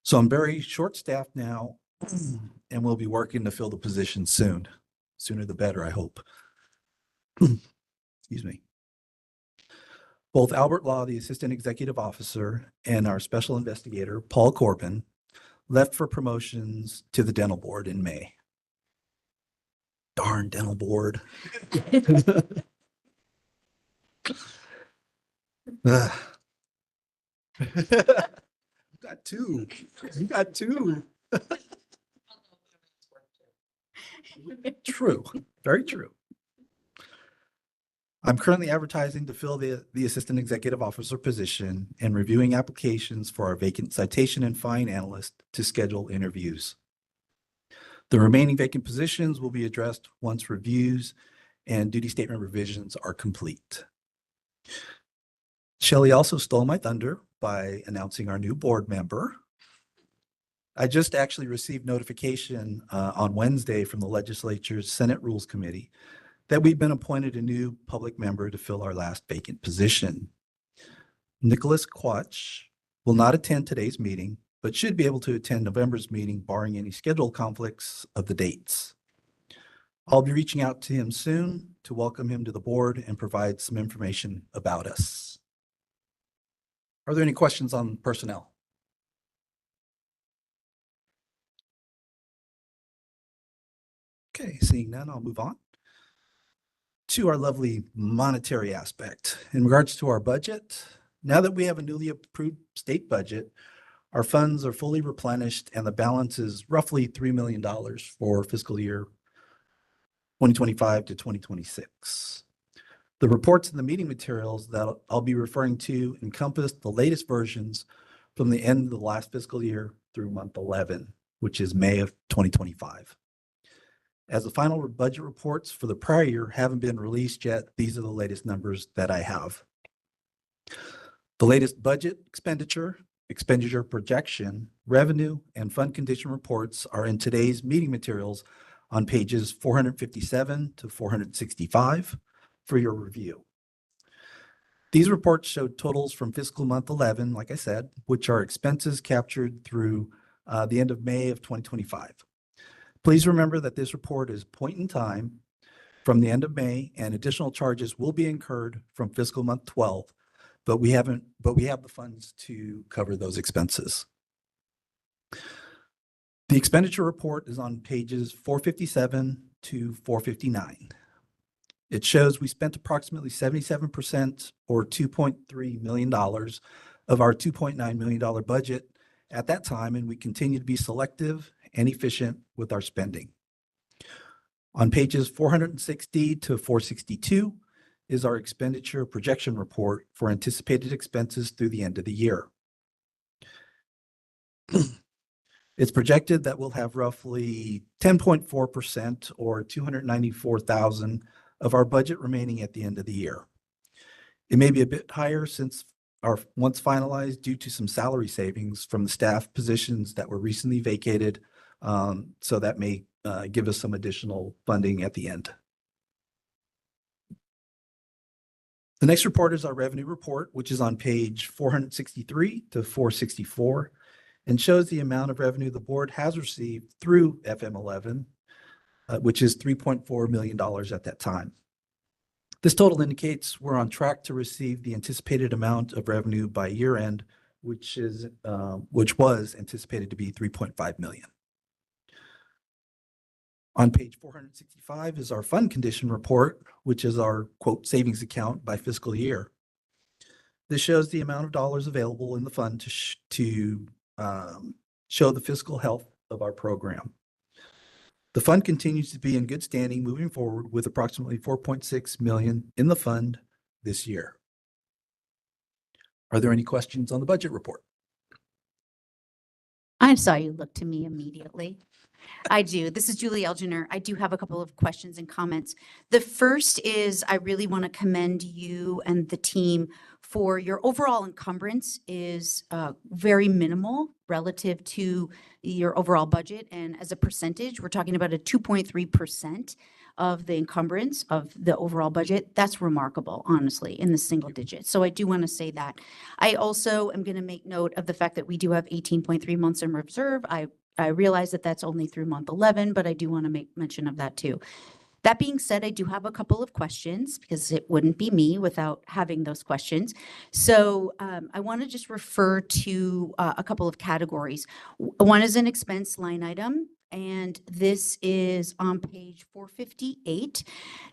So I'm very short-staffed now, and we'll be working to fill the position soon. Sooner the better, I hope. Excuse me. Both Albert Law, the Assistant Executive Officer, and our Special Investigator, Paul Corbin, left for promotions to the Dental Board in May. Darn Dental Board. Got 2. You got 2. True. Very true. I'm currently advertising to fill the Assistant Executive Officer position and reviewing applications for our vacant citation and fine analyst to schedule interviews. The remaining vacant positions will be addressed once reviews and duty statement revisions are complete. Shelley also stole my thunder by announcing our new board member. I just actually received notification on Wednesday from the legislature's Senate Rules Committee that we've been appointed a new public member to fill our last vacant position. Nicholas Quatch will not attend today's meeting, but should be able to attend November's meeting barring any schedule conflicts of the dates. I'll be reaching out to him soon to welcome him to the board and provide some information about us. Are there any questions on personnel? Okay, seeing none, I'll move on to our lovely monetary aspect. In regards to our budget, now that we have a newly approved state budget, our funds are fully replenished and the balance is roughly $3 million for fiscal year 2025 to 2026. The reports and the meeting materials that I'll be referring to encompass the latest versions from the end of the last fiscal year through month 11, which is May of 2025. As the final budget reports for the prior year haven't been released yet, these are the latest numbers that I have. The latest budget expenditure projection, revenue, and fund condition reports are in today's meeting materials on pages 457 to 465 for your review. These reports show totals from fiscal month 11, like I said, which are expenses captured through the end of May of 2025. Please remember that this report is point in time from the end of May, and additional charges will be incurred from fiscal month 12, but we have the funds to cover those expenses. The expenditure report is on pages 457 to 459. It shows we spent approximately 77% or $2.3 million of our $2.9 million budget at that time, and we continue to be selective and efficient with our spending. On pages 460 to 462 is our expenditure projection report for anticipated expenses through the end of the year. It's projected that we'll have roughly 10.4% or $294,000 of our budget remaining at the end of the year. It may be a bit higher since once finalized due to some salary savings from the staff positions that were recently vacated. So that may give us some additional funding at the end. The next report is our revenue report, which is on page 463 to 464 and shows the amount of revenue the board has received through FM11, which is $3.4 million at that time. This total indicates we're on track to receive the anticipated amount of revenue by year end, which was anticipated to be $3.5 million. On page 465 is our fund condition report, which is our quote savings account by fiscal year. This shows the amount of dollars available in the fund to show the fiscal health of our program. The fund continues to be in good standing moving forward with approximately 4.6 million in the fund this year. Are there any questions on the budget report? I saw you look to me immediately. I do. This is Julie Elginer. I do have a couple of questions and comments. The first is I really want to commend you and the team for your overall encumbrance is very minimal relative to your overall budget. And as a percentage, we're talking about a 2.3% of the encumbrance of the overall budget. That's remarkable, honestly, in the single digits. So I do want to say that. I also am going to make note of the fact that we do have 18.3 months in reserve. I realize that that's only through month 11, but I do want to make mention of that too. That being said, I do have a couple of questions because it wouldn't be me without having those questions. So I want to just refer to a couple of categories. One is an expense line item, and this is on page 458.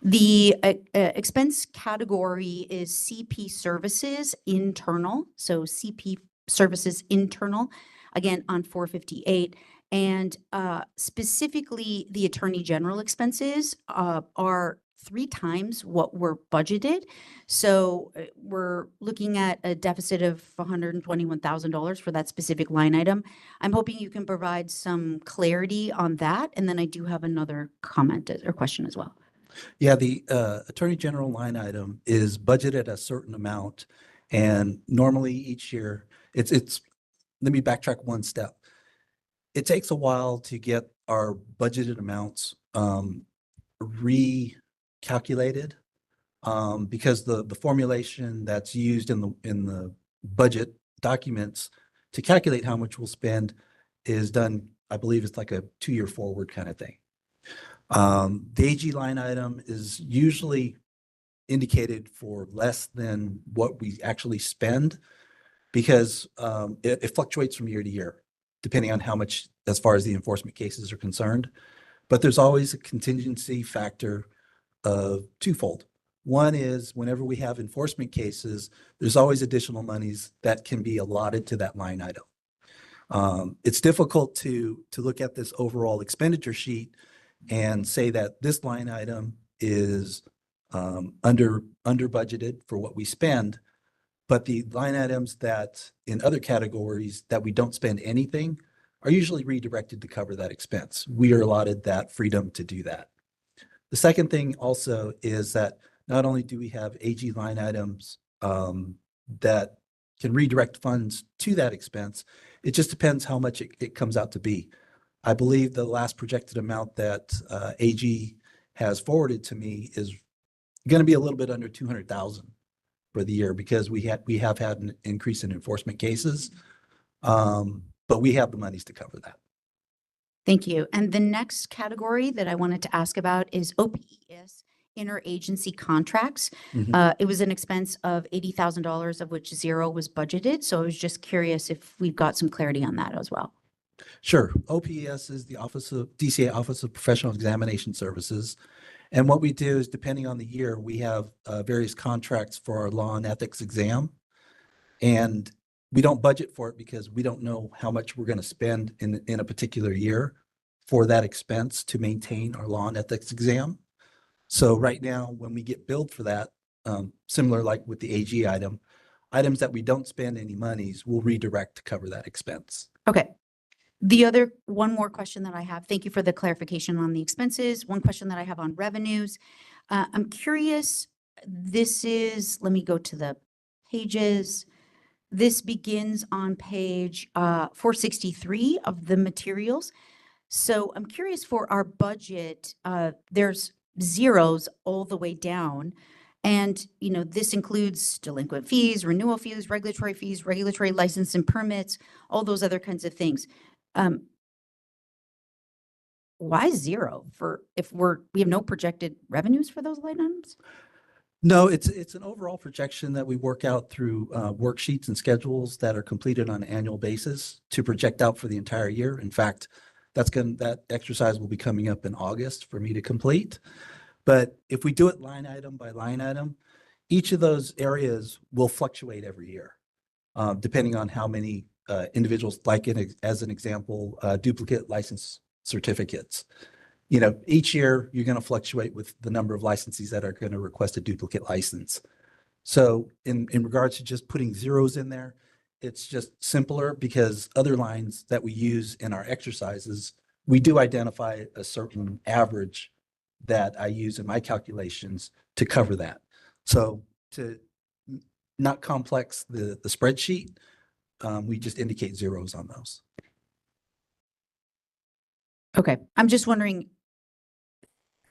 The expense category is CP services internal. So CP services internal, again, on 458. And specifically, the Attorney General expenses are 3 times what were budgeted. So we're looking at a deficit of $121,000 for that specific line item. I'm hoping you can provide some clarity on that. And then I do have another comment or question as well. Yeah, the Attorney General line item is budgeted a certain amount. And normally each year, it's let me backtrack one step. It takes a while to get our budgeted amounts recalculated because the formulation that's used in the budget documents to calculate how much we'll spend is done, I believe it's like a 2-year forward kind of thing. The AG line item is usually indicated for less than what we actually spend because it fluctuates from year to year, depending on how much, as far as the enforcement cases are concerned. But there's always a contingency factor of twofold. One is whenever we have enforcement cases, there's always additional monies that can be allotted to that line item. It's difficult to look at this overall expenditure sheet and say that this line item is under budgeted for what we spend. But the line items that in other categories that we don't spend anything are usually redirected to cover that expense. We are allotted that freedom to do that. The second thing also is that not only do we have AG line items that can redirect funds to that expense, it just depends how much it comes out to be. I believe the last projected amount that AG has forwarded to me is going to be a little bit under 200,000 for the year because we have had an increase in enforcement cases, but we have the monies to cover that. Thank you. And the next category that I wanted to ask about is OPES, interagency contracts. It was an expense of $80,000, of which 0 was budgeted. So I was just curious if we've got some clarity on that as well. Sure. OPES is the DCA Office of Professional Examination Services. And what we do is, depending on the year, we have various contracts for our law and ethics exam. And we don't budget for it because we don't know how much we're going to spend in a particular year for that expense to maintain our law and ethics exam. So right now, when we get billed for that, similar like with the AG items that we don't spend any monies, we'll redirect to cover that expense. Okay. One more question that I have, thank you for the clarification on the expenses. One question that I have on revenues. I'm curious, let me go to the pages. This begins on page 463 of the materials. So I'm curious for our budget, there's zeros all the way down. And, this includes delinquent fees, renewal fees, regulatory license and permits, all those other kinds of things. Why 0 if we have no projected revenues for those line items? No, it's an overall projection that we work out through worksheets and schedules that are completed on an annual basis to project out for the entire year. In fact, That exercise will be coming up in August for me to complete. But if we do it line item by line item, each of those areas will fluctuate every year, depending on how many individuals, like as an example, duplicate license certificates. You know, each year you're going to fluctuate with the number of licensees that are going to request a duplicate license. So in regards to just putting zeros in there, it's just simpler because other lines that we use in our exercises, we do identify a certain average that I use in my calculations to cover that. So to not complex the spreadsheet, we just indicate zeros on those. Okay, I'm just wondering,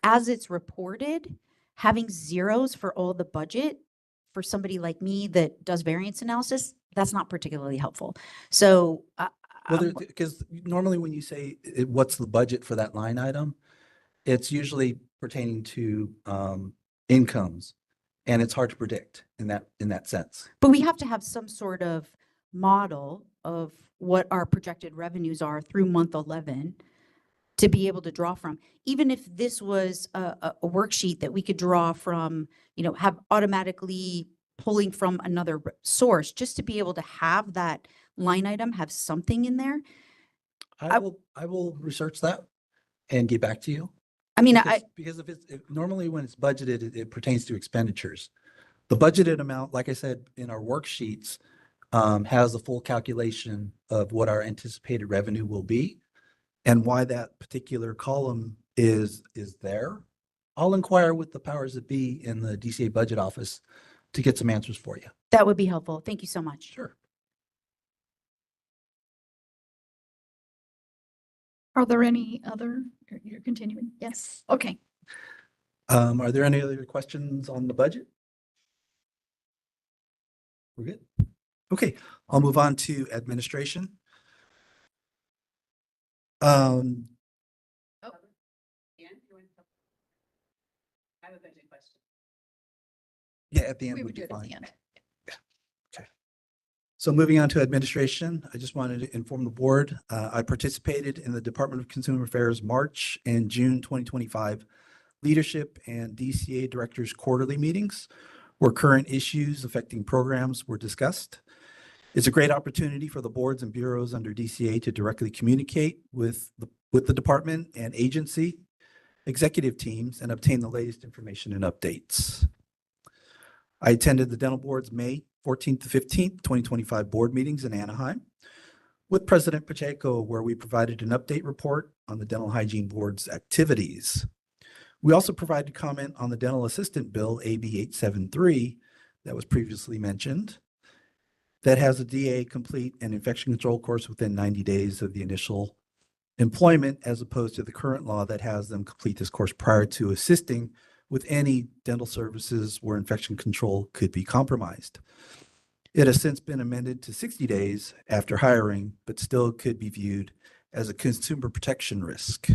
as it's reported, having zeros for all the budget for somebody like me that does variance analysis, that's not particularly helpful. So, Well, because normally when you say what's the budget for that line item, it's usually pertaining to incomes, and it's hard to predict in that sense. but we have to have some sort of model of what our projected revenues are through month 11 to be able to draw from. Even if this was a worksheet that we could draw from, you know, have automatically pulling from another source, just to be able to have that line item, have something in there. I will research that and get back to you. I mean, because if normally when it's budgeted, it pertains to expenditures. The budgeted amount, like I said, in our worksheets, has a full calculation of what our anticipated revenue will be and why that particular column is there. I'll inquire with the powers that be in the DCA budget office to get some answers for you. That would be helpful. Thank you so much. Sure. Are there any other, you're continuing? Yes. Okay. Are there any other questions on the budget? We're good. Okay, I'll move on to administration. Yeah, at the end would be fine. Okay. So moving on to administration, I just wanted to inform the board. I participated in the Department of Consumer Affairs March and June 2025 leadership and DCA directors quarterly meetings where current issues affecting programs were discussed. It's a great opportunity for the boards and bureaus under DCA to directly communicate with the department and agency executive teams and obtain the latest information and updates. I attended the Dental Board's May 14th to 15th, 2025 board meetings in Anaheim with President Pacheco, where we provided an update report on the Dental Hygiene Board's activities. We also provided comment on the Dental Assistant Bill, AB 873, that was previously mentioned, that has a DA complete an infection control course within 90 days of the initial employment, as opposed to the current law that has them complete this course prior to assisting with any dental services where infection control could be compromised. It has since been amended to 60 days after hiring, but still could be viewed as a consumer protection risk.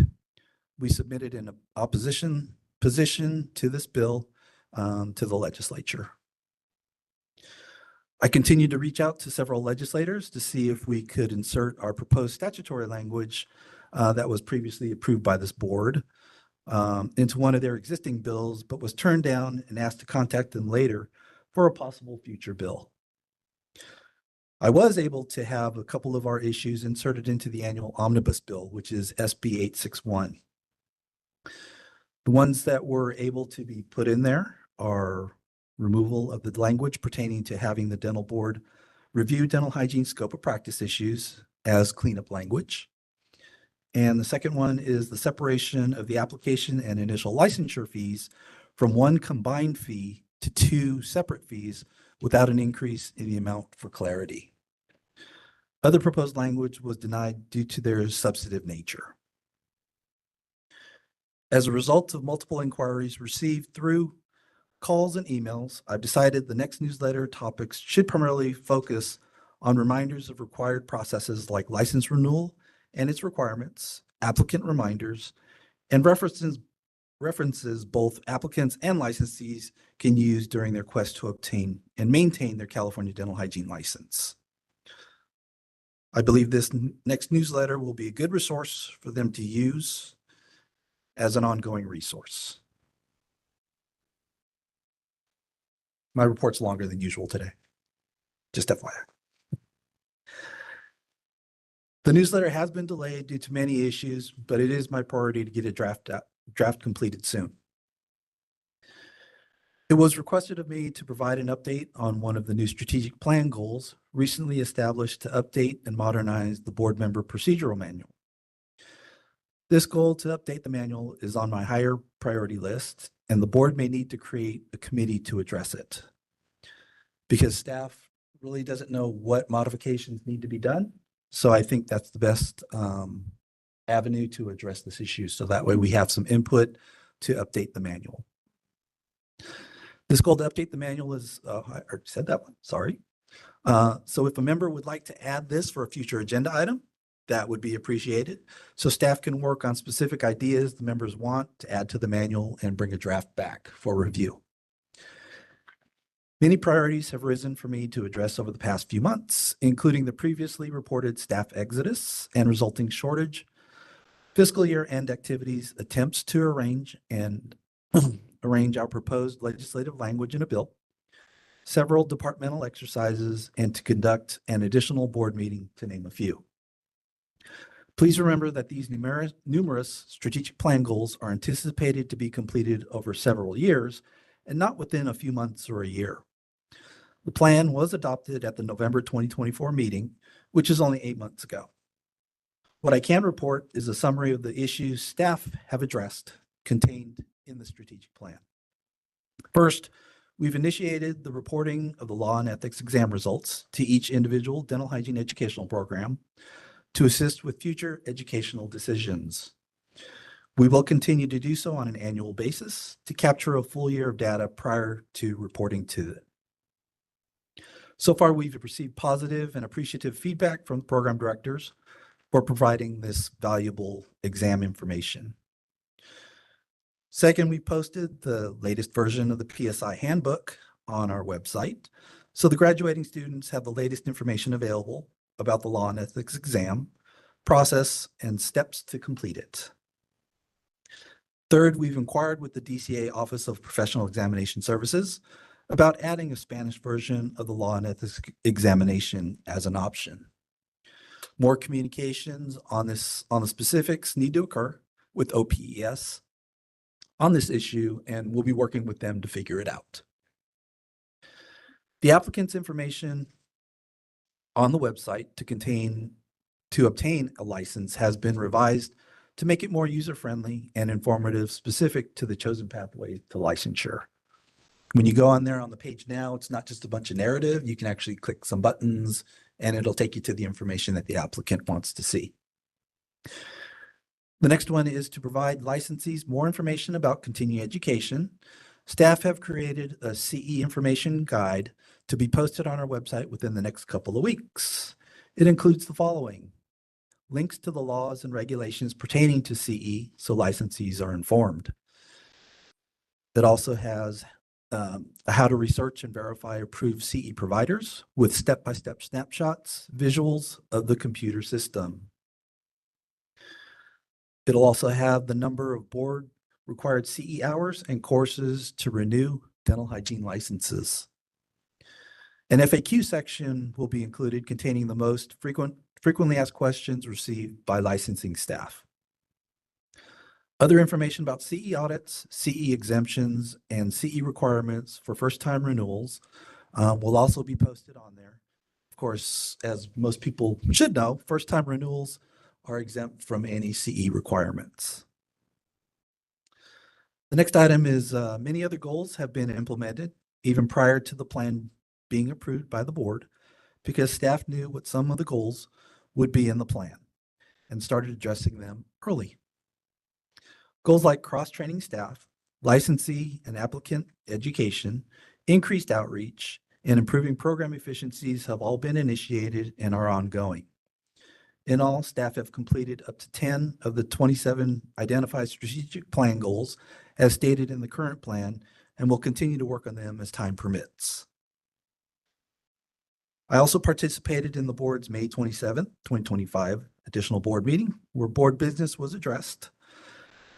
We submitted an opposition position to this bill to the legislature. I continued to reach out to several legislators to see if we could insert our proposed statutory language that was previously approved by this board into one of their existing bills, but was turned down and asked to contact them later for a possible future bill. I was able to have a couple of our issues inserted into the annual omnibus bill, which is SB 861. The ones that were able to be put in there are removal of the language pertaining to having the dental board review dental hygiene scope of practice issues as cleanup language. And the second one is the separation of the application and initial licensure fees from one combined fee to two separate fees without an increase in the amount for clarity. Other proposed language was denied due to their substantive nature. As a result of multiple inquiries received through calls and emails, I've decided the next newsletter topics should primarily focus on reminders of required processes like license renewal and its requirements, applicant reminders, and references both applicants and licensees can use during their quest to obtain and maintain their California dental hygiene license. I believe this next newsletter will be a good resource for them to use as an ongoing resource. My report's longer than usual today, just FYI. The newsletter has been delayed due to many issues, but it is my priority to get a draft completed soon. It was requested of me to provide an update on one of the new strategic plan goals recently established to update and modernize the board member procedural manual. This goal to update the manual is on my higher priority list, and the board may need to create a committee to address it. Because staff really doesn't know what modifications need to be done. So I think that's the best avenue to address this issue. So that way we have some input to update the manual. This goal to update the manual is, I already said that one, sorry. So if a member would like to add this for a future agenda item, that would be appreciated. So staff can work on specific ideas the members want to add to the manual and bring a draft back for review. Many priorities have risen for me to address over the past few months, including the previously reported staff exodus and resulting shortage, fiscal year end activities, attempts to arrange our proposed legislative language in a bill, several departmental exercises, and to conduct an additional board meeting, to name a few. Please remember that these numerous strategic plan goals are anticipated to be completed over several years and not within a few months or a year. The plan was adopted at the November 2024 meeting, which is only 8 months ago. What I can report is a summary of the issues staff have addressed contained in the strategic plan. First, we've initiated the reporting of the law and ethics exam results to each individual dental hygiene educational program to assist with future educational decisions. We will continue to do so on an annual basis to capture a full year of data prior to reporting to it. So far, we've received positive and appreciative feedback from program directors for providing this valuable exam information. Second, we posted the latest version of the PSI handbook on our website, so the graduating students have the latest information available about the law and ethics exam, process, and steps to complete it. Third, we've inquired with the DCA Office of Professional Examination Services about adding a Spanish version of the law and ethics examination as an option. More communications on the specifics need to occur with OPES on this issue, and we'll be working with them to figure it out. The applicant's information on the website to obtain a license has been revised to make it more user-friendly and informative, specific to the chosen pathway to licensure. When you go on there on the page now, it's not just a bunch of narrative. You can actually click some buttons and it'll take you to the information that the applicant wants to see. The next one is to provide licensees more information about continuing education. Staff have created a CE information guide to be posted on our website within the next couple of weeks. It includes the following: links to the laws and regulations pertaining to CE so licensees are informed. It also has how to research and verify approved CE providers with step-by-step snapshots, visuals of the computer system. It'll also have the number of board required CE hours and courses to renew dental hygiene licenses. An FAQ section will be included containing the most frequently asked questions received by licensing staff. Other information about CE audits, CE exemptions, and CE requirements for first-time renewals will also be posted on there. Of course, as most people should know, first-time renewals are exempt from any CE requirements. The next item is many other goals have been implemented even prior to the plan being approved by the board because staff knew what some of the goals would be in the plan and started addressing them early. Goals like cross-training staff, licensee and applicant education, increased outreach, and improving program efficiencies have all been initiated and are ongoing. In all, staff have completed up to 10 of the 27 identified strategic plan goals as stated in the current plan and will continue to work on them as time permits. I also participated in the board's May 27th, 2025 additional board meeting where board business was addressed.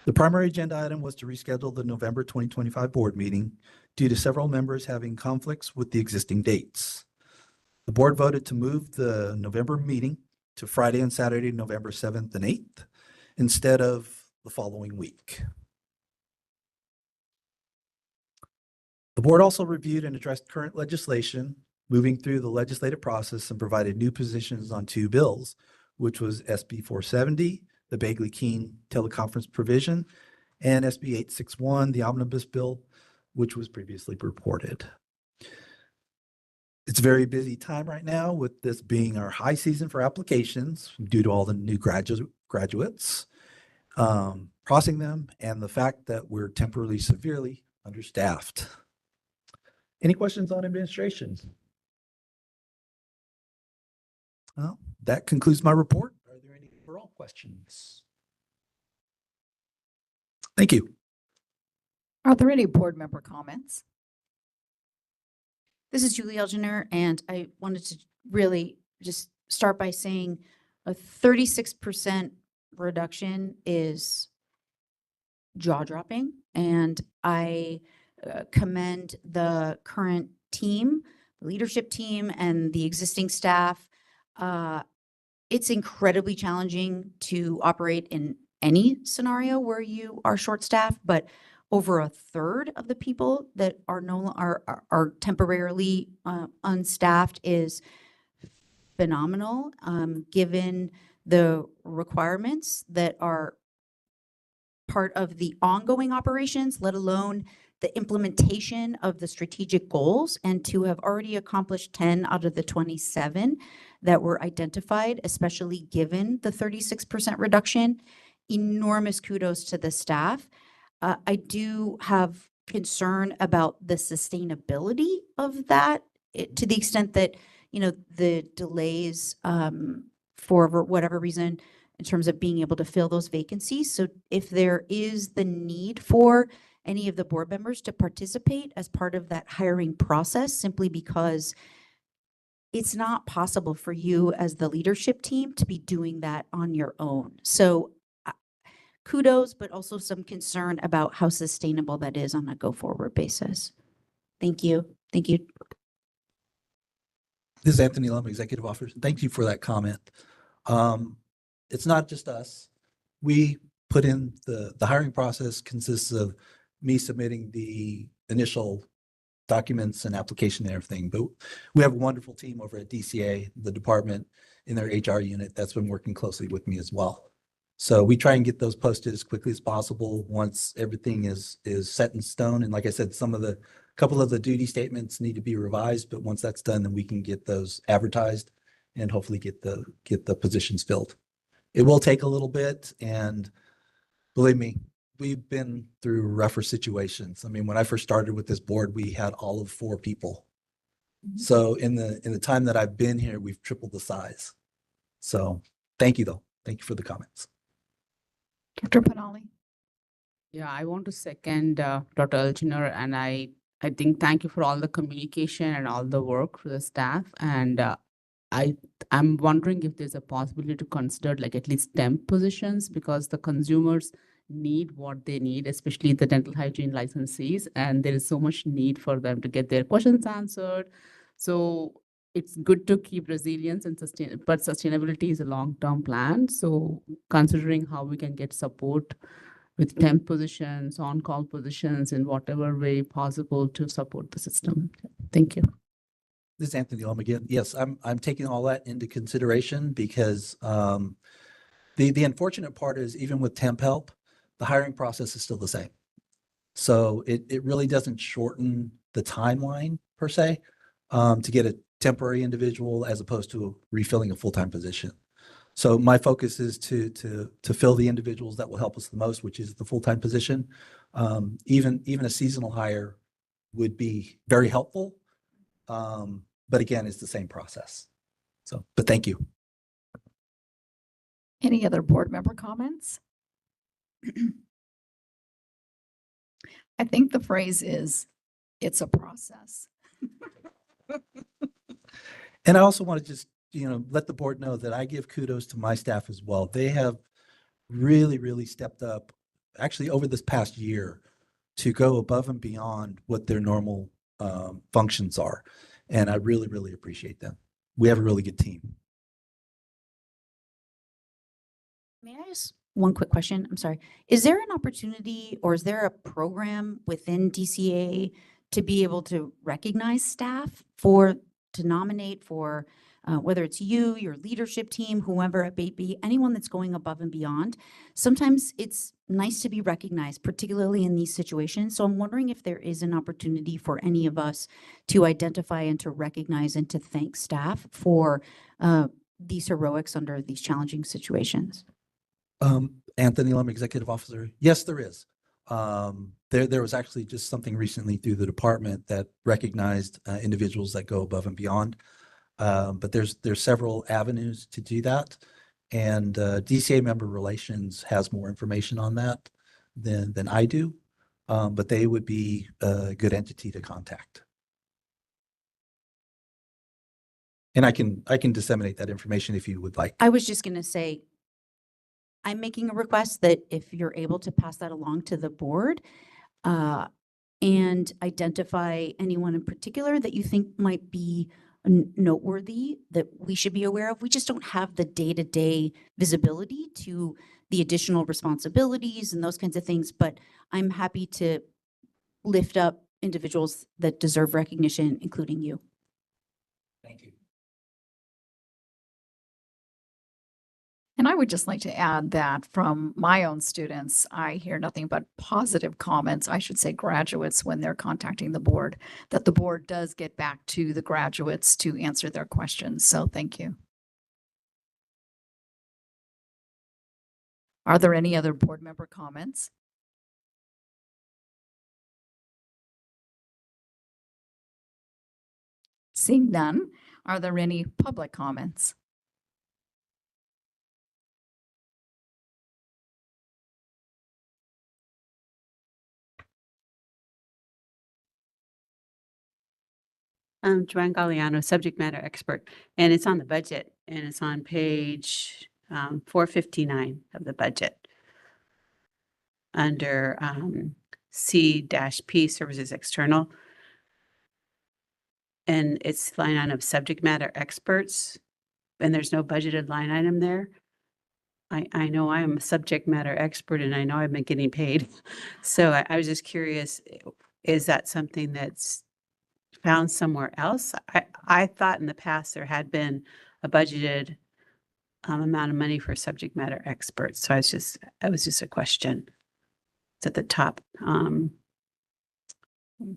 The primary agenda item was to reschedule the November 2025 board meeting due to several members having conflicts with the existing dates. The board voted to move the November meeting to Friday and Saturday, November 7th and 8th, instead of the following week. The board also reviewed and addressed current legislation, moving through the legislative process and provided new positions on two bills, which was SB 470, the Bagley-Keene teleconference provision, and SB 861, the omnibus bill, which was previously reported. It's a very busy time right now with this being our high season for applications due to all the new graduates, processing them, and the fact that we're temporarily severely understaffed. Any questions on administration? Well, that concludes my report. Are there any overall questions? Thank you. Are there any board member comments? This is Julie Elginer, and I wanted to really just start by saying a 36% reduction is jaw-dropping, and I commend the current team, the leadership team, and the existing staff. It's incredibly challenging to operate in any scenario where you are short-staffed, but over a third of the people that are temporarily unstaffed is phenomenal, given the requirements that are part of the ongoing operations, let alone the implementation of the strategic goals, and to have already accomplished 10 out of the 27 that were identified, especially given the 36% reduction. Enormous kudos to the staff. I do have concern about the sustainability of that to the extent that, the delays for whatever reason in terms of being able to fill those vacancies. So if there is the need for any of the board members to participate as part of that hiring process, simply because it's not possible for you as the leadership team to be doing that on your own. So kudos, but also some concern about how sustainable that is on a go-forward basis. Thank you. Thank you. This is Anthony Lum, Executive Officer. Thank you for that comment. It's not just us. We put in the hiring process consists of me submitting the initial documents and application and everything, but we have a wonderful team over at DCA, the department in their HR unit that's been working closely with me as well. So we try and get those posted as quickly as possible once everything is set in stone. And like I said, couple of the duty statements need to be revised, but once that's done, then we can get those advertised and hopefully get the positions filled. It will take a little bit, and believe me, we've been through rougher situations. I mean, when I first started with this board, we had all of 4 people. So in the time that I've been here, we've tripled the size. So thank you though. Thank you for the comments. Dr. Panali. Yeah, I want to second Dr. Elginer, and I think thank you for all the communication and all the work for the staff. And I'm wondering if there's a possibility to consider like at least temp positions, because the consumers need what they need, especially the dental hygiene licensees, and there is so much need for them to get their questions answered. So it's good to keep resilience and but sustainability is a long-term plan. So considering how we can get support with temp positions, on-call positions, in whatever way possible to support the system. Thank you. This is Anthony Lum again. Yes, I'm taking all that into consideration because the unfortunate part is even with temp help, the hiring process is still the same. So it really doesn't shorten the timeline per se to get a temporary individual as opposed to refilling a full-time position. So my focus is to fill the individuals that will help us the most, which is the full-time position. Even a seasonal hire would be very helpful. But again, it's the same process. So, but thank you. Any other board member comments? I think the phrase is, it's a process. And I also want to just, let the board know that I give kudos to my staff as well. They have really, really stepped up actually over this past year to go above and beyond what their normal functions are. And I really, really appreciate them. We have a really good team. May I ask one quick question? I'm sorry. Is there an opportunity or is there a program within DCA to be able to recognize staff to nominate for whether it's you, your leadership team, whoever it may be, anyone that's going above and beyond? Sometimes it's nice to be recognized, particularly in these situations. So I'm wondering if there is an opportunity for any of us to identify and to recognize and to thank staff for these heroics under these challenging situations. Anthony Lum, Executive Officer. Yes, there is. There was actually just something recently through the department that recognized individuals that go above and beyond. But there's several avenues to do that. And DCA Member Relations has more information on that than I do. But they would be a good entity to contact. And I can disseminate that information if you would like. I was just going to say, I'm making a request that if you're able to pass that along to the board and identify anyone in particular that you think might be noteworthy that we should be aware of. We just don't have the day-to-day visibility to the additional responsibilities and those kinds of things, but I'm happy to lift up individuals that deserve recognition, including you. Thank you. And I would just like to add that from my own students, I hear nothing but positive comments. I should say graduates when they're contacting the board, that the board does get back to the graduates to answer their questions. So thank you. Are there any other board member comments? Seeing none, are there any public comments? Joanne Galliano, subject matter expert, and it's on the budget, and it's on page 459 of the budget under C-P services external. And it's line item of subject matter experts, and there's no budgeted line item there. I know I am a subject matter expert and I know I've been getting paid. So I was just curious, is that something that's found somewhere else? I thought in the past there had been a budgeted amount of money for subject matter experts. So it was just a question. It's at the top of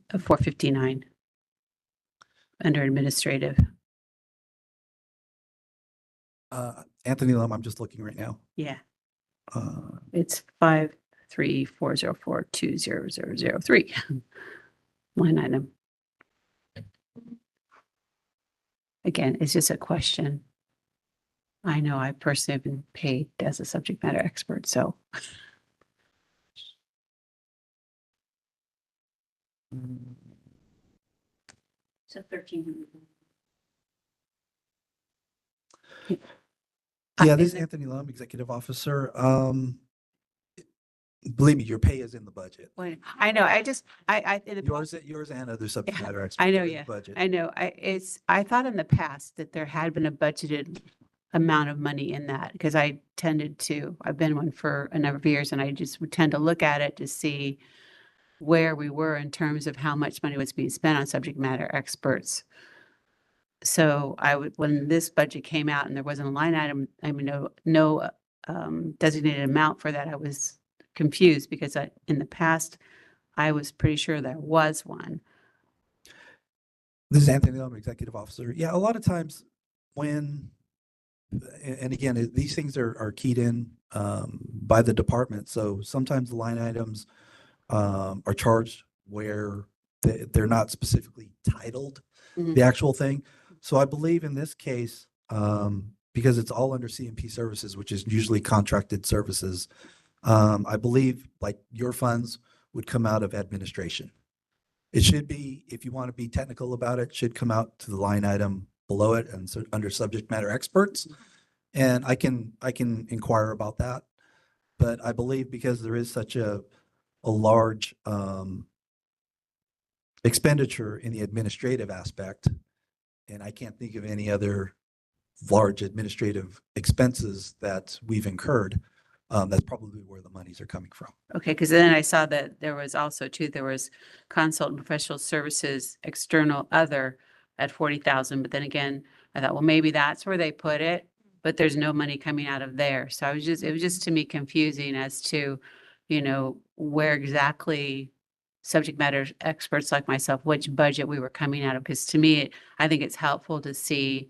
459 under administrative. Anthony Lum, I'm just looking right now. Yeah. It's 53404200003 line item. Again, it's just a question. I know I personally have been paid as a subject matter expert, so. So 1,300. Yeah, this is Anthony Lum, Executive Officer. Believe me, your pay is in the budget. Well, I know, in the Yours and other subject matter experts. I know, are in the yeah, budget. I know. I thought in the past that there had been a budgeted amount of money in that because I've been one for a number of years and I just would tend to look at it to see where we were in terms of how much money was being spent on subject matter experts. So when this budget came out and there wasn't a line item, no designated amount for that, I was confused because in the past, I was pretty sure there was one. This is Anthony Lum, Executive Officer. Yeah, a lot of times and again, these things are keyed in by the department. So sometimes the line items are charged where they're not specifically titled the actual thing. So I believe in this case, because it's all under C&P services, which is usually contracted services, I believe like your funds would come out of administration. It should be, if you want to be technical about it, should come out to the line item below it and so under subject matter experts. And I can inquire about that. But I believe because there is such a large expenditure in the administrative aspect, and I can't think of any other large administrative expenses that we've incurred, that's probably where the monies are coming from. Okay, because then I saw that there was also too, there was consult and professional services, external other at 40,000. But then again, I thought, well, maybe that's where they put it, but there's no money coming out of there. So it was just to me confusing as to, you know, where exactly subject matter experts like myself, which budget we were coming out of. Because to me, I think it's helpful to see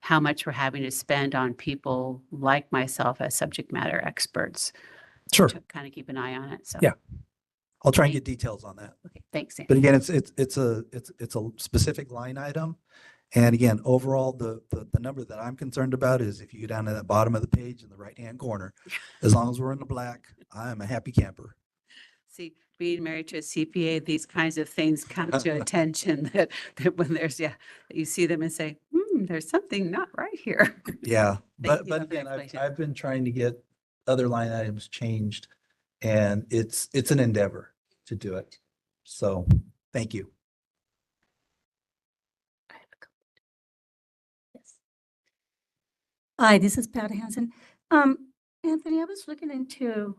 how much we're having to spend on people like myself as subject matter experts. Sure. To kind of keep an eye on it. So Yeah, I'll try and get details on that. okay, thanks, Sam. But again, it's a specific line item. And again, overall, the number that I'm concerned about is if you go down to that bottom of the page in the right-hand corner, as long as we're in the black, I'm a happy camper. See, being married to a CPA, these kinds of things come to attention that when there's, you see them and say, there's something not right here. Yeah, Thank but you for the again, explanation. I've been trying to get other line items changed, and it's an endeavor to do it. So, thank you. Hi, this is Pat Hansen. Anthony, I was looking into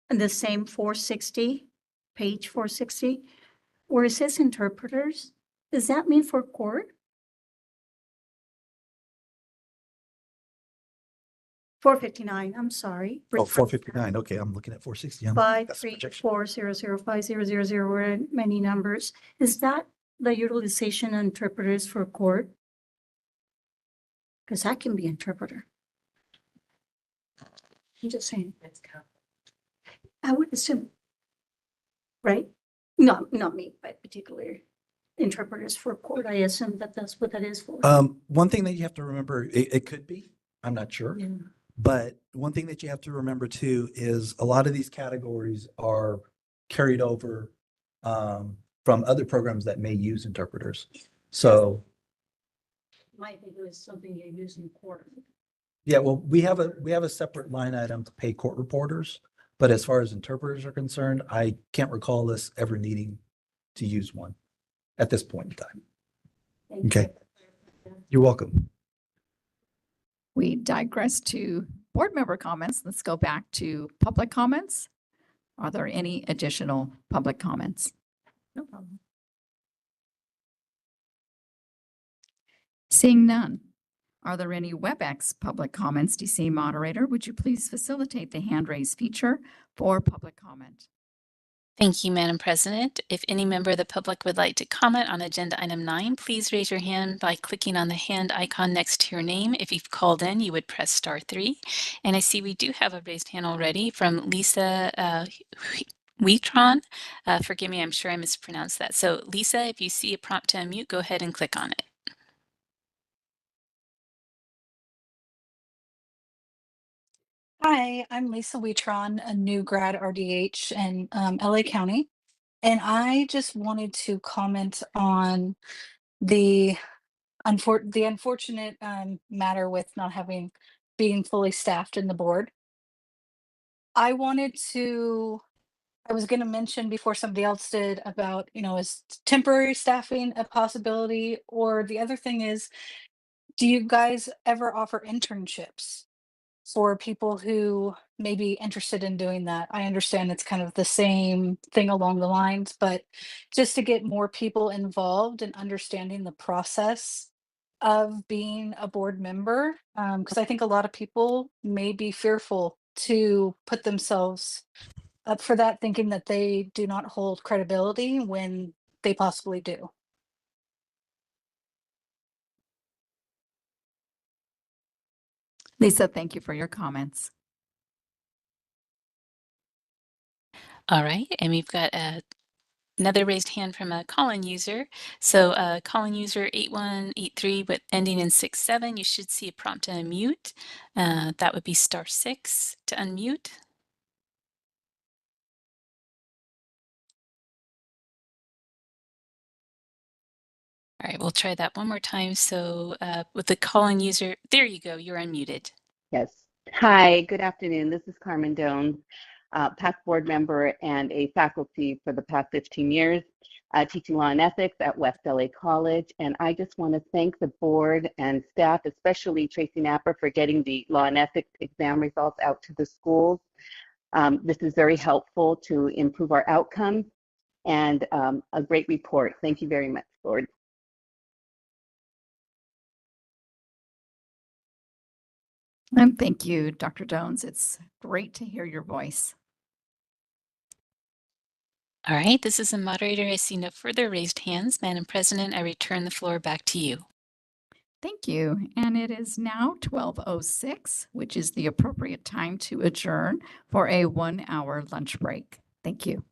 the same 460, page 460, where it says interpreters. Does that mean for court? 459, I'm sorry. Oh, 459. Okay, I'm looking at 460. That's the projection. 534005000, we're many numbers. Is that the utilization of interpreters for court? Because that can be interpreter. I'm just saying. I would assume. Right? No, not me, but particular interpreters for court. I assume that that's what that is for. One thing that you have to remember, it could be, I'm not sure. Yeah. But one thing that you have to remember too is a lot of these categories are carried over from other programs that may use interpreters. So Might think it was something you use in court. yeah, well, we have a separate line item to pay court reporters, but as far as interpreters are concerned, I can't recall us ever needing to use one at this point in time. Okay, you're welcome. We digress to board member comments. Let's go back to public comments. Are there any additional public comments? No problem. Seeing none. Are there any WebEx public comments? DC moderator, would you please facilitate the hand raise feature for public comment? Thank you, Madam President. If any member of the public would like to comment on agenda item 9, please raise your hand by clicking on the hand icon next to your name. If you've called in, you would press *3. And I see we do have a raised hand already from Lisa Huitron. Forgive me, I'm sure I mispronounced that. So Lisa, if you see a prompt to unmute, go ahead and click on it. Hi, I'm Lisa Huitron, a new grad RDH in LA County. And I just wanted to comment on the unfortunate matter with not being fully staffed in the board. I was going to mention before somebody else did about, is temporary staffing a possibility? Or the other thing is, do you guys ever offer internships for people who may be interested in doing that? I understand it's kind of the same thing along the lines, but just to get more people involved in understanding the process of being a board member, because I think a lot of people may be fearful to put themselves up for that, thinking that they do not hold credibility when they possibly do. Lisa, thank you for your comments. All right, and we've got another raised hand from a call-in user. So call-in user 8183 with ending in 67, you should see a prompt to unmute. That would be *6 to unmute. All right, we'll try that one more time. So with the call-in user, there you go, you're unmuted. Yes. Hi, good afternoon. This is Carmen Jones, past board member and a faculty for the past 15 years, teaching law and ethics at West LA College. And I just want to thank the board and staff, especially Tracy Napper, for getting the law and ethics exam results out to the schools. This is very helpful to improve our outcomes and a great report. Thank you very much, board. And thank you, Dr. Jones. It's great to hear your voice. All right, this is the moderator. I see no further raised hands. Madam President, I return the floor back to you. Thank you. And it is now 12:06, which is the appropriate time to adjourn for a 1-hour lunch break. Thank you.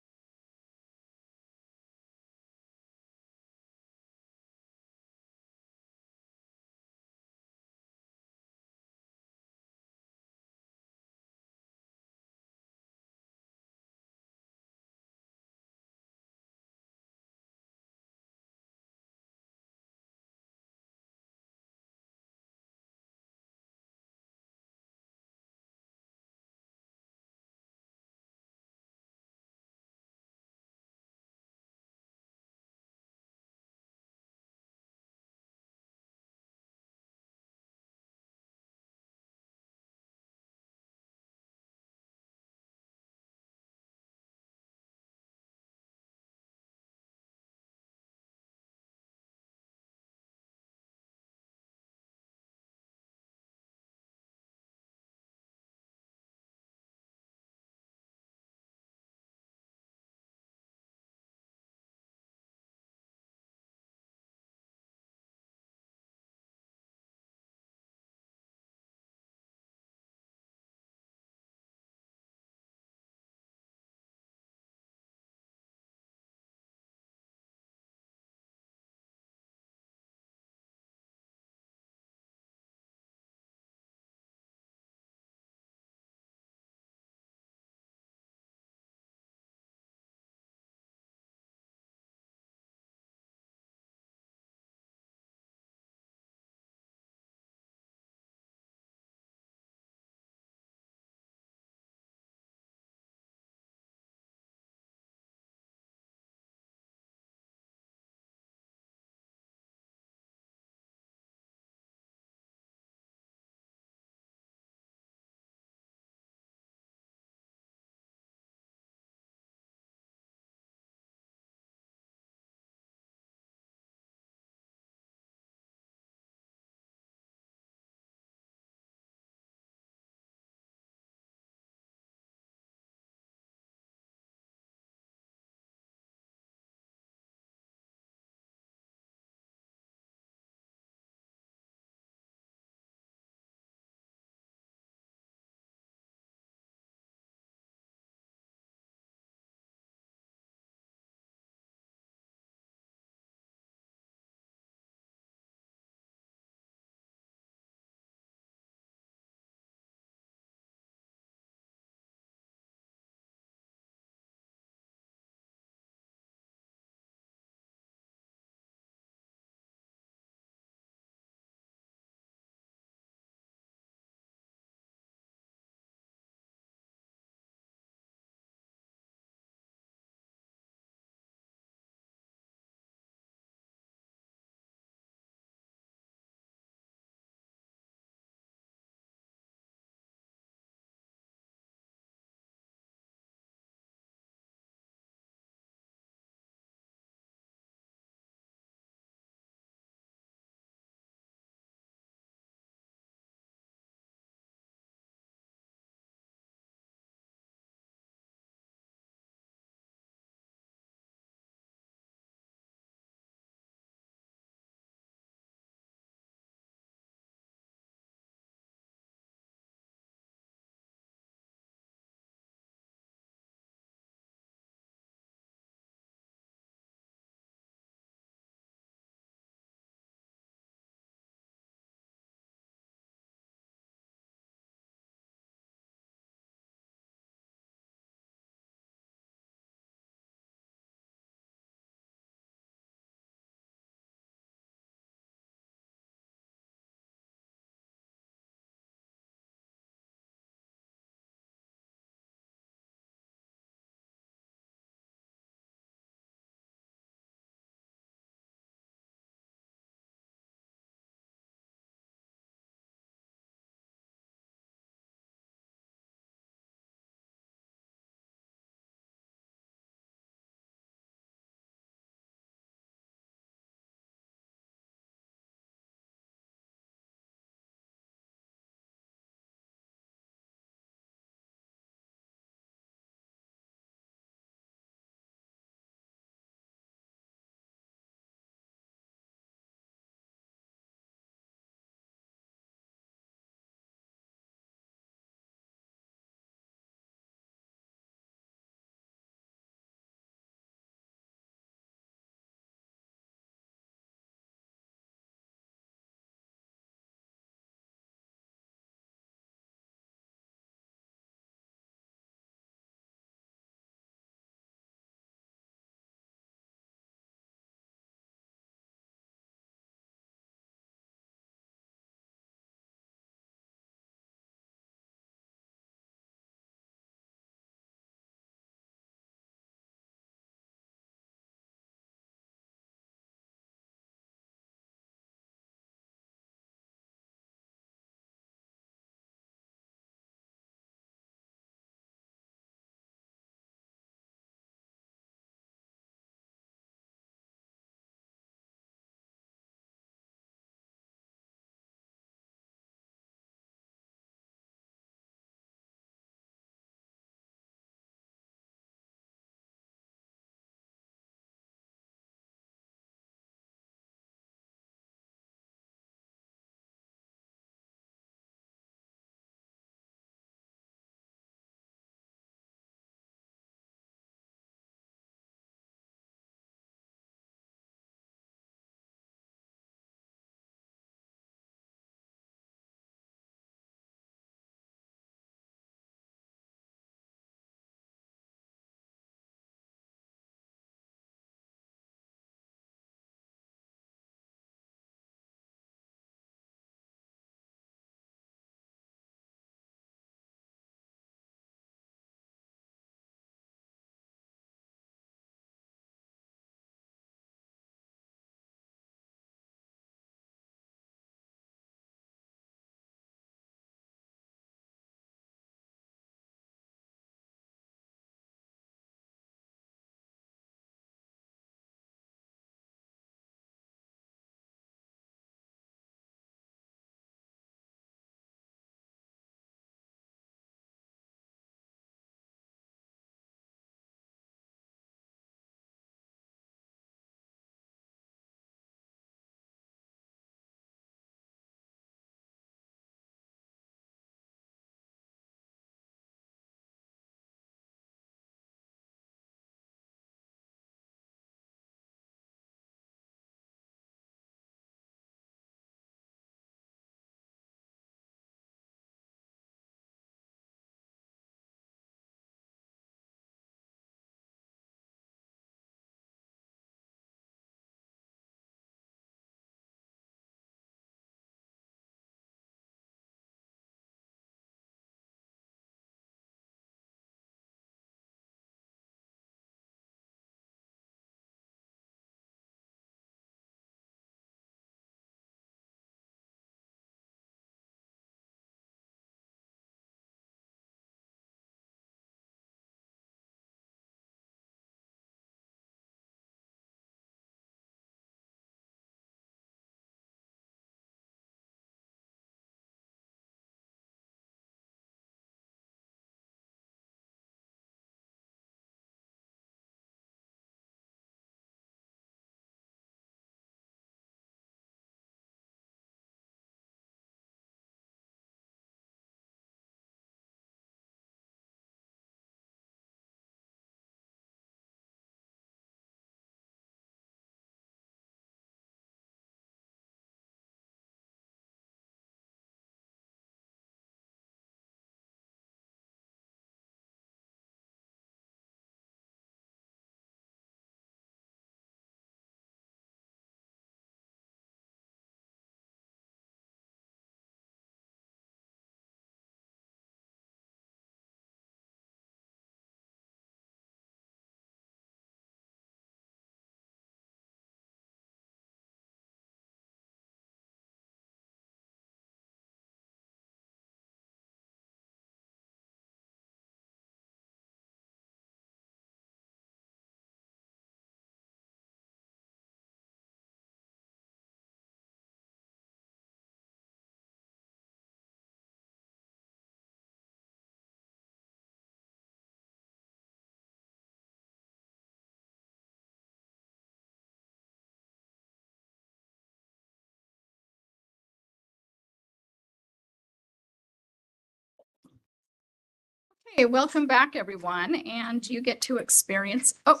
Okay, welcome back, everyone, and you get to experience, oh,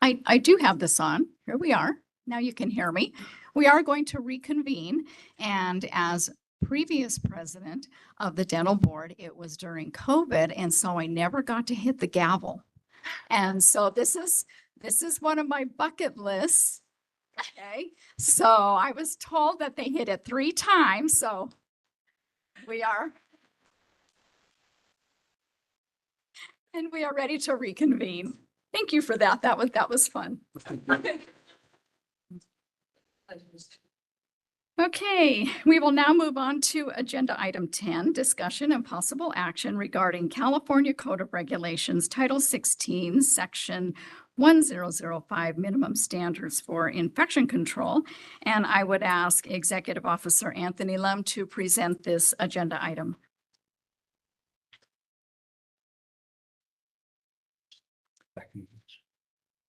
I do have this on. Here we are. Now you can hear me. We are going to reconvene, and as previous president of the dental board, it was during COVID, and so I never got to hit the gavel. And so this is one of my bucket lists. Okay, so I was told that they hit it 3 times, so we are ready to reconvene. Thank you for that. That was fun. Okay, we will now move on to agenda item 10, discussion and possible action regarding California Code of Regulations, Title 16, Section 1005, minimum standards for infection control. And I would ask Executive Officer Anthony Lum to present this agenda item.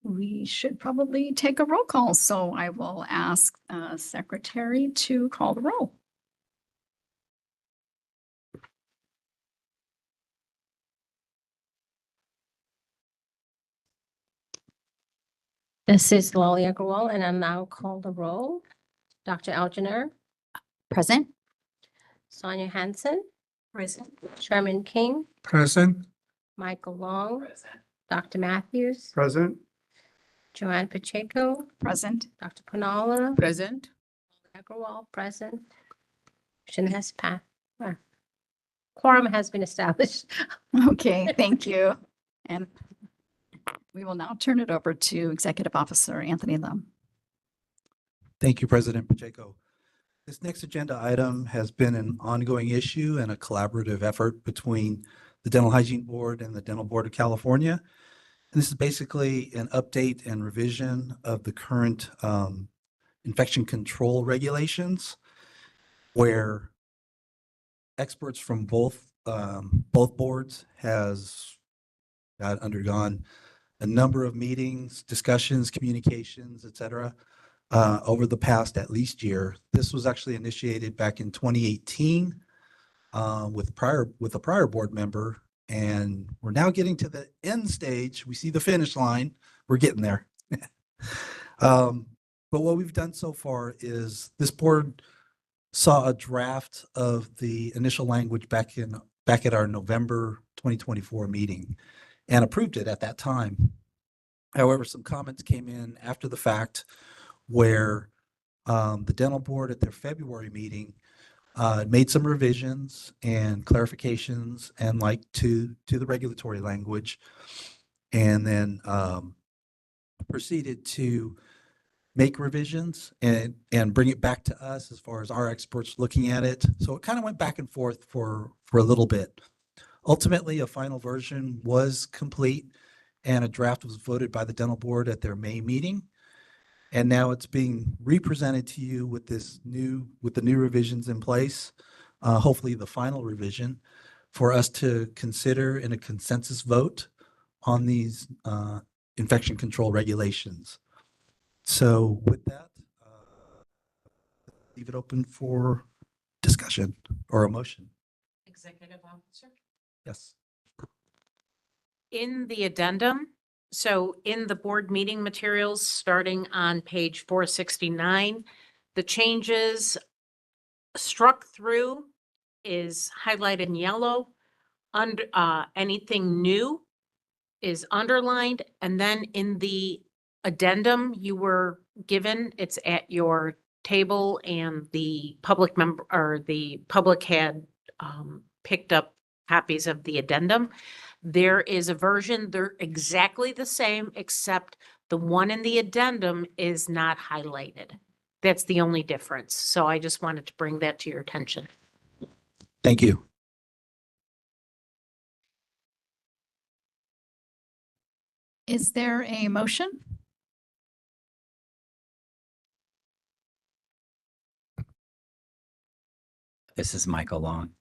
We should probably take a roll call, so I will ask Secretary to call the roll. This is Lolly Agarwal, and I'll now call the roll. Dr. Algener. Present. Sonia Hansen. Present. Sherman King. Present. Michael Long. Present. Dr. Matthews. Present. Joanne Pacheco. Present. Dr. Punala. Present. Agarwal, present. Motion has passed. Quorum has been established. Okay, thank you. And we will now turn it over to Executive Officer Anthony Lum. Thank you, President Pacheco. This next agenda item has been an ongoing issue and a collaborative effort between the Dental Hygiene Board and the Dental Board of California. And this is basically an update and revision of the current infection control regulations, where experts from both boards has undergone a number of meetings, discussions, communications, et cetera, over the past at least year. This was actually initiated back in 2018 with a prior board member, and we're now getting to the end stage. We see the finish line. We're getting there. But what we've done so far is this board saw a draft of the initial language back at our November 2024 meeting and approved it at that time. However, some comments came in after the fact where the dental board at their February meeting made some revisions and clarifications and to the regulatory language, and then proceeded to make revisions and bring it back to us as far as our experts looking at it. So it kind of went back and forth for a little bit. Ultimately, a final version was complete and a draft was voted by the dental board at their May meeting. And now it's being represented to you with the new revisions in place, hopefully the final revision, for us to consider in a consensus vote on these infection control regulations. So with that, leave it open for discussion or a motion. Executive Officer? Yes. In the addendum, so in the board meeting materials, starting on page 469, the changes struck through is highlighted in yellow. Anything new is underlined. And then in the addendum you were given, it's at your table, and the public member or the public had picked up copies of the addendum. There is a version, they're exactly the same, except the one in the addendum is not highlighted. That's the only difference. So I just wanted to bring that to your attention. Thank you. Is there a motion? This is Michael Long.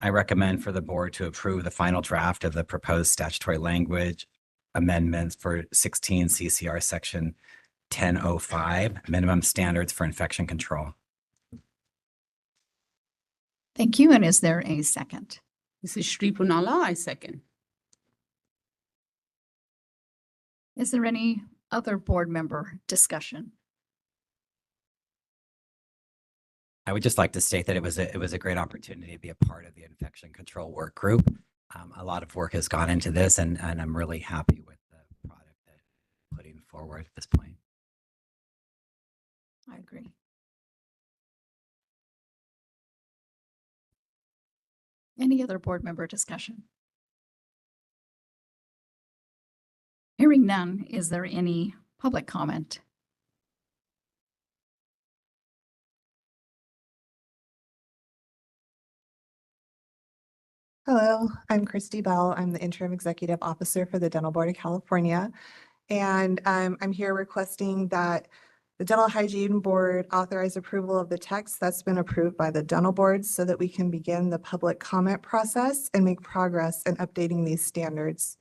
I recommend for the board to approve the final draft of the proposed statutory language amendments for 16 CCR section 1005, minimum standards for infection control. Thank you. And is there a second? This is Shri Punala. I second. Is there any other board member discussion? I would just like to state that it was a great opportunity to be a part of the infection control work group. A lot of work has gone into this, and I'm really happy with the product that we're putting forward at this point. I agree. Any other board member discussion? Hearing none, is there any public comment? Hello, I'm Christy Bell. I'm the Interim Executive Officer for the Dental Board of California. And I'm here requesting that the Dental Hygiene Board authorize approval of the text that's been approved by the Dental Board so that we can begin the public comment process and make progress in updating these standards.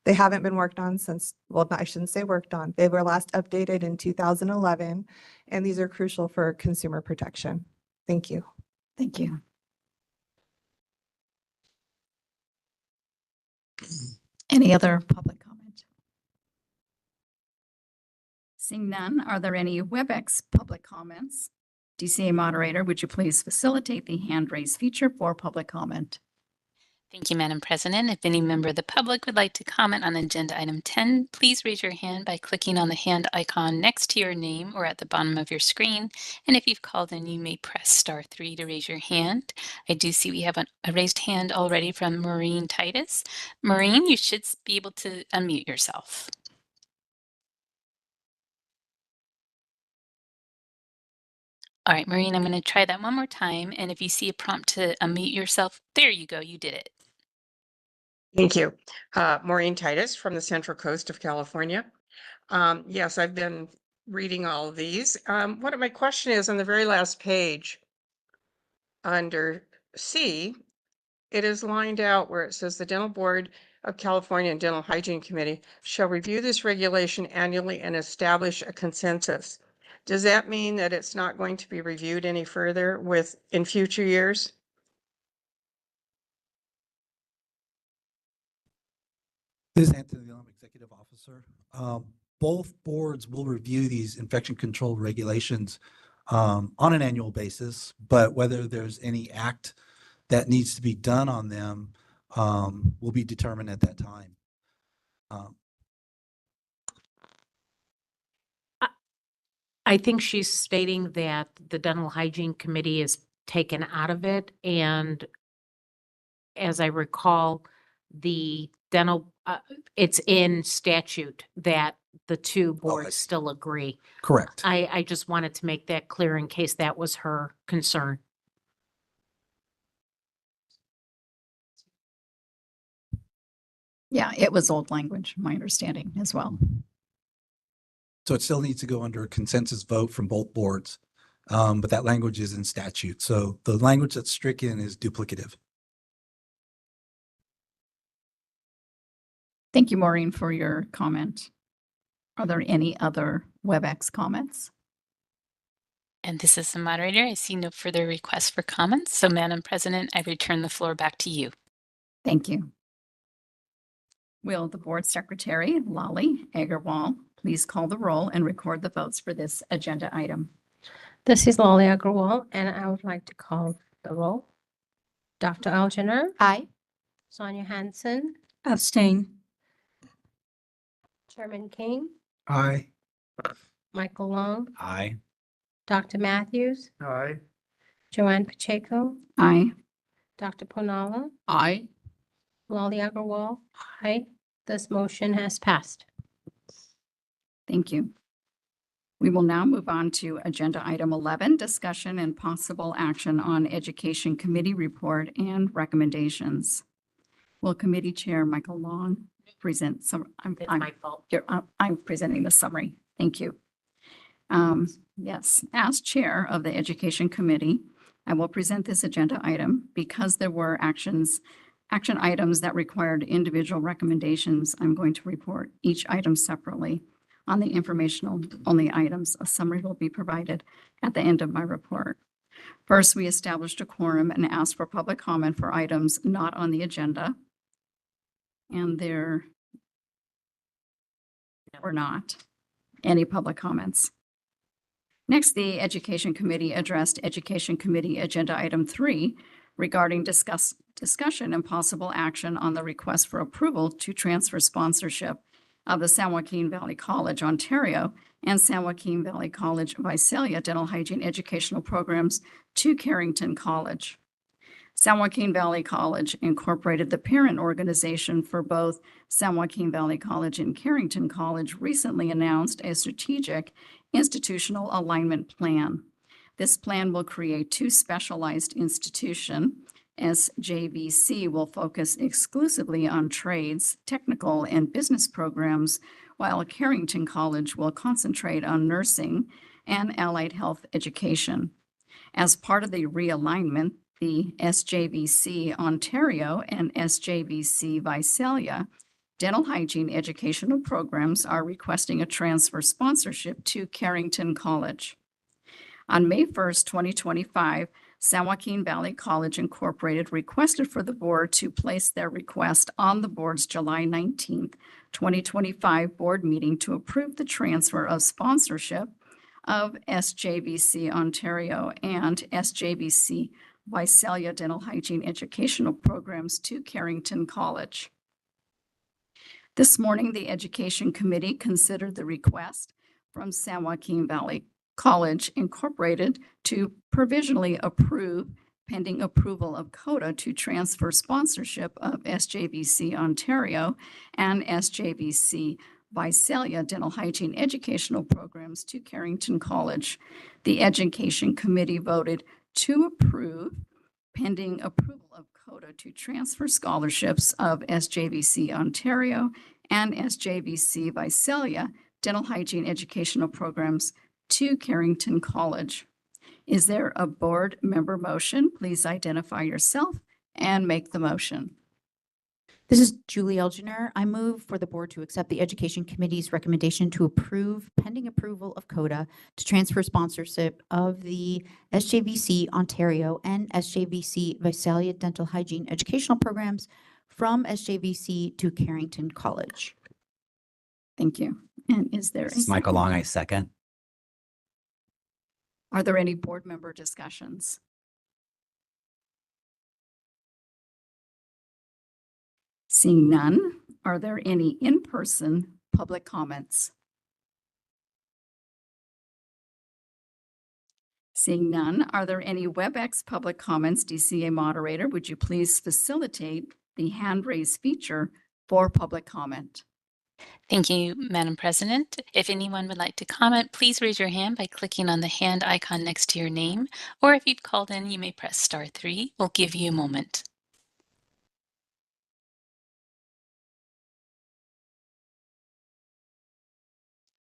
They haven't been worked on since, well, I shouldn't say worked on. They were last updated in 2011, and these are crucial for consumer protection. Thank you. Thank you. Any other public comment? Seeing none, are there any WebEx public comments? DCA moderator, would you please facilitate the hand raise feature for public comment? Thank you, Madam President. If any member of the public would like to comment on agenda item 10, please raise your hand by clicking on the hand icon next to your name or at the bottom of your screen. And if you've called in, you may press *3 to raise your hand. I do see we have a raised hand already from Maureen Titus. Maureen, you should be able to unmute yourself. All right, Maureen, I'm going to try that one more time. And if you see a prompt to unmute yourself, there you go, you did it. Thank you. Maureen Titus from the Central Coast of California. Yes, I've been reading all of these. What my question is on the very last page under C, it is lined out where it says the Dental Board of California and Dental Hygiene Committee shall review this regulation annually and establish a consensus. Does that mean that it's not going to be reviewed any further in future years? This is Anthony Lum, Executive Officer. Both boards will review these infection control regulations on an annual basis, but whether there's any act that needs to be done on them will be determined at that time. I think she's stating that the Dental Hygiene Committee is taken out of it. And as I recall, the dental, it's in statute that the two boards still agree. Correct. I just wanted to make that clear in case that was her concern. Yeah, it was old language, my understanding as well. So it still needs to go under a consensus vote from both boards, but that language is in statute. So the language that's stricken is duplicative. Thank you, Maureen, for your comment. Are there any other WebEx comments? And this is the moderator. I see no further requests for comments. So, Madam President, I return the floor back to you. Thank you. Will the board secretary, Lolly Agarwal, please call the roll and record the votes for this agenda item? This is Lolly Agarwal, and I would like to call the roll. Dr. Algener? Aye. Sonia Hansen? Abstain. Chairman King? Aye. Michael Long? Aye. Dr. Matthews? Aye. Joanne Pacheco? Aye. Dr. Ponala? Aye. Lolly Agarwal? Aye. This motion has passed. Thank you. We will now move on to agenda item 11, discussion and possible action on Education Committee report and recommendations. Will Committee Chair Michael Long present some? My fault. I'm presenting the summary. Thank you. Yes, as Chair of the Education Committee, I will present this agenda item because there were action items that required individual recommendations. I'm going to report each item separately. On the informational only items, a summary will be provided at the end of my report. First, we established a quorum and asked for public comment for items not on the agenda. And there were not any public comments. Next, the Education Committee addressed Education Committee Agenda Item 3 regarding discussion and possible action on the request for approval to transfer sponsorship of the San Joaquin Valley College, Ontario, and San Joaquin Valley College, Visalia Dental Hygiene Educational Programs to Carrington College. San Joaquin Valley College Incorporated, the parent organization for both San Joaquin Valley College and Carrington College, recently announced a strategic institutional alignment plan. This plan will create two specialized institutions. SJVC will focus exclusively on trades, technical, and business programs, while Carrington College will concentrate on nursing and allied health education. As part of the realignment, the SJVC Ontario and SJVC Visalia dental hygiene educational programs are requesting a transfer sponsorship to Carrington College. On May 1st, 2025, San Joaquin Valley College Incorporated requested for the board to place their request on the board's July 19th, 2025 board meeting to approve the transfer of sponsorship of SJVC Ontario and SJVC Visalia Dental Hygiene Educational Programs to Carrington College. This morning, the Education Committee considered the request from San Joaquin Valley College Incorporated to provisionally approve, pending approval of CODA, to transfer sponsorship of SJVC Ontario and SJVC Visalia Dental Hygiene Educational Programs to Carrington College. The Education Committee voted to approve, pending approval of CODA, to transfer scholarships of SJVC Ontario and SJVC Visalia Dental Hygiene Educational Programs to Carrington College. Is there a board member motion? Please identify yourself and make the motion. This is Julie Elginer. I move for the board to accept the Education Committee's recommendation to approve, pending approval of CODA, to transfer sponsorship of the SJVC Ontario and SJVC Visalia Dental Hygiene Educational Programs from SJVC to Carrington College. Thank you. And is there This is Michael Long, I second. Are there any board member discussions? Seeing none, are there any in-person public comments? Seeing none, are there any WebEx public comments? DCA moderator, would you please facilitate the hand raise feature for public comment? Thank you, Madam President. If anyone would like to comment, please raise your hand by clicking on the hand icon next to your name, or if you've called in, you may press *3. We'll give you a moment.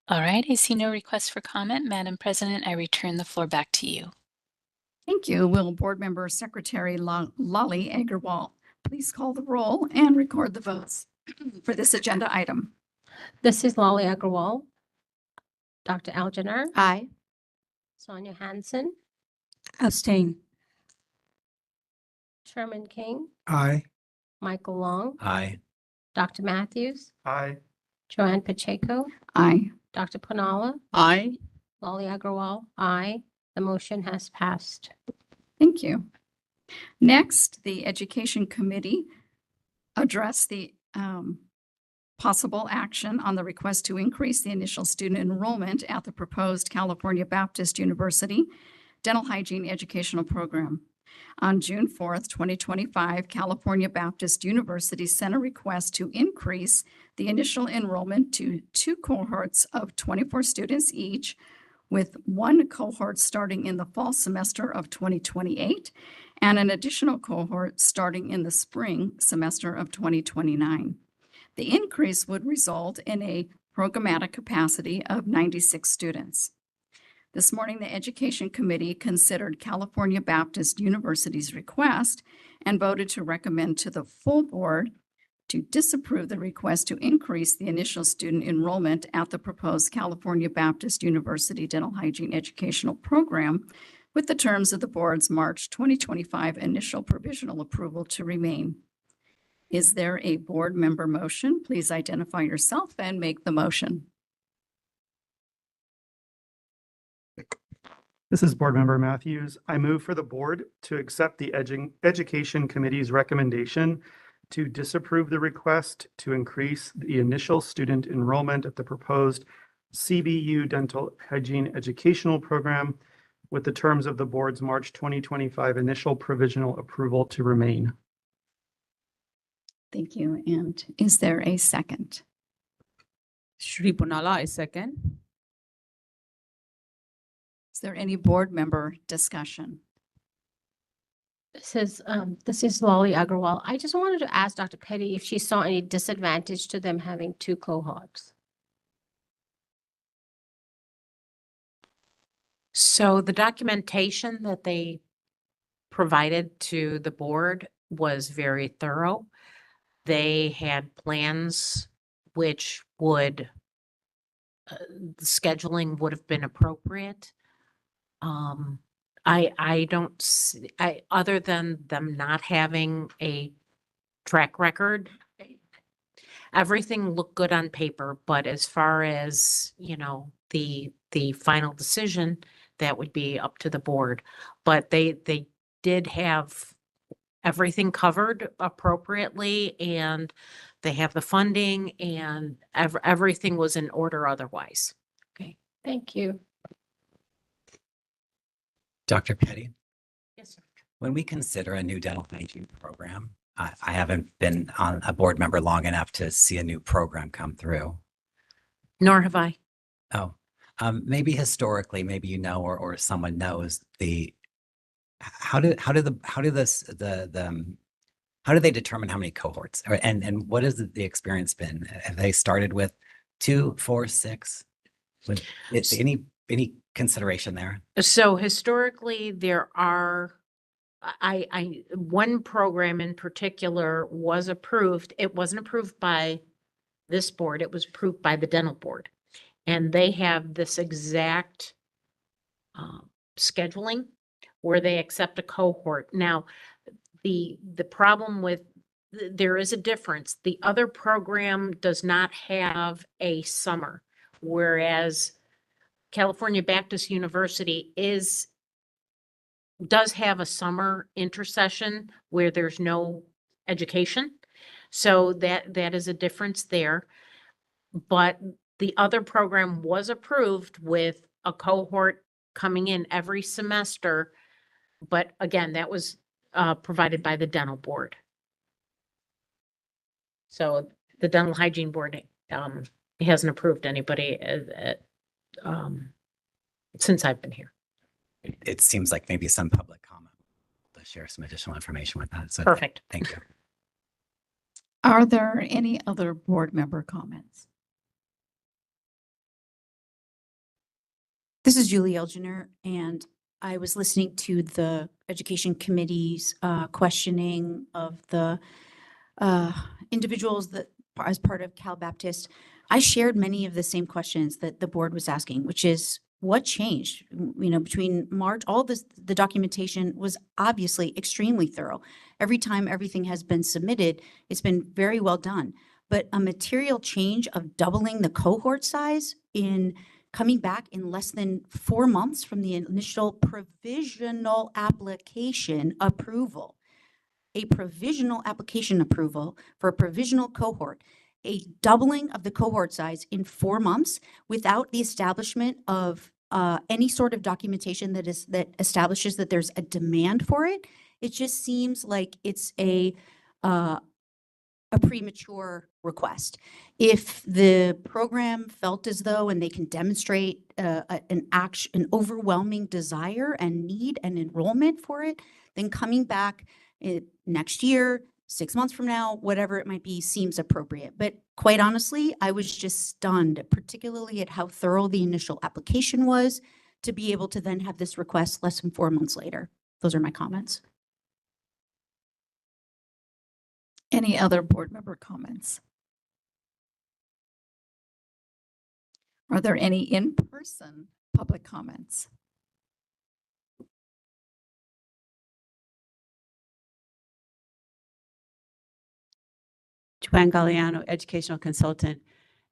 All right, I see no requests for comment. Madam President, I return the floor back to you. Thank you. Will Board Member Secretary Lolly Agarwal please call the roll and record the votes for this agenda item? This is Lolly Agarwal. Dr. Elginer. Aye. Sonia Hansen. Abstain. Sherman King. Aye. Michael Long. Aye. Dr. Matthews. Aye. Joanne Pacheco. Aye. Dr. Punala. Aye. Lolly Agarwal. Aye. The motion has passed. Thank you. Next, the Education Committee addressed the possible action on the request to increase the initial student enrollment at the proposed California Baptist University Dental Hygiene Educational Program. On June 4th, 2025, California Baptist University sent a request to increase the initial enrollment to 2 cohorts of 24 students each, with 1 cohort starting in the fall semester of 2028 and an additional cohort starting in the spring semester of 2029. The increase would result in a programmatic capacity of 96 students. This morning, the Education Committee considered California Baptist University's request and voted to recommend to the full board to disapprove the request to increase the initial student enrollment at the proposed California Baptist University Dental Hygiene Educational Program with the terms of the board's March 2025 initial provisional approval to remain. Is there a board member motion? Please identify yourself and make the motion. This is Board Member Matthews. I move for the board to accept the Education Committee's recommendation to disapprove the request to increase the initial student enrollment at the proposed CBU Dental Hygiene Educational Program with the terms of the board's March 2025 initial provisional approval to remain. Thank you. And is there a second? Shri Punala, I second. Is there any board member discussion? This is Lolly Agarwal. I just wanted to ask Dr. Petty if she saw any disadvantage to them having two cohorts. So the documentation that they provided to the board was very thorough. They had plans which would, the scheduling would have been appropriate. I don't see, other than them not having a track record, everything looked good on paper, but as far as, you know, the final decision, that would be up to the board. But they did have everything covered appropriately, and they have the funding, and everything was in order otherwise. Okay, thank you. Dr. Petty, Yes, sir. when we consider a new dental hygiene program, I haven't been on a board member long enough to see a new program come through. Nor have I. Oh, maybe historically, maybe you know, or someone knows how do they determine how many cohorts, and what has the experience been? Have they started with 2, 4, 6? Any consideration there? So historically, there are, one program in particular was approved. It wasn't approved by this board. It was approved by the dental board. And they have this exact scheduling where they accept a cohort. Now, the problem with, there is a difference. The other program does not have a summer, whereas California Baptist University does have a summer intersession where there's no education. So that is a difference there. But the other program was approved with a cohort coming in every semester. But again, that was provided by the dental board. So the dental hygiene board hasn't approved anybody since I've been here. It seems like maybe some public comment to share some additional information with that. So Perfect. Thank you. Are there any other board member comments? This is Julie Elginer, and I was listening to the Education Committee's questioning of the individuals that as part of Cal Baptist. I shared many of the same questions that the board was asking, which is what changed, you know, between March. All this, the documentation was obviously extremely thorough. Every time everything has been submitted, it's been very well done. But a material change of doubling the cohort size in coming back in less than 4 months from the initial provisional application approval, a provisional application approval for a provisional cohort, a doubling of the cohort size in 4 months without the establishment of any sort of documentation that establishes that there's a demand for it. It just seems like it's a premature request. If the program felt as though, and they can demonstrate an overwhelming desire and need and enrollment for it, then coming back next year, 6 months from now, whatever it might be, seems appropriate. But quite honestly, I was just stunned, particularly at how thorough the initial application was, to be able to then have this request less than 4 months later. Those are my comments. Any other board member comments? Are there any in-person public comments? Joanne Galliano, educational consultant.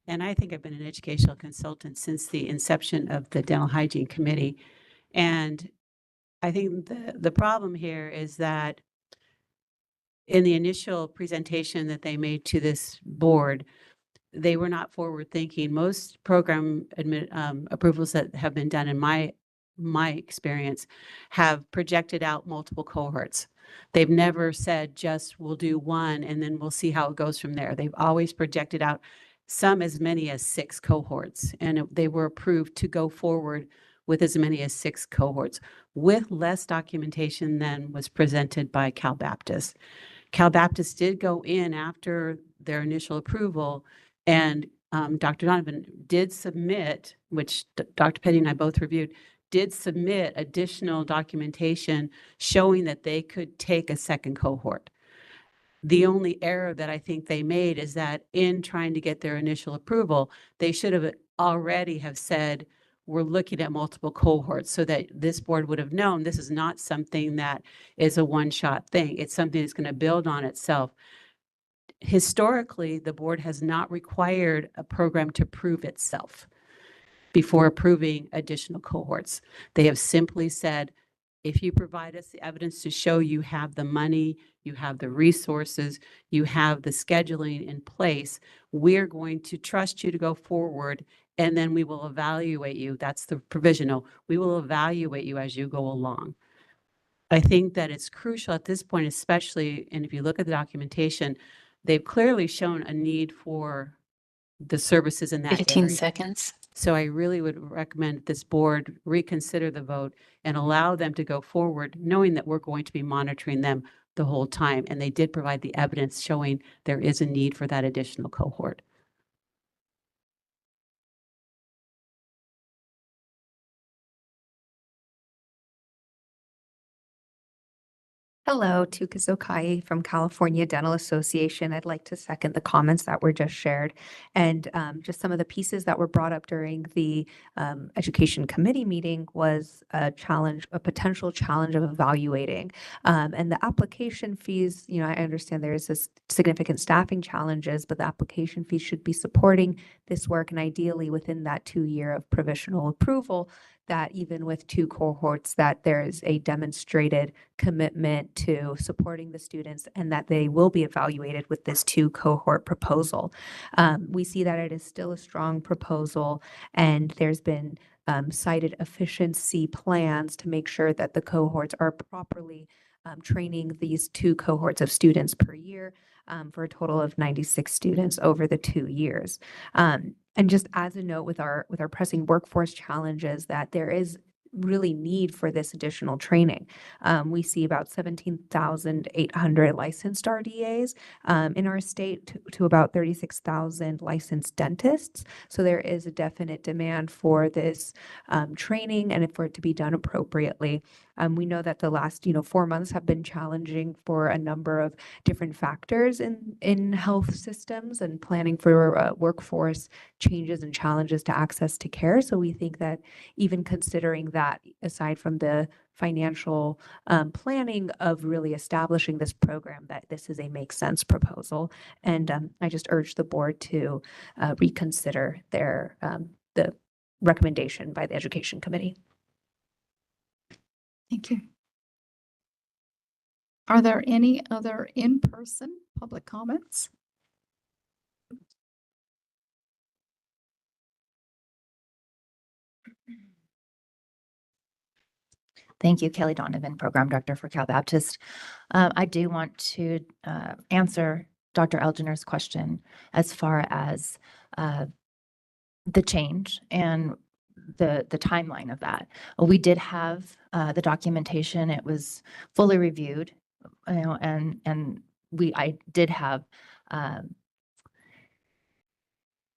And I think I've been an educational consultant since the inception of the Dental Hygiene Committee. And I think the problem here is that in the initial presentation that they made to this board, they were not forward thinking. Most program approvals that have been done in my experience have projected out multiple cohorts. They've never said just we'll do one and then we'll see how it goes from there. They've always projected out some as many as 6 cohorts, and they were approved to go forward with as many as 6 cohorts with less documentation than was presented by Cal Baptist. Cal Baptist did go in after their initial approval, and Dr. Donovan did submit, which Dr. Petty and I both reviewed, did submit additional documentation showing that they could take a second cohort. The only error that I think they made is that in trying to get their initial approval, they should have already have said, we're looking at multiple cohorts, so that this board would have known this is not something that is a one-shot thing. It's something that's going to build on itself. Historically, the board has not required a program to prove itself before approving additional cohorts. They have simply said, if you provide us the evidence to show you have the money, you have the resources, you have the scheduling in place, we're going to trust you to go forward, and then we will evaluate you. That's the provisional. We will evaluate you as you go along. I think that it's crucial at this point, especially, and if you look at the documentation, they've clearly shown a need for the services in that 15 area. seconds. So I really would recommend this board reconsider the vote and allow them to go forward, knowing that we're going to be monitoring them the whole time. And they did provide the evidence showing there is a need for that additional cohort. Hello, Tuka Zokai from California Dental Association. I'd like to second the comments that were just shared and just some of the pieces that were brought up during the Education Committee meeting was a potential challenge of evaluating. And the application fees, I understand there is this significant staffing challenges, but the application fees should be supporting this work and ideally within that 2-year of provisional approval, that even with 2 cohorts, that there is a demonstrated commitment to supporting the students and that they will be evaluated with this 2 cohort proposal. We see that it is still a strong proposal, and there's been cited efficiency plans to make sure that the cohorts are properly training these 2 cohorts of students per year for a total of 96 students over the 2 years. And just as a note with our pressing workforce challenges, that there is really need for this additional training. We see about 17,800 licensed RDAs in our state to about 36,000 licensed dentists. So there is a definite demand for this training and for it to be done appropriately. We know that the last 4 months have been challenging for a number of different factors in health systems and planning for workforce changes and challenges to access to care. So we think that even considering that, aside from the financial planning of really establishing this program, that this is a make sense proposal. And I just urge the board to reconsider the recommendation by the Education Committee. Thank you. Are there any other in-person public comments? Thank you, Kelly Donovan, Program Director for Cal Baptist. I do want to answer Dr. Elginer's question as far as the change and the timeline of that. We did have the documentation. It was fully reviewed, and I did have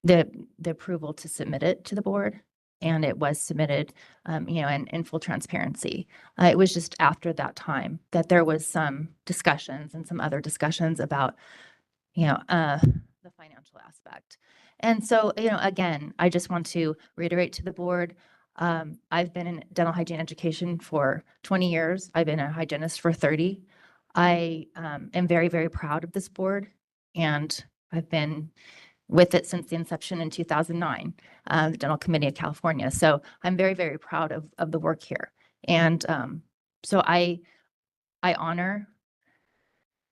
the approval to submit it to the board. And it was submitted, in full transparency. It was just after that time that there was some discussions and some other discussions about, the financial aspect. And so, again, I just want to reiterate to the board, I've been in dental hygiene education for 20 years. I've been a hygienist for 30. I am very, very proud of this board and I've been with it since the inception in 2009, the Dental Committee of California. So I'm very, very proud of the work here. And so I honor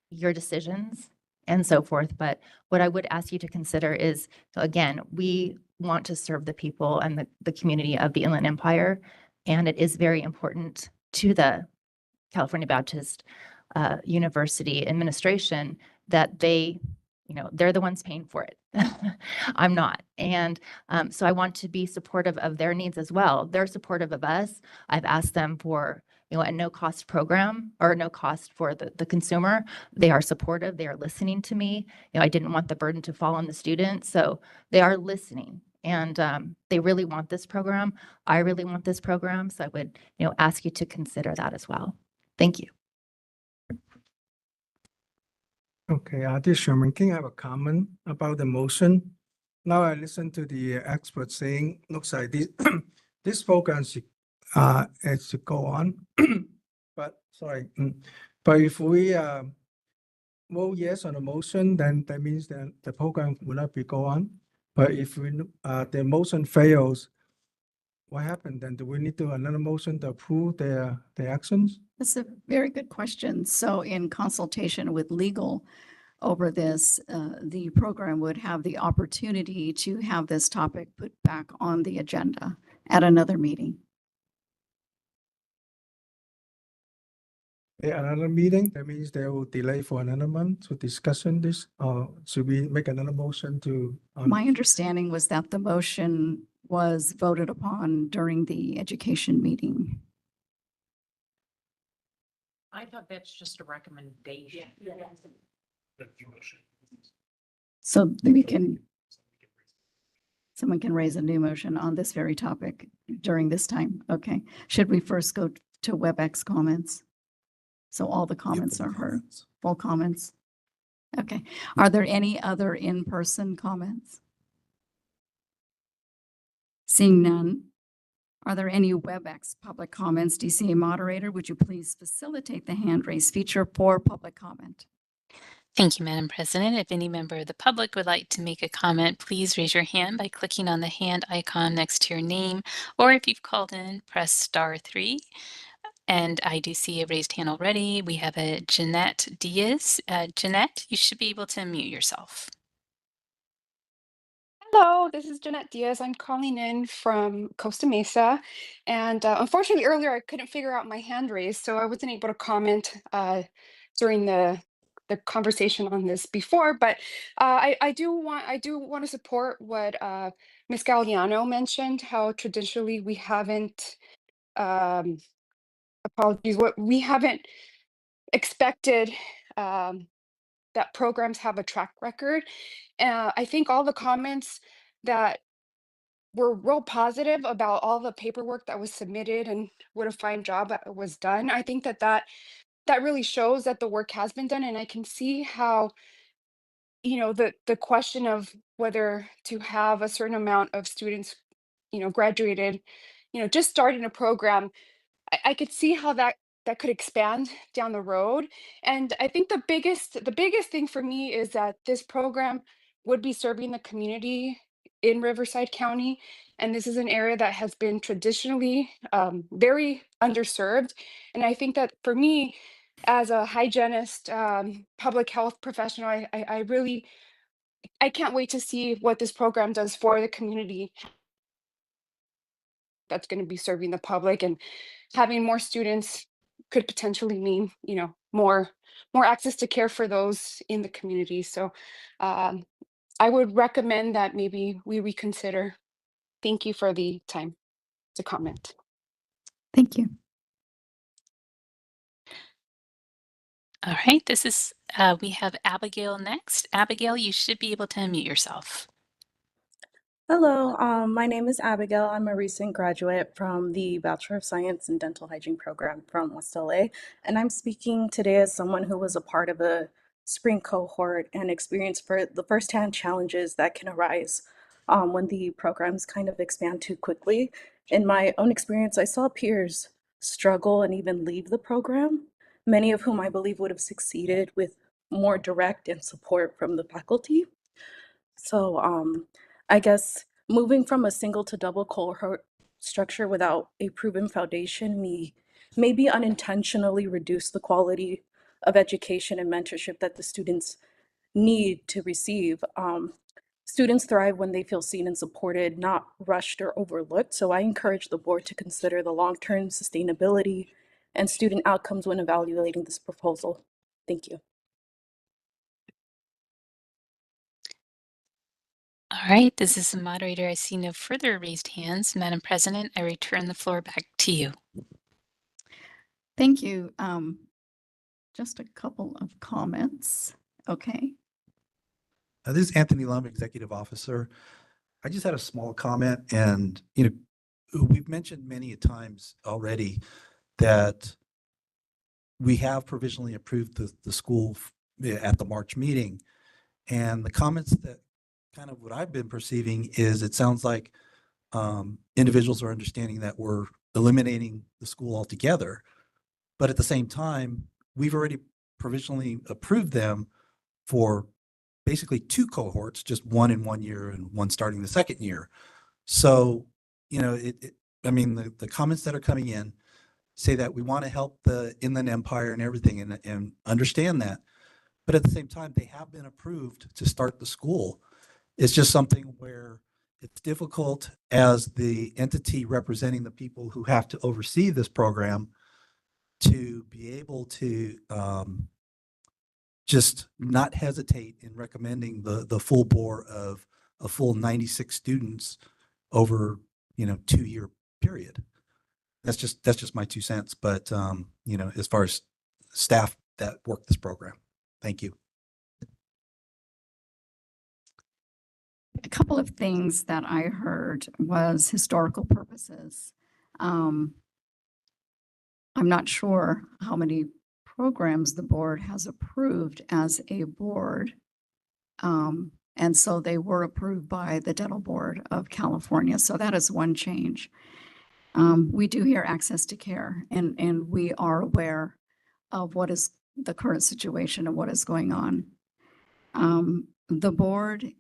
your decisions and so forth. But what I would ask you to consider is, again, we want to serve the people and the community of the Inland Empire. And it is very important to the California Baptist University administration that they're the ones paying for it. I'm not. And so I want to be supportive of their needs as well. They're supportive of us. I've asked them for, a no cost program or no cost for the consumer. They are supportive. They are listening to me. I didn't want the burden to fall on the students. So they are listening. And they really want this program. I really want this program. So I would, ask you to consider that as well. Thank you. Okay, this Sherman, can I have a comment about the motion? Now I listen to the expert saying, looks like this, this program should go on. But but if we vote yes on the motion, then that means that the program will not be go on. But if the motion fails, what happened then? Do we need to another motion to approve the actions? That's a very good question. So in consultation with legal over this, the program would have the opportunity to have this topic put back on the agenda at another meeting. Another meeting, that means they will delay for another month to discussion this, or should we make another motion to? My understanding was that the motion was voted upon during the education meeting. I thought that's just a recommendation. So someone can raise a new motion on this very topic during this time. Okay. Should we first go to WebEx comments? So all the comments are heard, full comments. Okay. Are there any other in-person comments? Seeing none. Are there any WebEx public comments? DCA moderator, would you please facilitate the hand raise feature for public comment? Thank you, Madam President. If any member of the public would like to make a comment, please raise your hand by clicking on the hand icon next to your name, or if you've called in, press *3. And I do see a raised hand already. We have a Jeanette Diaz. Jeanette, you should be able to unmute yourself. Hello, this is Jeanette Diaz. I'm calling in from Costa Mesa. And unfortunately, earlier I couldn't figure out my hand raise, so I wasn't able to comment during the conversation on this before. But I do want to support what Ms. Galliano mentioned, how traditionally we haven't, what we haven't expected that programs have a track record. I think all the comments that were real positive about all the paperwork that was submitted and what a fine job that was done. I think that really shows that the work has been done, and I can see how, the question of whether to have a certain amount of students, graduated, just starting a program, I could see how that could expand down the road. And I think the biggest thing for me is that this program would be serving the community in Riverside County. And this is an area that has been traditionally very underserved. And I think that for me, as a hygienist, public health professional, I can't wait to see what this program does for the community that's going to be serving the public. And having more students could potentially mean, more access to care for those in the community. So I would recommend that maybe we reconsider. Thank you for the time to comment. Thank you. All right, we have Abigail next. Abigail, you should be able to unmute yourself. Hello, my name is Abigail. I'm a recent graduate from the Bachelor of Science in Dental Hygiene program from West LA, and I'm speaking today as someone who was a part of a spring cohort and experienced for the firsthand challenges that can arise when the programs kind of expand too quickly. In my own experience, I saw peers struggle and even leave the program, many of whom I believe would have succeeded with more direct and support from the faculty. So I guess moving from a single to double cohort structure without a proven foundation may maybe unintentionally reduce the quality of education and mentorship that the students need to receive. Students thrive when they feel seen and supported, not rushed or overlooked. So I encourage the board to consider the long-term sustainability and student outcomes when evaluating this proposal. Thank you. All right, this is the moderator. I see no further raised hands. Madam President, I return the floor back to you. Thank you. Just a couple of comments. Okay. This is Anthony Lum, Executive Officer. I just had a small comment, and we've mentioned many a times already that we have provisionally approved the school at the March meeting, and the comments that kind of what I've been perceiving is it sounds like individuals are understanding that we're eliminating the school altogether, but at the same time, we've already provisionally approved them for basically 2 cohorts, just one in 1 year and one starting the second year. So, I mean, the comments that are coming in say that we want to help the Inland Empire and everything and understand that. But at the same time, they have been approved to start the school. It's just something where it's difficult as the entity representing the people who have to oversee this program to be able to just not hesitate in recommending the full bore of a full 96 students over 2-year period. That's just my 2 cents. But as far as staff that work this program, thank you. A couple of things that I heard was historical purposes. I'm not sure how many programs the board has approved as a board. And so they were approved by the Dental Board of California. So that is one change. We do hear access to care, and we are aware of what is the current situation and what is going on. The board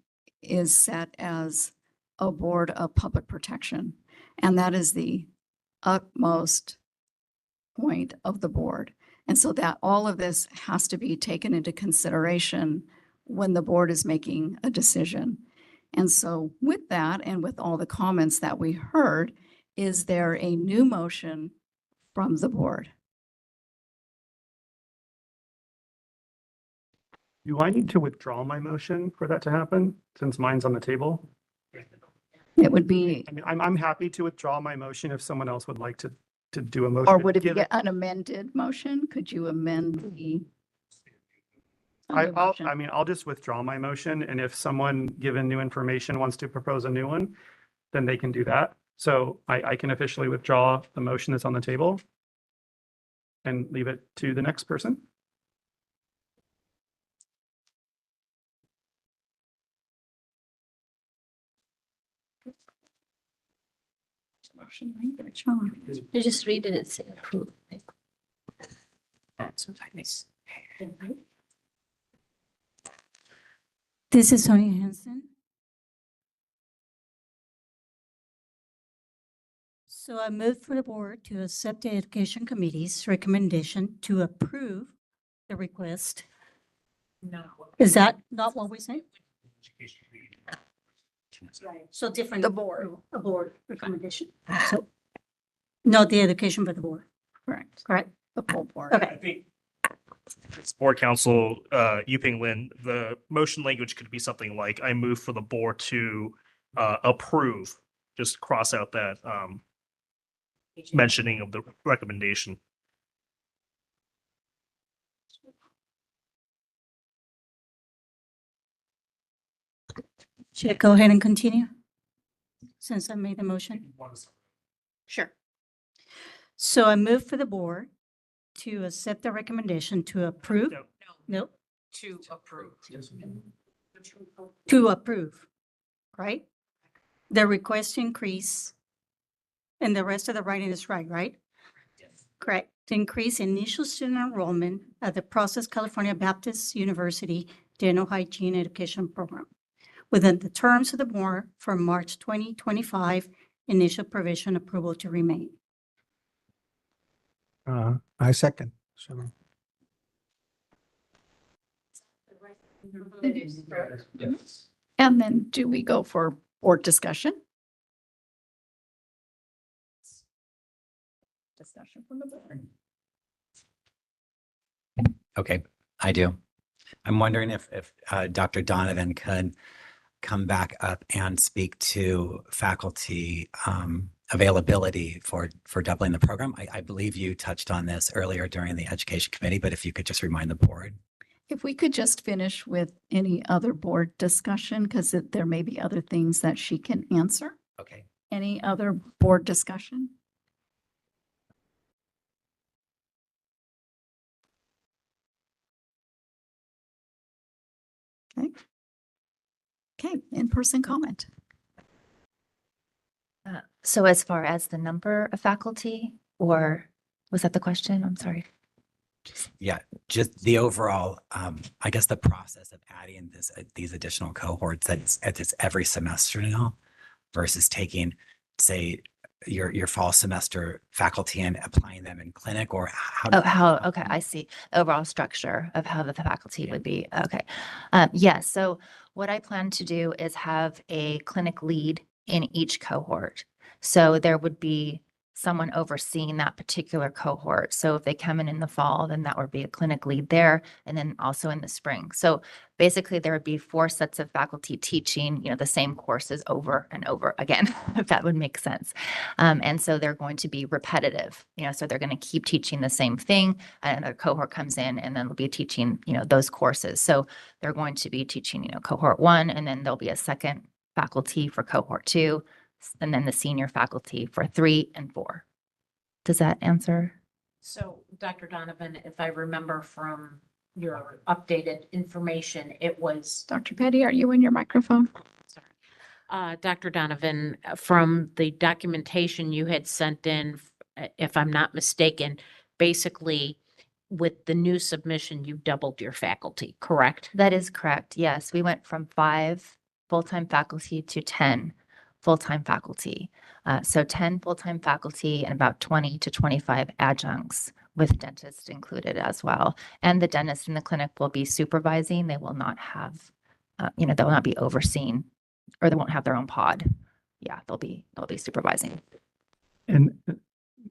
is set as a board of public protection, and that is the utmost point of the board. And so that all of this has to be taken into consideration when the board is making a decision. And so with that, and with all the comments that we heard, is there a new motion from the board? Do I need to withdraw my motion for that to happen, since mine's on the table? It would be, I mean, I'm happy to withdraw my motion if someone else would like to do a motion. or would it be an amended motion? Could you amend the? I'll just withdraw my motion, and if someone, given new information, wants to propose a new one, then they can do that. So I can officially withdraw the motion that's on the table and leave it to the next person. You just read it and say approve. This is Sonia Hansen. So I move for the board to accept the Education Committee's recommendation to approve the request. No. Is that not what we say? So different. The board. A board recommendation. So not the education, but the board. Correct. Correct. The full board. Okay. I think it's board counsel, Yuping Lin, the motion language could be something like, I move for the board to approve, just cross out that mentioning of the recommendation. Should I go ahead and continue? Since I made the motion? Sure. So I move for the board to accept the recommendation to approve. No. To approve. To approve, right? The request increase, and the rest of the writing is right? Yes. Correct. To increase initial student enrollment at the Process California Baptist University Dental Hygiene Education Program. within the terms of the board for March 2025, initial provision approval to remain. I second. Chairman. And then do we go for board discussion? Discussion from the board. Okay, I do. I'm wondering if Dr. Donovan could come back up and speak to faculty availability for doubling the program. I believe you touched on this earlier during the education committee, but if you could just remind the board. If we could just finish with any other board discussion, because there may be other things that she can answer. Okay. Any other board discussion? Okay. Okay, in-person comment. So as far as the number of faculty, or was that the question? I'm sorry. Yeah, just the overall, I guess the process of adding these additional cohorts that's every semester now versus taking, say, your fall semester faculty and applying them in clinic, or Okay, I see. Overall structure of how the faculty would be. Okay. Yes, so what I plan to do is have a clinic lead in each cohort. So there would be someone overseeing that particular cohort. So if they come in the fall, then that would be a clinic lead there, and then also in the spring. So basically there would be 4 sets of faculty teaching, the same courses over and over again, if that would make sense. And so they're going to be repetitive, so they're going to keep teaching the same thing. Another cohort comes in and then they'll be teaching, those courses. So they're going to be teaching, cohort 1, and then there'll be a second faculty for cohort 2, and then the senior faculty for 3 and 4. Does that answer? So, Dr. Donovan, if I remember from your updated information, it was. Dr. Petty, are you in your microphone? Dr. Donovan, from the documentation you had sent in, if I'm not mistaken, basically with the new submission, you doubled your faculty, correct? That is correct. Yes, we went from 5 full-time faculty to 10 full-time faculty. So 10 full-time faculty and about 20 to 25 adjuncts with dentists included as well. And the dentist in the clinic will be supervising. They will not have, they will not be overseeing, or they won't have their own pod. Yeah, they'll be supervising. And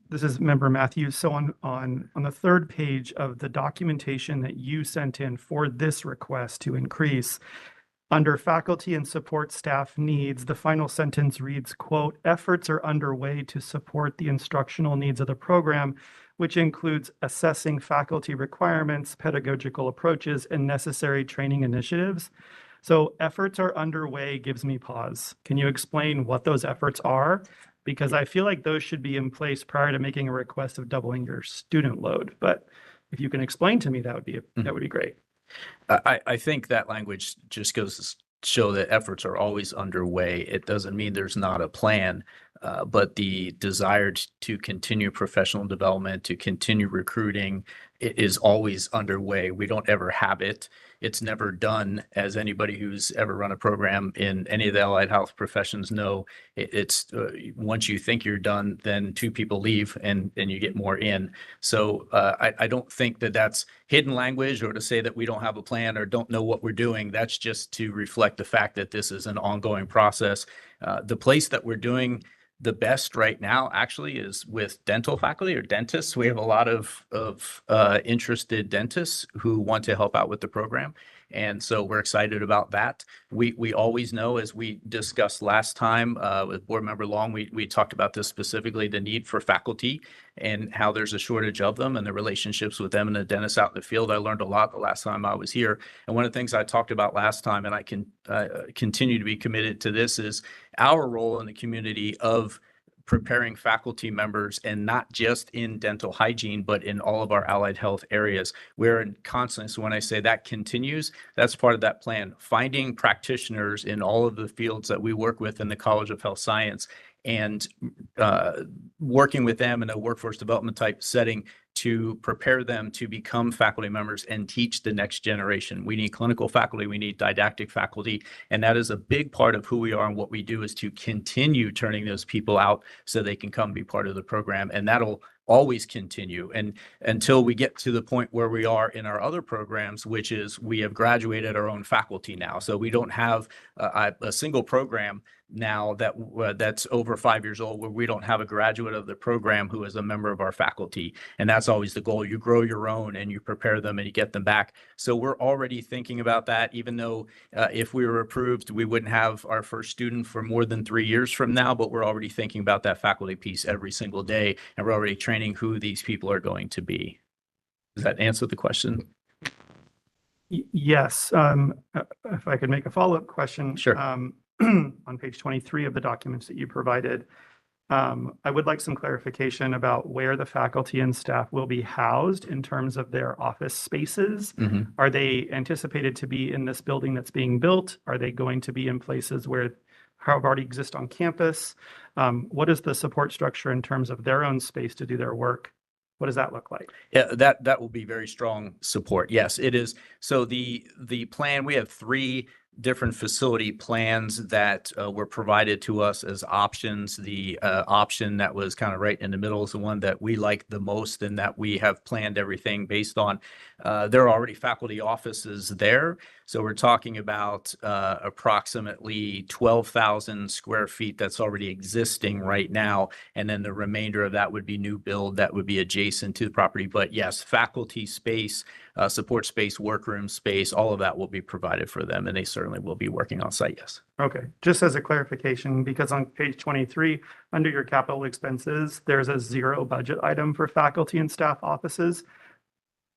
this is Member Matthews. So on the 3rd page of the documentation that you sent in for this request to increase, under faculty and support staff needs, the final sentence reads, quote, efforts are underway to support the instructional needs of the program, which includes assessing faculty requirements, pedagogical approaches, and necessary training initiatives. So efforts are underway gives me pause. Can you explain what those efforts are? Because I feel like those should be in place prior to making a request of doubling your student load. But if you can explain to me, that would be great. I think that language just goes to show that efforts are always underway. It doesn't mean there's not a plan, but the desire to continue professional development, to continue recruiting is always underway. We don't ever have it. It's never done, as anybody who's ever run a program in any of the allied health professions know. It's once you think you're done, then 2 people leave and you get more in. So I don't think that that's hidden language or to say that we don't have a plan or don't know what we're doing. That's just to reflect the fact that this is an ongoing process. The place that we're doing the best right now actually is with dental faculty or dentists. We have a lot of interested dentists who want to help out with the program. And so we're excited about that. We always know, as we discussed last time with Board Member Long, we talked about this specifically, the need for faculty and how there's a shortage of them and the relationships with them and the dentists out in the field. I learned a lot the last time I was here. And one of the things I talked about last time, and I can continue to be committed to this, is our role in the community of preparing faculty members, and not just in dental hygiene, but in all of our allied health areas. We're in constant, so when I say that continues, that's part of that plan. Finding practitioners in all of the fields that we work with in the College of Health Science and working with them in a workforce development type setting to prepare them to become faculty members and teach the next generation. We need clinical faculty, we need didactic faculty, and that is a big part of who we are and what we do is to continue turning those people out so they can come be part of the program. And that'll always continue. And until we get to the point where we are in our other programs, which is we have graduated our own faculty now. So we don't have a single program now that's over 5 years old where we don't have a graduate of the program who is a member of our faculty. And that's always the goal. You grow your own and you prepare them and you get them back. So we're already thinking about that, even though if we were approved, we wouldn't have our first student for more than 3 years from now, but we're already thinking about that faculty piece every single day. And we're already training who these people are going to be. Does that answer the question? Yes. If I could make a follow-up question. Sure. On page 23 of the documents that you provided, I would like some clarification about where the faculty and staff will be housed in terms of their office spaces. Mhm. Are they anticipated to be in this building that's being built? Are they going to be in places where have already exist on campus? What is the support structure in terms of their own space to do their work? What does that look like? Yeah, that will be very strong support. Yes, it is. So the plan, we have 3 different facility plans that were provided to us as options. The option that was kind of right in the middle is the one that we like the most and that we have planned everything based on. There are already faculty offices there. So we're talking about approximately 12,000 square feet that's already existing right now. And then the remainder of that would be new build that would be adjacent to the property. But yes, faculty space, support space, workroom space, all of that will be provided for them. And they certainly will be working on site, yes. Okay, just as a clarification, because on page 23, under your capital expenses, there's a 0 budget item for faculty and staff offices.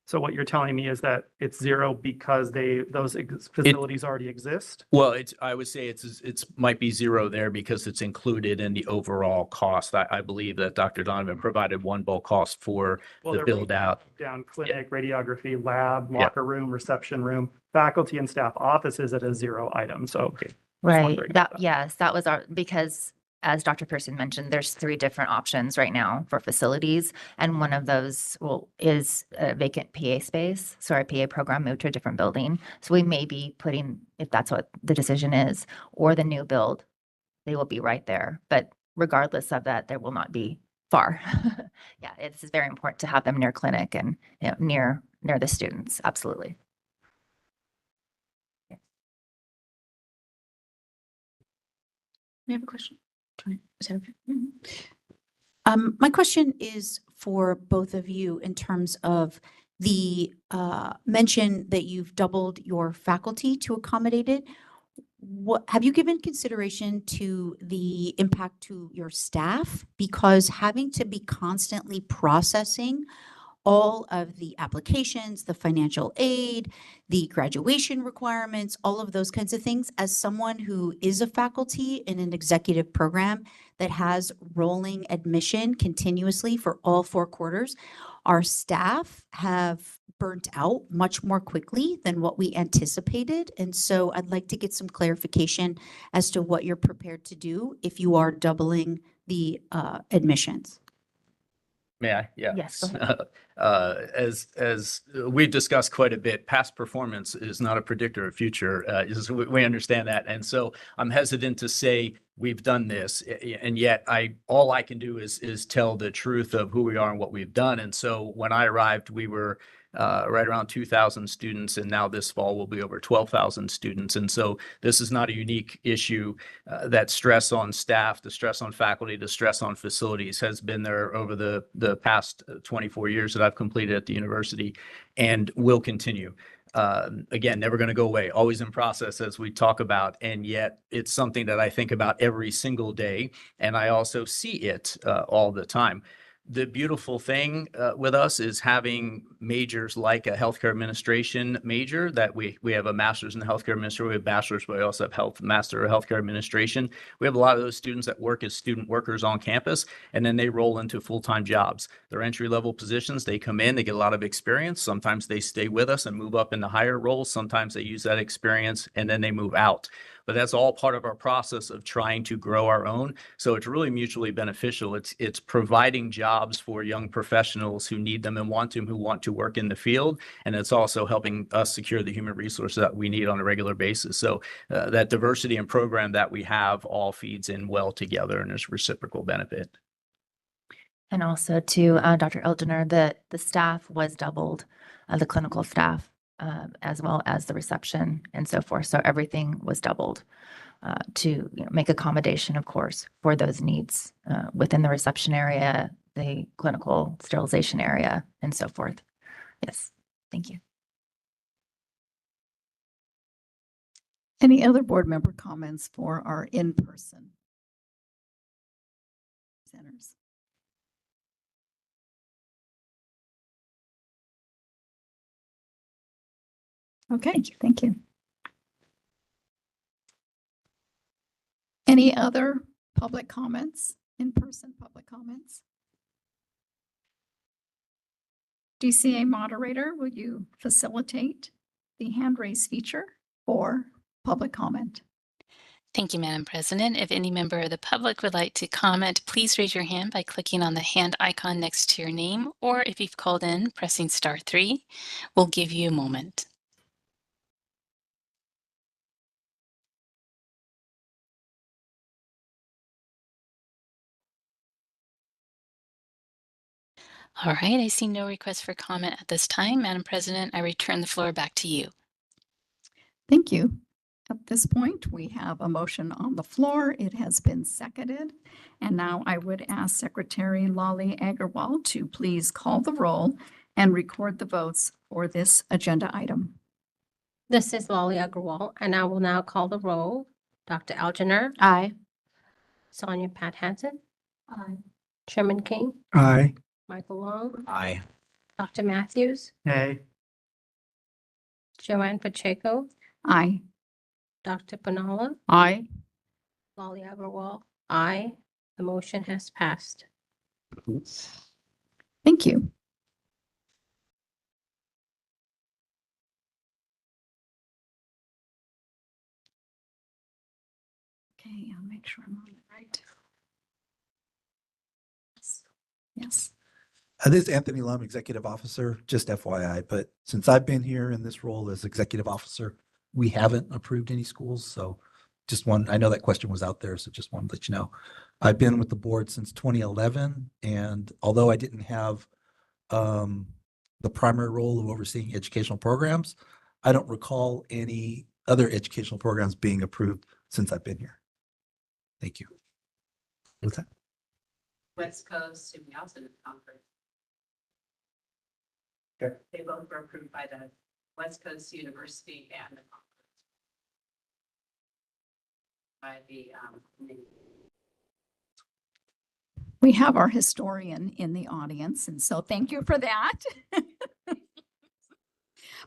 So what you're telling me is that it's 0 because those facilities already exist? Well, I would say it's might be 0 there because it's included in the overall cost. I believe that Dr. Donovan provided one bulk cost for the build out. Down clinic, radiography, lab, locker room, reception room, faculty and staff offices at a 0 item. So Right. Yes, that was because as Dr. Pearson mentioned, there's 3 different options right now for facilities. And one of those is a vacant PA space. So our PA program moved to a different building. So we may be putting, if that's what the decision is, or the new build, they will be right there. But regardless of that, there will not be far. Yeah, it's very important to have them near clinic and near the students. Absolutely. I have a question. Is that okay? My question is for both of you in terms of the mention that you've doubled your faculty to accommodate it. What have you given consideration to the impact to your staff? Because having to be constantly processing all of the applications, the financial aid, the graduation requirements, all of those kinds of things. As someone who is a faculty in an executive program that has rolling admission continuously for all 4 quarters, our staff have burnt out much more quickly than what we anticipated. And so I'd like to get some clarification as to what you're prepared to do if you are doubling the admissions. May I? Yeah. Yes, As we've discussed quite a bit, past performance is not a predictor of future. We understand that. And so I'm hesitant to say we've done this, and yet all I can do is tell the truth of who we are and what we've done. And so when I arrived, we were right around 2,000 students, and now this fall will be over 12,000 students. And so this is not a unique issue. That stress on staff, the stress on faculty, the stress on facilities has been there over the past 24 years that I've completed at the university and will continue. Again, never going to go away, always in process as we talk about, and yet it's something that I think about every single day, and I also see it all the time. The beautiful thing with us is having majors like a healthcare administration major that we have a master's in healthcare administration, we have bachelor's, but we also have master of healthcare administration. We have a lot of those students that work as student workers on campus, and then they roll into full-time jobs. They're entry-level positions. They come in, they get a lot of experience. Sometimes they stay with us and move up into higher roles. Sometimes they use that experience and then they move out. but that's all part of our process of trying to grow our own. So it's really mutually beneficial. It's providing jobs for young professionals who need them and want them, who want to work in the field. And it's also helping us secure the human resources that we need on a regular basis. So that diversity and program that we have all feeds in well together, and there's reciprocal benefit. And also to Dr. Elginer, the staff was doubled, the clinical staff, as well as the reception and so forth. So everything was doubled to make accommodation, of course, for those needs within the reception area, the clinical sterilization area, and so forth. Yes, thank you. Any other board member comments for our in-person presenters? Okay, thank you. Any other public comments, in-person public comments? DCA moderator, will you facilitate the hand raise feature for public comment? Thank you, Madam President. If any member of the public would like to comment, please raise your hand by clicking on the hand icon next to your name, or if you've called in, pressing *3. We'll give you a moment. All right, I see no request for comment at this time. Madam President, I return the floor back to you. Thank you. At this point, we have a motion on the floor. It has been seconded. And now I would ask Secretary Lali Agarwal to please call the roll and record the votes for this agenda item. This is Lali Agarwal, and I will now call the roll. Dr. Algener. Aye. Sonia Pat Hansen. Aye. Chairman King. Aye. Michael Long. Aye. Dr. Matthews. Nay. Joanne Pacheco. Aye. Dr. Panala. Aye. Lali Agarwal. Aye. The motion has passed. Thank you. Okay, I'll make sure I'm on the right. Yes. This is Anthony Lum, Executive Officer, just FYI, but since I've been here in this role as Executive Officer, we haven't approved any schools. So I know that question was out there, so just wanted to let you know. I've been with the board since 2011, and although I didn't have the primary role of overseeing educational programs, I don't recall any other educational programs being approved since I've been here. Thank you. What's that? West Coast, and we also did Concord. Okay. They both were approved by the West Coast University and the Concord. By the We have our historian in the audience, and so thank you for that.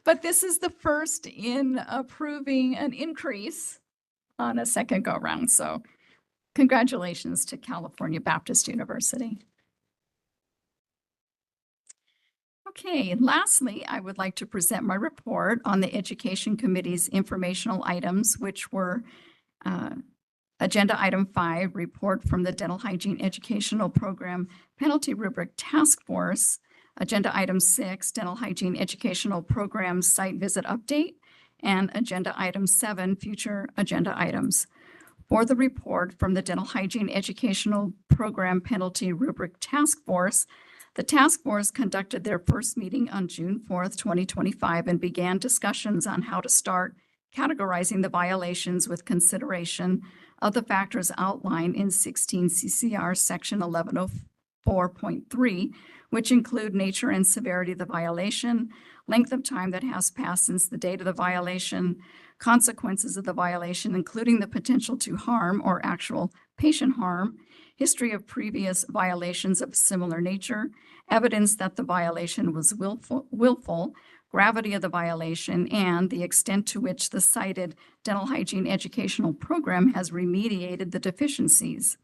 But this is the first in approving an increase on a second go round. So congratulations to California Baptist University. Okay, lastly, I would like to present my report on the Education Committee's informational items, which were Agenda Item 5, Report from the Dental Hygiene Educational Program Penalty Rubric Task Force. Agenda Item 6, Dental Hygiene Educational Program Site Visit Update. And Agenda Item 7, Future Agenda Items. For the report from the Dental Hygiene Educational Program Penalty Rubric Task Force, the task force conducted their first meeting on June 4th, 2025, and began discussions on how to start categorizing the violations with consideration of the factors outlined in 16 CCR Section 1104.3, which include nature and severity of the violation, length of time that has passed since the date of the violation, consequences of the violation, including the potential to harm or actual patient harm, history of previous violations of similar nature, evidence that the violation was willful, gravity of the violation, and the extent to which the cited dental hygiene educational program has remediated the deficiencies.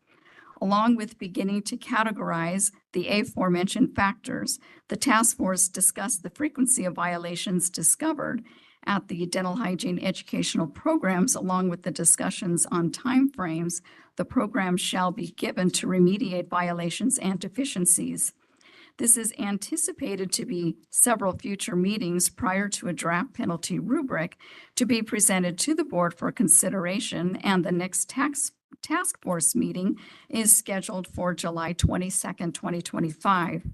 Along with beginning to categorize the aforementioned factors, the task force discussed the frequency of violations discovered at the dental hygiene educational programs, along with the discussions on timeframes the program shall be given to remediate violations and deficiencies. This is anticipated to be several future meetings prior to a draft penalty rubric to be presented to the board for consideration, and the next task force meeting is scheduled for July 22nd, 2025.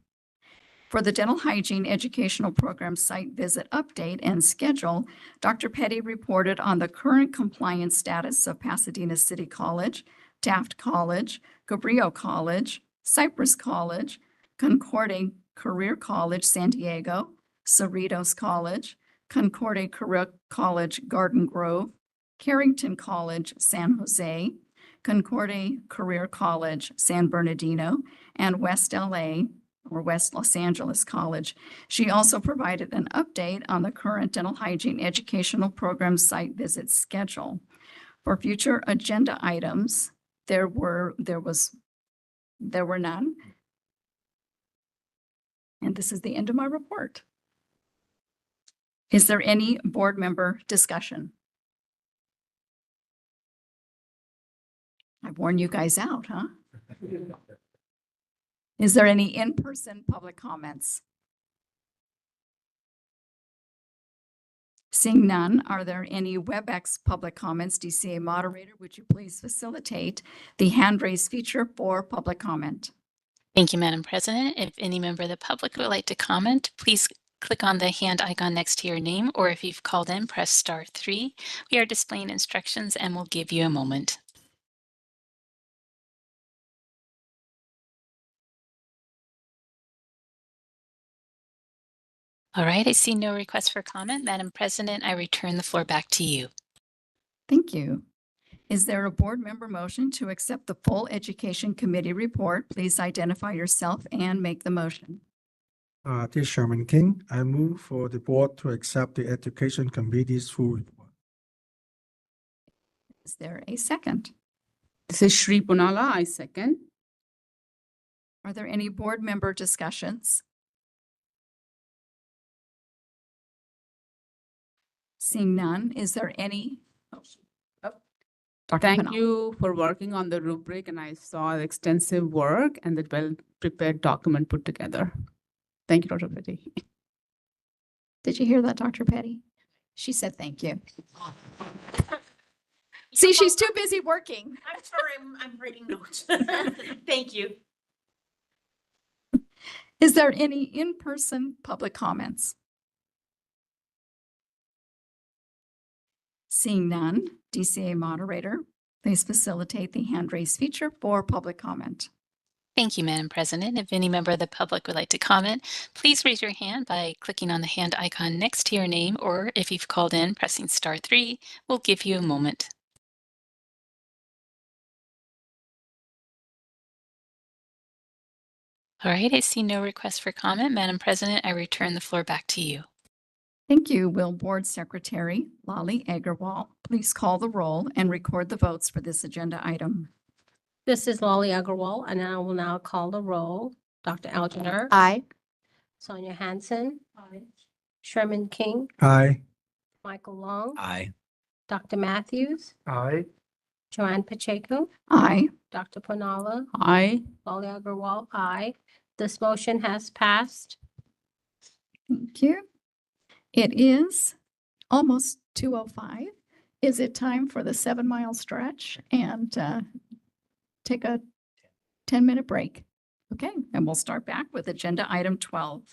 For the dental hygiene educational program site visit update and schedule, Dr. Petty reported on the current compliance status of Pasadena City College, Taft College, Cabrillo College, Cypress College, Concordia Career College, San Diego, Cerritos College, Concordia Career College, Garden Grove, Carrington College, San Jose, Concordia Career College, San Bernardino, and West LA, or West Los Angeles College. She also provided an update on the current dental hygiene educational program site visit schedule. For future agenda items, there were none. And this is the end of my report. Is there any board member discussion? I've worn you guys out, huh? Is there any in-person public comments? Seeing none, are there any WebEx public comments? DCA moderator, would you please facilitate the hand raise feature for public comment? Thank you, Madam President. If any member of the public would like to comment, please click on the hand icon next to your name, or if you've called in, press *3. We are displaying instructions and we'll give you a moment. All right, I see no requests for comment. Madam President, I return the floor back to you. Thank you. Is there a board member motion to accept the full Education Committee report? Please identify yourself and make the motion. This is Sherman King. I move for the board to accept the Education Committee's full report. Is there a second? This is Shri Punala. I second. Are there any board member discussions? Seeing none, is there any? Dr. Thank Pennell. you for working on the rubric, and I saw the extensive work and the well-prepared document put together. Thank you, Dr. Petty. Did you hear that, Dr. Petty? She said thank you. See, she's too busy working. I'm sorry, I'm writing notes. Thank you. Is there any in-person public comments? Seeing none, DCA moderator, please facilitate the hand raise feature for public comment. Thank you, Madam President. If any member of the public would like to comment, please raise your hand by clicking on the hand icon next to your name, or if you've called in, pressing *3. We'll give you a moment. All right, I see no requests for comment. Madam President, I return the floor back to you. Thank you. Will Board Secretary Lali Agarwal please call the roll and record the votes for this agenda item? This is Lali Agarwal, and I will now call the roll. Dr. Algener. Aye. Sonia Hansen. Aye. Sherman King. Aye. Michael Long. Aye. Dr. Matthews. Aye. Joanne Pacheco. Aye. Dr. Punala. Aye. Lali Agarwal. Aye. This motion has passed. Thank you. It is almost 2:05. Is it time for the 7-mile stretch and take a 10-minute break? Okay, and we'll start back with agenda item 12.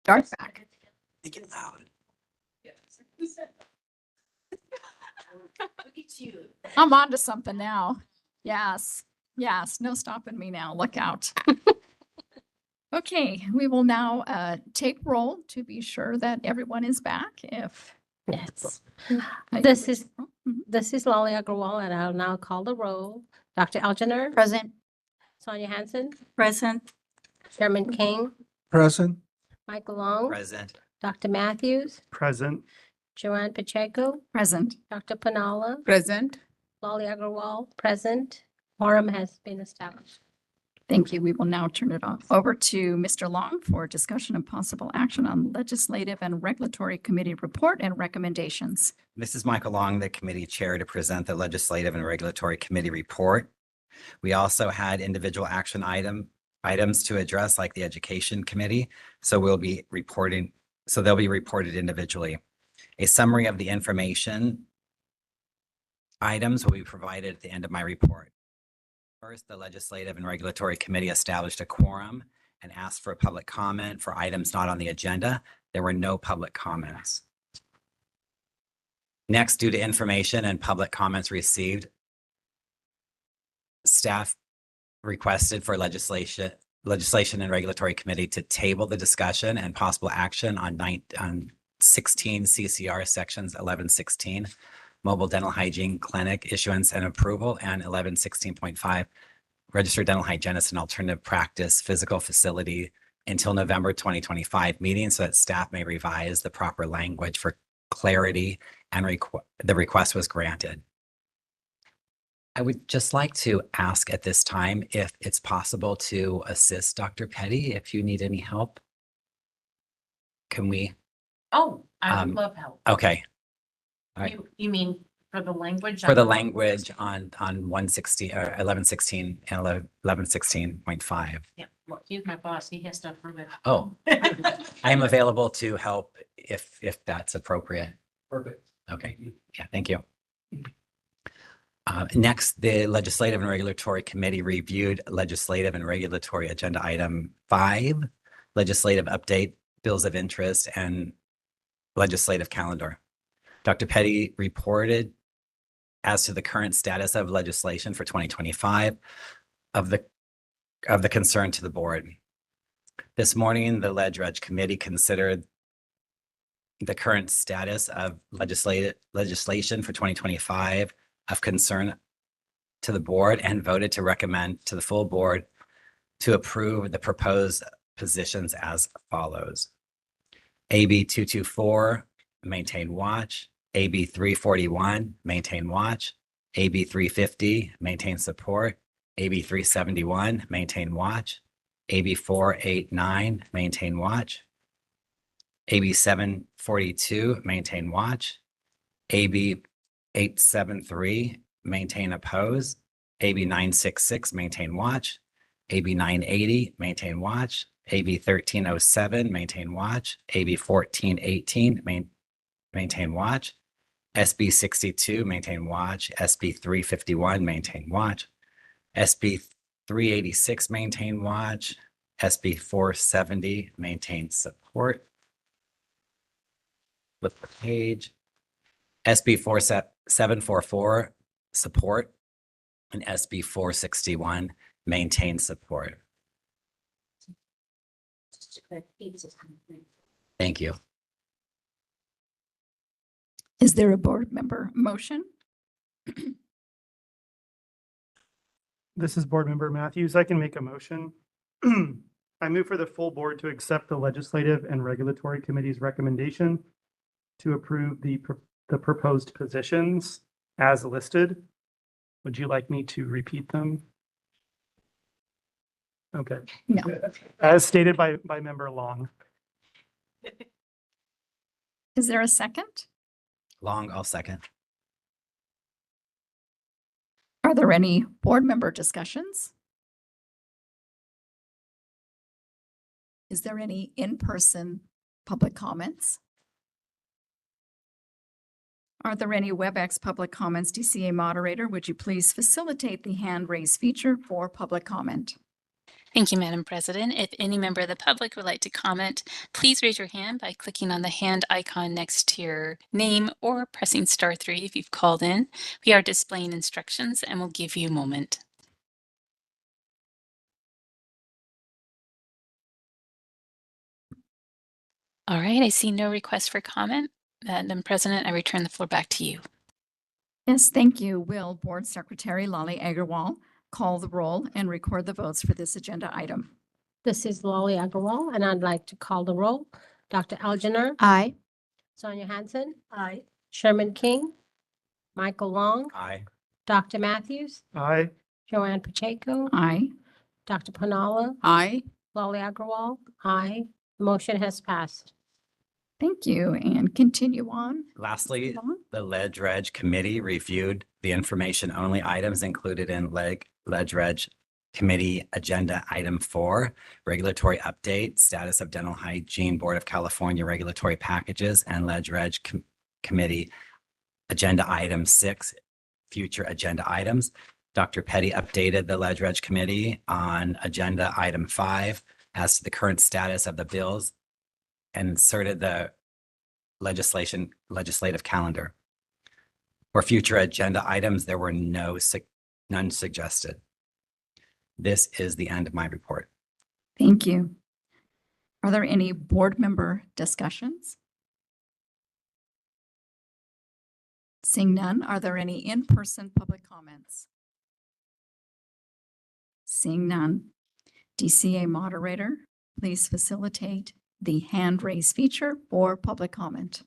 Start back. Make it loud. I'm on to something now. Yes, yes, no stopping me now. Look out. Okay, we will now take roll to be sure that everyone is back. If Yes. I- This is Lolly Agarwal, and I'll now call the roll. Dr. Algener. Present. Sonia Hanson. Present. Chairman King. Present. Michael Long. Present. Dr. Matthews. Present. Joanne Pacheco. Present. Dr. Panala. Present. Lolly Agarwal. Present. Quorum has been established. Thank you. We will now turn it over to Mr. Long for discussion of possible action on legislative and regulatory committee report and recommendations. This is Michael Long, the committee chair, to present the Legislative and Regulatory Committee report. We also had individual action items to address, like the Education Committee. So they'll be reported individually. A summary of the information items will be provided at the end of my report. First, the Legislative and Regulatory Committee established a quorum and asked for a public comment for items not on the agenda. There were no public comments. Next, due to information and public comments received, staff requested for Legislation and Regulatory Committee to table the discussion and possible action on 16 CCR sections 1116, mobile dental hygiene clinic issuance and approval, and 1116.5, registered dental hygienist and alternative practice physical facility until November 2025 meeting, so that staff may revise the proper language for clarity, and the request was granted. I would just like to ask at this time if it's possible to assist Dr. Petty if you need any help. Can we? Oh, I would Um, love help. Okay. All right. You mean for the language? For the language on 160 or 1116 and 1116.5. Yeah, well, he's my boss. He has to approve it. Oh, I am available to help if that's appropriate. Perfect. Okay. Yeah, thank you. Next, the Legislative and Regulatory Committee reviewed Legislative and Regulatory Agenda Item 5, Legislative Update, Bills of Interest, and Legislative Calendar. Dr. Petty reported as to the current status of legislation for 2025 of the concern to the board. This morning, the Leg-Reg Committee considered the current status of legislation for 2025 of concern to the board and voted to recommend to the full board to approve the proposed positions as follows. AB 224, maintain watch. AB 341, maintain watch. AB 350, maintain support. AB 371, maintain watch. AB 489, maintain watch. AB 742, maintain watch. AB 873, maintain oppose. AB 966, maintain watch. AB 980, maintain watch. AB 1307, maintain watch. AB 1418, maintain watch. SB 62, maintain watch. SB 351, maintain watch. SB 386, maintain watch. SB 470, maintain support. Flip the page. SB 744, support. And SB 461, maintain support. Thank you. Is there a board member motion? This is Board Member Matthews. I can make a motion. I move for the full board to accept the Legislative and Regulatory Committee's recommendation to approve the proposed positions as listed. Would you like me to repeat them? Okay. No. As stated by Member Long. Is there a second? Long, I'll second. Are there any board member discussions? Is there any in-person public comments? Are there any WebEx public comments? DCA moderator, would you please facilitate the hand raise feature for public comment? Thank you, Madam President. If any member of the public would like to comment, please raise your hand by clicking on the hand icon next to your name or pressing *3 if you've called in. We are displaying instructions and will give you a moment. All right, I see no request for comment. Madam President, I return the floor back to you. Yes, thank you. Will Board Secretary Lali Agarwal call the roll and record the votes for this agenda item? This is Lolly Agarwal, and I'd like to call the roll. Dr. Algener. Aye. Sonia Hansen. Aye. Sherman King. Michael Long. Aye. Dr. Matthews. Aye. Joanne Pacheco. Aye. Dr. Panala. Aye. Lolly Agarwal. Aye. Motion has passed. Thank you, and continue on. Lastly, Move on. the Ledge Reg Committee reviewed the information-only items included in Ledge Reg Committee Agenda Item 4, Regulatory Update, Status of Dental Hygiene Board of California Regulatory Packages, and Ledge Reg Committee Agenda Item 6, Future Agenda Items. Dr. Petty updated the Ledge Reg Committee on Agenda Item 5 as to the current status of the bills and inserted the legislative calendar. For future agenda items, there were none suggested. This is the end of my report. Thank you. Are there any board member discussions? Seeing none, are there any in-person public comments? Seeing none, DCA moderator, please facilitate the hand raise feature for public comment.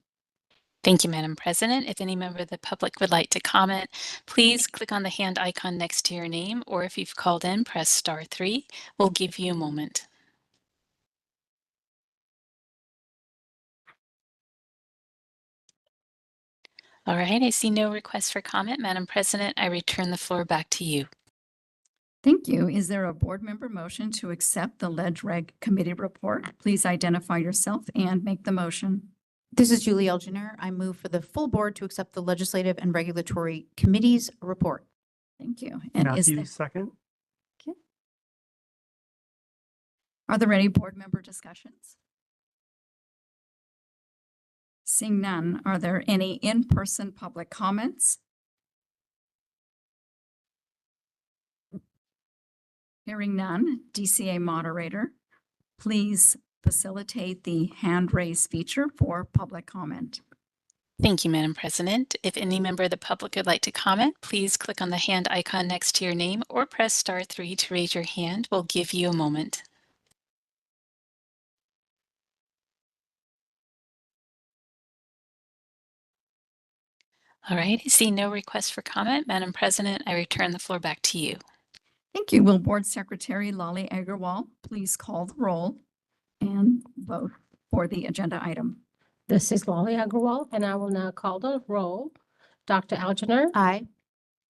Thank you, Madam President. If any member of the public would like to comment, please click on the hand icon next to your name, or if you've called in, press *3. We'll give you a moment. All right, I see no requests for comment. Madam President, I return the floor back to you. Thank you. Is there a board member motion to accept the Ledge Reg Committee report? Please identify yourself and make the motion. This is Julie Elginer. I move for the full board to accept the Legislative and Regulatory Committee's report. Thank you. And is there, Matthews, second. okay. Are there any board member discussions? Seeing none, are there any in-person public comments? Hearing none, DCA moderator, please facilitate the hand raise feature for public comment. Thank you, Madam President. If any member of the public would like to comment, please click on the hand icon next to your name or press *3 to raise your hand. We'll give you a moment. All right, I see no requests for comment. Madam President, I return the floor back to you. Thank you. Will Board Secretary Lali Agarwal please call the roll and vote for the agenda item? This is Lolly Agarwal, and I will now call the roll. Dr. Algener. Aye.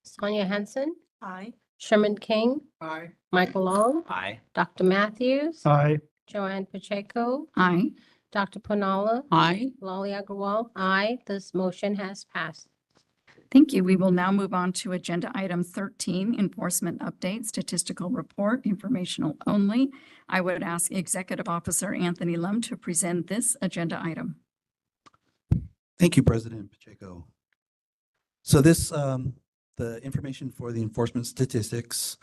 Sonia Hansen. Aye. Sherman King. Aye. Michael Long. Aye. Dr. Matthews. Aye. Joanne Pacheco. Aye. Dr. Panala. Aye. Lolly Agarwal. Aye. This motion has passed. Thank you. We will now move on to agenda item 13, enforcement update, statistical report, informational only. I would ask Executive Officer Anthony Lum to present this agenda item. Thank you, President Pacheco. So this, the information for the enforcement statistics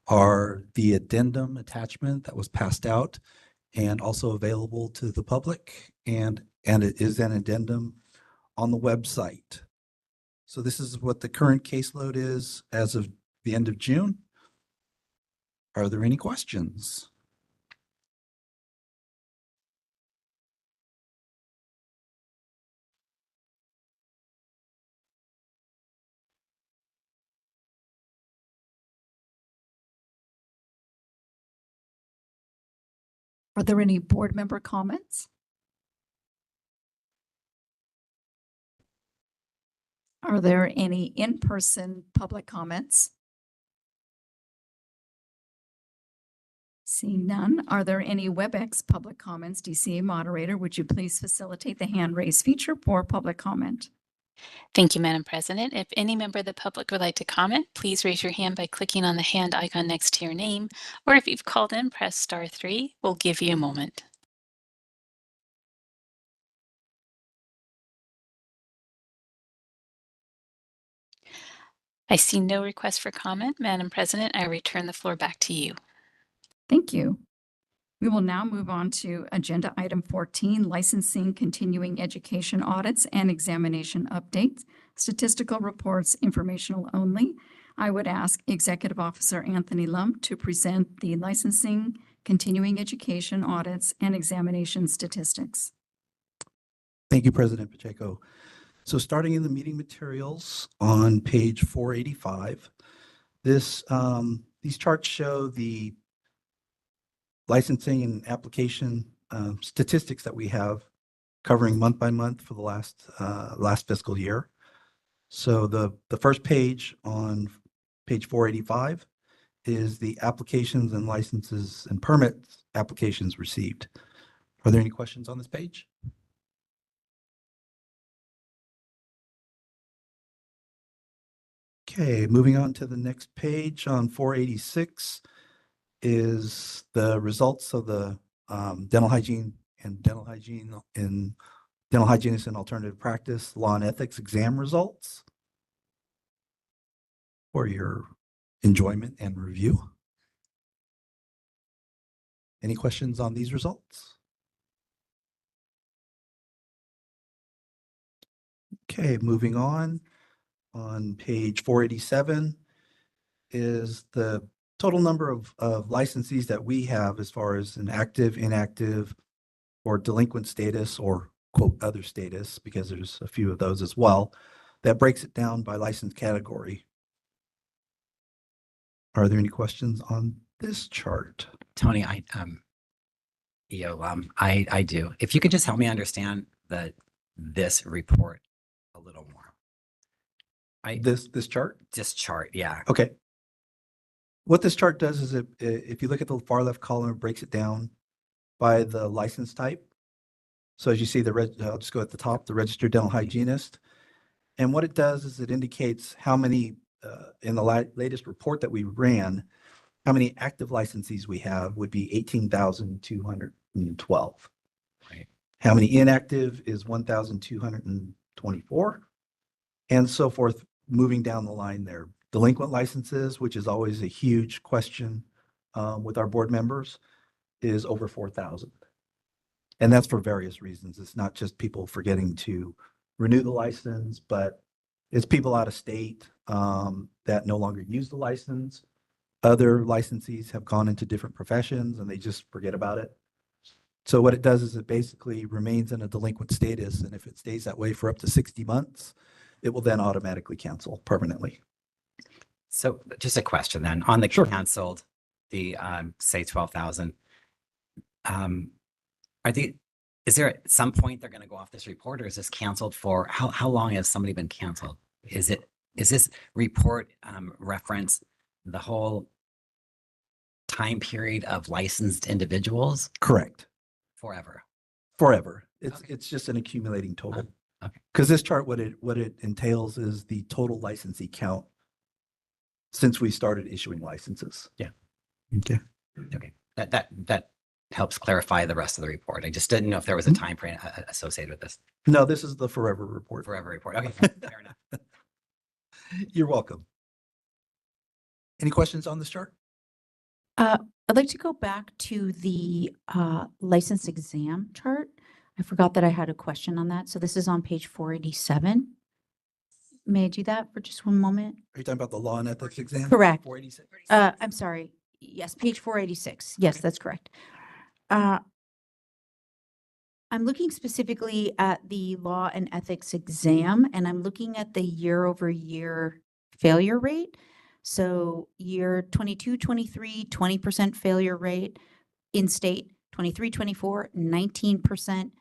are the addendum attachment that was passed out and also available to the public, and it is an addendum on the website. So this is what the current caseload is as of the end of June. Are there any questions? Are there any board member comments? Are there any in-person public comments? Seeing none, are there any WebEx public comments? DCA moderator, would you please facilitate the hand raise feature for public comment? Thank you, Madam President. If any member of the public would like to comment, please raise your hand by clicking on the hand icon next to your name, or if you've called in, press *3. We'll give you a moment. I see no request for comment. Madam President, I return the floor back to you. Thank you. We will now move on to agenda item 14, licensing, continuing education audits and examination updates, statistical reports, informational only. I would ask Executive Officer Anthony Lump to present the licensing, continuing education audits and examination statistics. Thank you, President Pacheco. So starting in the meeting materials on page 485, these charts show the licensing and application statistics that we have covering month by month for the last fiscal year. So the first page on page 485 is the applications and licenses and permits applications received. Are there any questions on this page? Okay, moving on to the next page on 486 is the results of the dental hygiene and dental hygienist and alternative practice law and ethics exam results for your enjoyment and review. Any questions on these results? Okay, moving on page 487 is the total number of licensees that we have as far as an active, inactive, or delinquent status, or quote other status, because there's a few of those as well. That breaks it down by license category. Are there any questions on this chart? Tony, I do. If you could just help me understand this report a little more. This chart? This chart, yeah. Okay. What this chart does is if you look at the far left column, it breaks it down by the license type. So as you see, I'll just go at the top, the registered dental hygienist. And what it does is it indicates how many, in the latest report that we ran, how many active licensees we have would be 18,212. Right. How many inactive is 1,224, and so forth, moving down the line there. Delinquent licenses, which is always a huge question with our board members, is over 4,000. And that's for various reasons. It's not just people forgetting to renew the license, but it's people out of state that no longer use the license. Other licensees have gone into different professions and they just forget about it. So what it does is it basically remains in a delinquent status. And if it stays that way for up to 60 months, it will then automatically cancel permanently. So just a question then on the canceled, the say 12,000. Is there at some point they're going to go off this report, or is this canceled for how long has somebody been canceled? Is this report reference the whole time period of licensed individuals? Correct. Forever. Forever. It's just an accumulating total. Okay. Because this chart, what it entails is the total licensee count since we started issuing licenses. Yeah. Okay. Okay. That helps clarify the rest of the report. I just didn't know if there was a time frame associated with this. No, this is the forever report. Forever report. Okay. Fair enough. You're welcome. Any questions on this chart? I'd like to go back to the license exam chart. I forgot that I had a question on that. So this is on page 487. May I do that for just one moment? Are you talking about the law and ethics exam? Correct. 486? I'm sorry. Yes, page 486. Yes, that's correct. I'm looking specifically at the law and ethics exam, and I'm looking at the year-over-year failure rate. So year 22-23, 20% failure rate in state, 23-24, 19%,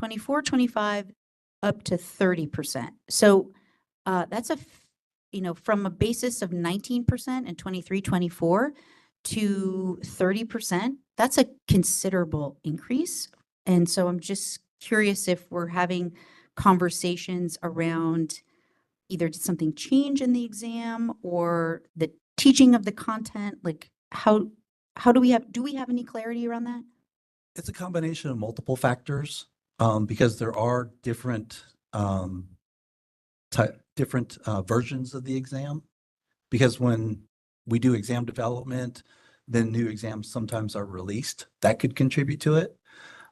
24-25, up to 30%. So that's from a basis of 19% and 23-24 to 30%, that's a considerable increase. And so I'm just curious if we're having conversations around either did something change in the exam or the teaching of the content? Like how do we have any clarity around that? It's a combination of multiple factors, because there are different versions of the exam. Because when we do exam development, then new exams sometimes are released. That could contribute to it.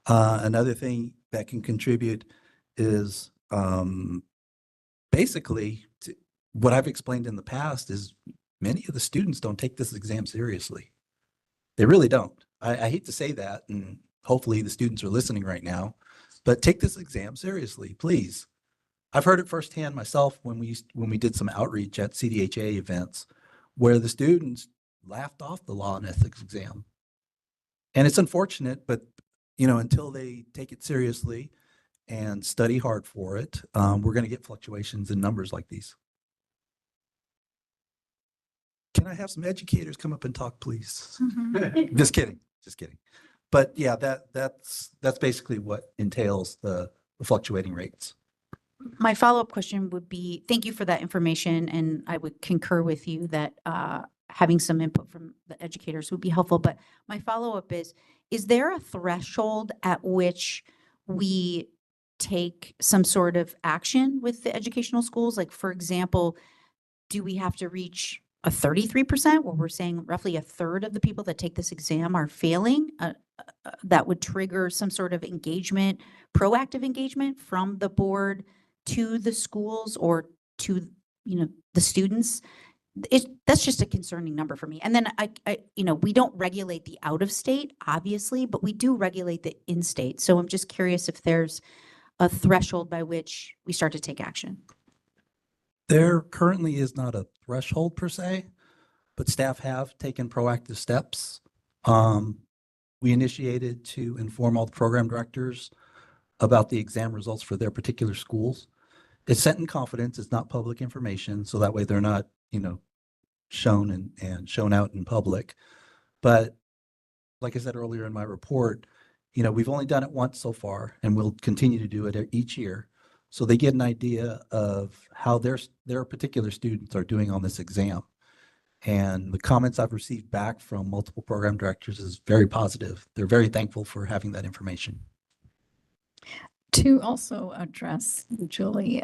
Another thing that can contribute is basically what I've explained in the past is many of the students don't take this exam seriously. They really don't. I hate to say that, and hopefully the students are listening right now, but take this exam seriously, please. I've heard it firsthand myself when we did some outreach at CDHA events where the students laughed off the law and ethics exam. And it's unfortunate, but until they take it seriously and study hard for it, we're going to get fluctuations in numbers like these. Can I have some educators come up and talk, please? Just kidding. But yeah, that's basically what entails the fluctuating rates. My follow-up question would be, thank you for that information, and I would concur with you that having some input from the educators would be helpful. But my follow-up is there a threshold at which we take some sort of action with the educational schools? Like, for example, do we have to reach a 33% where we're saying roughly a third of the people that take this exam are failing? That would trigger some sort of engagement, proactive engagement from the board to the schools or to the students. That's just a concerning number for me. And then we don't regulate the out of state, obviously, but we do regulate the in state. So I'm just curious if there's a threshold by which we start to take action. There currently is not a threshold per se, but staff have taken proactive steps. We initiated to inform all the program directors about the exam results for their particular schools. It's sent in confidence. It's not public information. So that way they're not, shown and shown out in public. But like I said earlier in my report, we've only done it once so far, and we'll continue to do it each year. So they get an idea of how their particular students are doing on this exam. And the comments I've received back from multiple program directors is very positive. They're very thankful for having that information. To also address, Julie,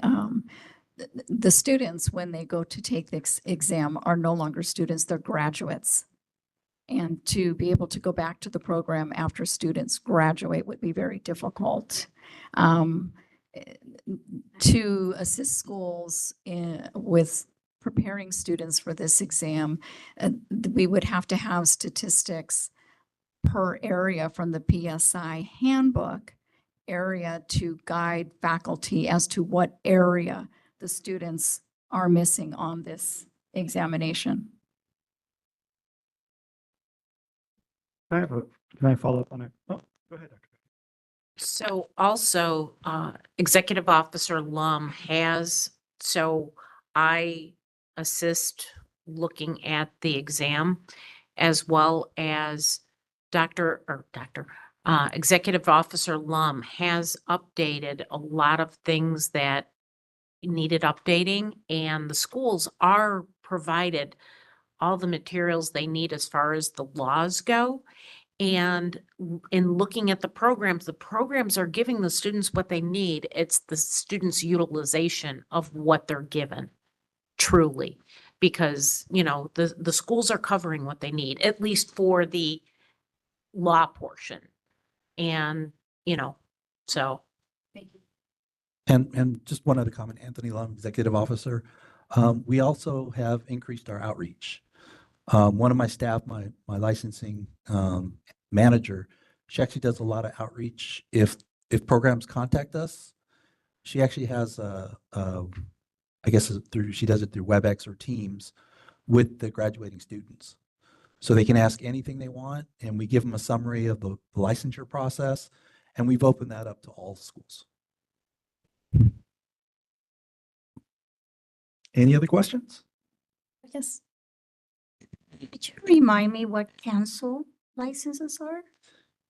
the students, when they go to take this exam, are no longer students, they're graduates. And to be able to go back to the program after students graduate would be very difficult. To assist schools with preparing students for this exam, we would have to have statistics per area from the PSI handbook area to guide faculty as to what area the students are missing on this examination. Can I follow up on it? Oh, go ahead, Dr. So also, Executive Officer Lum I assist looking at the exam as well as Executive Officer Lum has updated a lot of things that needed updating, and the schools are provided all the materials they need as far as the laws go. And in looking at the programs are giving the students what they need. It's the students' utilization of what they're given, truly, because, the schools are covering what they need, at least for the law portion. And, so. Thank you. And just one other comment, Anthony Lum, Executive Officer. We also have increased our outreach. One of my staff, my licensing manager, she actually does a lot of outreach. If programs contact us, she actually has I guess she does it through WebEx or Teams with the graduating students. So they can ask anything they want, and we give them a summary of the licensure process, and we've opened that up to all schools. Any other questions? Yes. Could you remind me what cancel licenses are?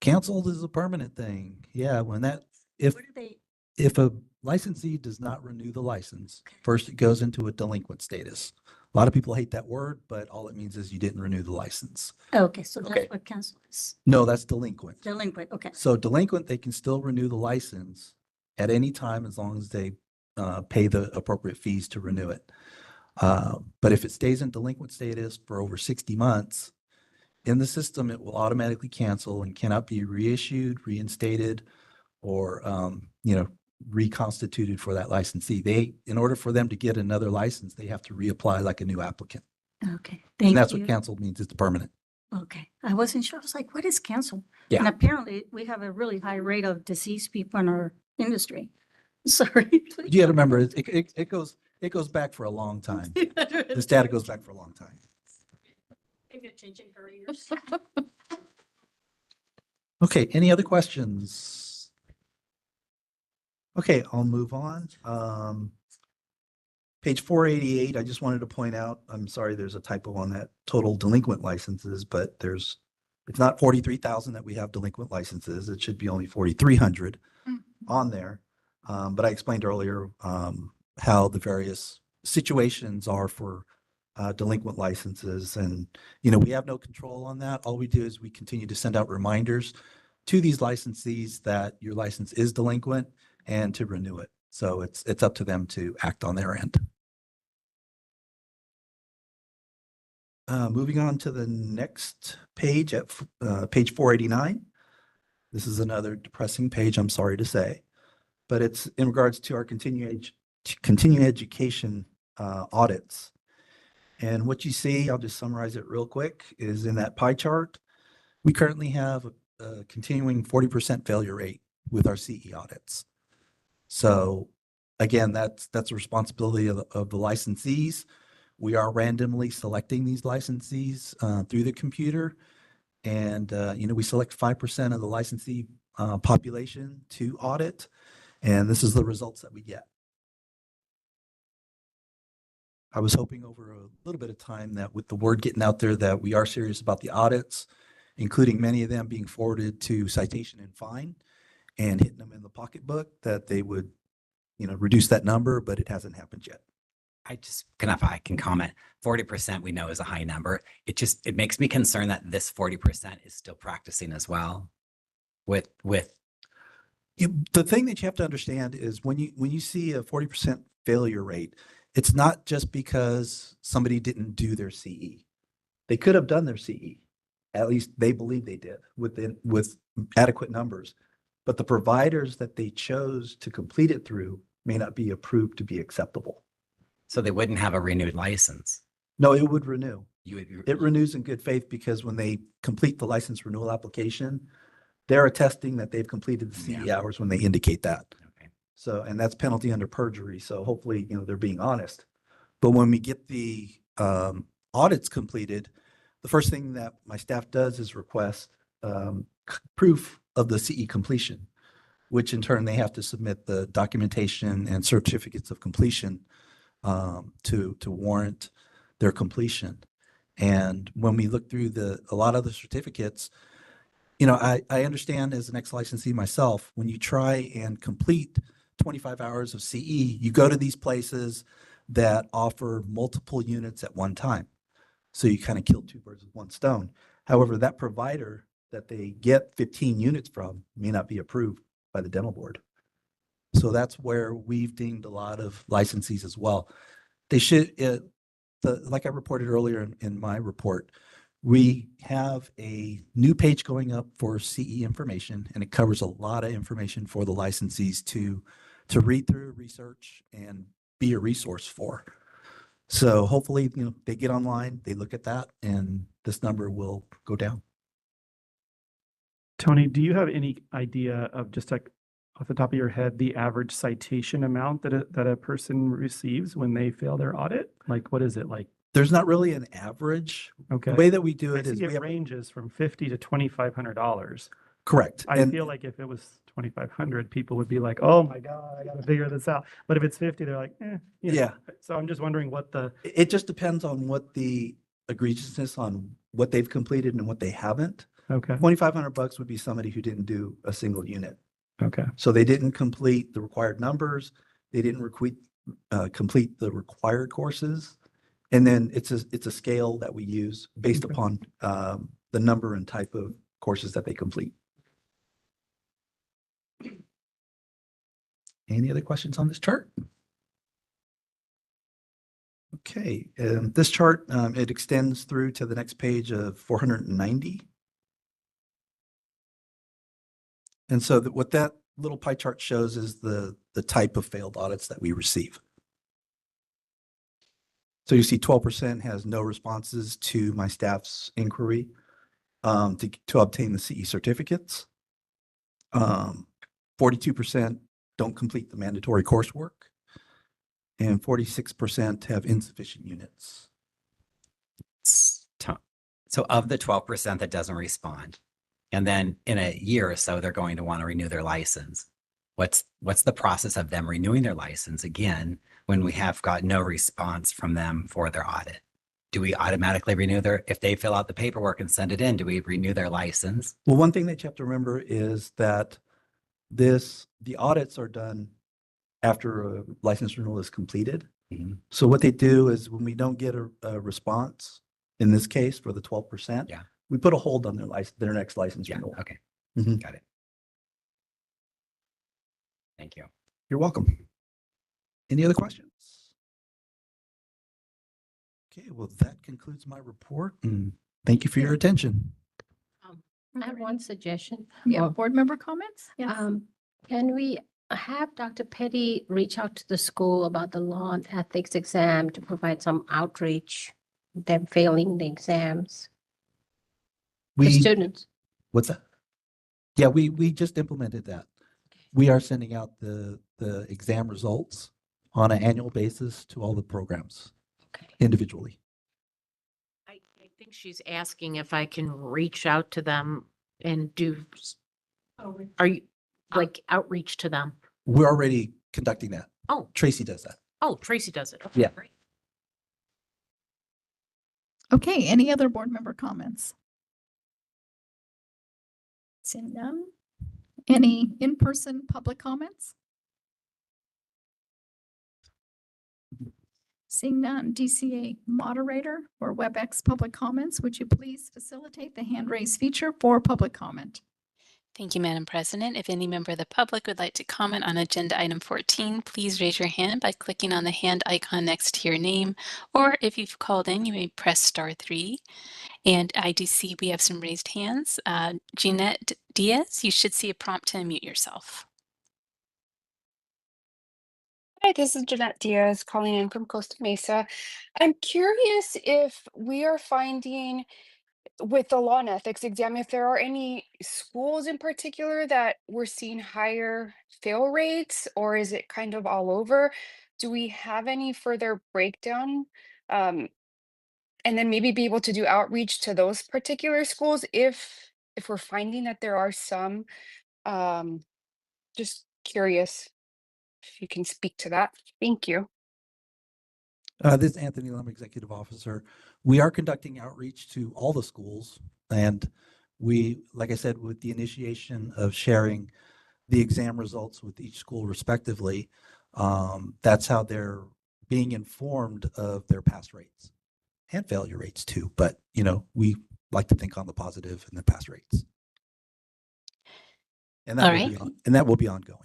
Canceled is a permanent thing. Yeah, if What are they? If a licensee does not renew the license, first it goes into a delinquent status. A lot of people hate that word, but all it means is you didn't renew the license. Okay, so Okay. that's what cancel is. No, that's delinquent. Delinquent, okay. So delinquent, they can still renew the license at any time as long as they pay the appropriate fees to renew it. But if it stays in delinquent status for over 60 months, in the system, it will automatically cancel and cannot be reissued, reinstated, or reconstituted for that licensee. In order for them to get another license, they have to reapply like a new applicant. Okay, And thank that's you. what canceled means. It's permanent. Okay, I wasn't sure. I was like, what is cancel? Yeah. And apparently we have a really high rate of deceased people in our industry. Sorry. You got to remember, it goes back for a long time. This data goes back for a long time. Maybe you're changing careers. Okay, any other questions? Okay, I'll move on. Page 488, I just wanted to point out, I'm sorry, there's a typo on that total delinquent licenses, but it's not 43,000 that we have delinquent licenses. It should be only 4,300 on there. But I explained earlier how the various situations are for delinquent licenses. And, we have no control on that. All we do is we continue to send out reminders to these licensees that your license is delinquent and to renew it. So it's up to them to act on their end. Moving on to the next page at page 489. This is another depressing page, I'm sorry to say, but it's in regards to our continuing education audits. And what you see, I'll just summarize it real quick, is in that pie chart, we currently have a continuing 40% failure rate with our CE audits. So again, that's a responsibility of the licensees. We are randomly selecting these licensees through the computer. And, we select 5% of the licensee population to audit. And this is the results that we get. I was hoping over a little bit of time that with the word getting out there that we are serious about the audits, including many of them being forwarded to citation and fine and hitting them in the pocketbook, that they would, reduce that number, but it hasn't happened yet. If I can comment, 40% we know is a high number. It makes me concerned that this 40% is still practicing as well with. The thing that you have to understand is when you see a 40% failure rate, it's not just because somebody didn't do their CE. They could have done their CE. At least they believe they did with adequate numbers. But the providers that they chose to complete it through may not be approved to be acceptable. So they wouldn't have a renewed license. No, it would renew. It renews in good faith because when they complete the license renewal application, they're attesting that they've completed the CE hours when they indicate that. Okay. So, and that's penalty under perjury. So hopefully, they're being honest. But when we get the audits completed, the first thing that my staff does is request proof of the CE completion, which in turn they have to submit the documentation and certificates of completion to warrant their completion. And when we look through a lot of the certificates, I understand as an ex-licensee myself, when you try and complete 25 hours of CE, you go to these places that offer multiple units at one time. So you kind of kill two birds with one stone. However, that provider that they get 15 units from may not be approved by the dental board. So that's where we've dinged a lot of licensees as well. They should, like I reported earlier in my report, we have a new page going up for CE information, and it covers a lot of information for the licensees to read through, research, and be a resource for. So hopefully, they get online, they look at that, and this number will go down. Tony, do you have any idea of just like off the top of your head, the average citation amount that a person receives when they fail their audit? Like, what is it like? There's not really an average. Okay. The way that we do I it is see it ranges from $50 to $2,500. Correct. I feel like if it was 2,500, people would be like, "Oh my God, I got to figure this out." But if it's 50, they're like, Yeah. So I'm just wondering what It just depends on what the egregiousness on what they've completed and what they haven't. Okay. $2,500 would be somebody who didn't do a single unit. Okay. So they didn't complete the required numbers. They didn't complete the required courses. And then it's a scale that we use based upon the number and type of courses that they complete. Any other questions on this chart? Okay, this chart, it extends through to the next page of 490. And so what that little pie chart shows is the type of failed audits that we receive. So you see 12% has no responses to my staff's inquiry to obtain the CE certificates. 42% don't complete the mandatory coursework, and 46% have insufficient units. So of the 12% that doesn't respond, and then in a year or so, they're going to want to renew their license. What's the process of them renewing their license again when we have got no response from them for their audit? Do we automatically renew if they fill out the paperwork and send it in, do we renew their license? Well, one thing that you have to remember is that the audits are done after a license renewal is completed. Mm-hmm. So what they do is when we don't get a response, in this case for the 12%, we put a hold on their next license renewal. Okay. Mm-hmm. Got it. Thank you. You're welcome. Any other questions? Okay, well, that concludes my report, and thank you for your attention. I have one suggestion. Yeah, board member comments? Yes. Can we have Dr. Petty reach out to the school about the law and ethics exam to provide some outreach, them failing the exams? The students. What's that? Yeah, we just implemented that. We are sending out the exam results on an annual basis to all the programs individually. I think she's asking if I can reach out to them and are you like outreach to them? We're already conducting that. Oh. Tracy does that. Oh, Tracy does it. Okay, Yeah. great. Okay, any other board member comments? Seeing none. Any in-person public comments? Seeing none, DCA moderator or WebEx public comments, would you please facilitate the hand raise feature for public comment? Thank you, Madam President. If any member of the public would like to comment on agenda item 14, please raise your hand by clicking on the hand icon next to your name, or if you've called in, you may press *3. And I do see we have some raised hands. Jeanette Diaz, you should see a prompt to unmute yourself. Hi, this is Jeanette Diaz calling in from Costa Mesa. I'm curious if we are finding with the law and ethics exam, if there are any schools in particular that we're seeing higher fail rates, or is it kind of all over? Do we have any further breakdown? And then maybe be able to do outreach to those particular schools if we're finding that there are some. Just curious if you can speak to that. Thank you. This is Anthony Lum, Executive Officer. We are conducting outreach to all the schools, and we, like I said, with the initiation of sharing the exam results with each school respectively, that's how they're being informed of their pass rates and failure rates too. But, we like to think on the positive and the pass rates. And that will be ongoing.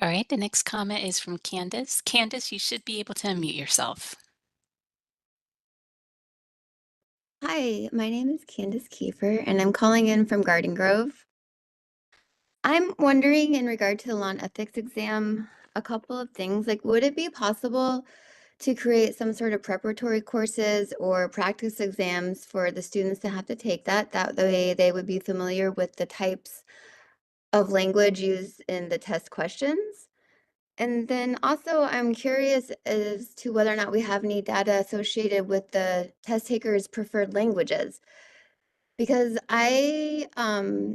All right, the next comment is from Candace. Candace, you should be able to unmute yourself. Hi, my name is Candace Kiefer, and I'm calling in from Garden Grove. I'm wondering in regard to the law and ethics exam, a couple of things. Like, would it be possible to create some sort of preparatory courses or practice exams for the students to have to take that? That way they would be familiar with the types of language used in the test questions. And then also I'm curious as to whether or not we have any data associated with the test takers' preferred languages. Because I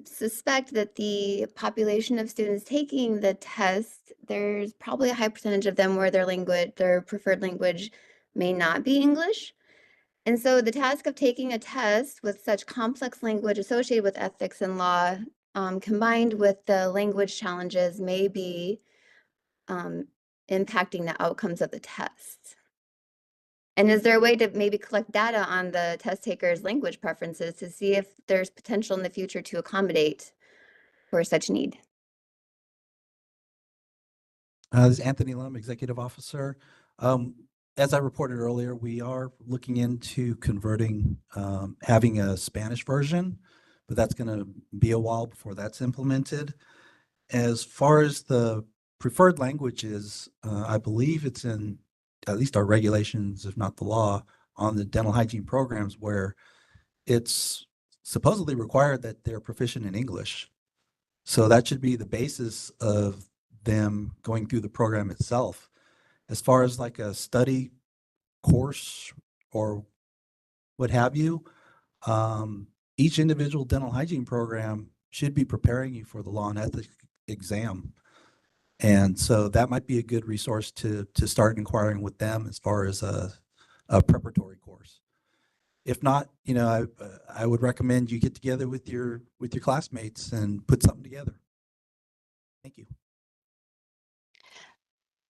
suspect that the population of students taking the test, there's probably a high percentage of them where their preferred language may not be English. And so the task of taking a test with such complex language associated with ethics and law combined with the language challenges may be impacting the outcomes of the test? And is there a way to maybe collect data on the test takers' language preferences to see if there's potential in the future to accommodate for such need? This is Anthony Lum, Executive Officer. As I reported earlier, we are looking into converting, having a Spanish version, but that's going to be a while before that's implemented. As far as the preferred languages, I believe it's in at least our regulations, if not the law, on the dental hygiene programs where it's supposedly required that they're proficient in English. So that should be the basis of them going through the program itself. As far as like a study course or what have you, each individual dental hygiene program should be preparing you for the law and ethics exam. And so that might be a good resource to start inquiring with them as far as a preparatory course. If not, you know, I would recommend you get together with your classmates and put something together. Thank you.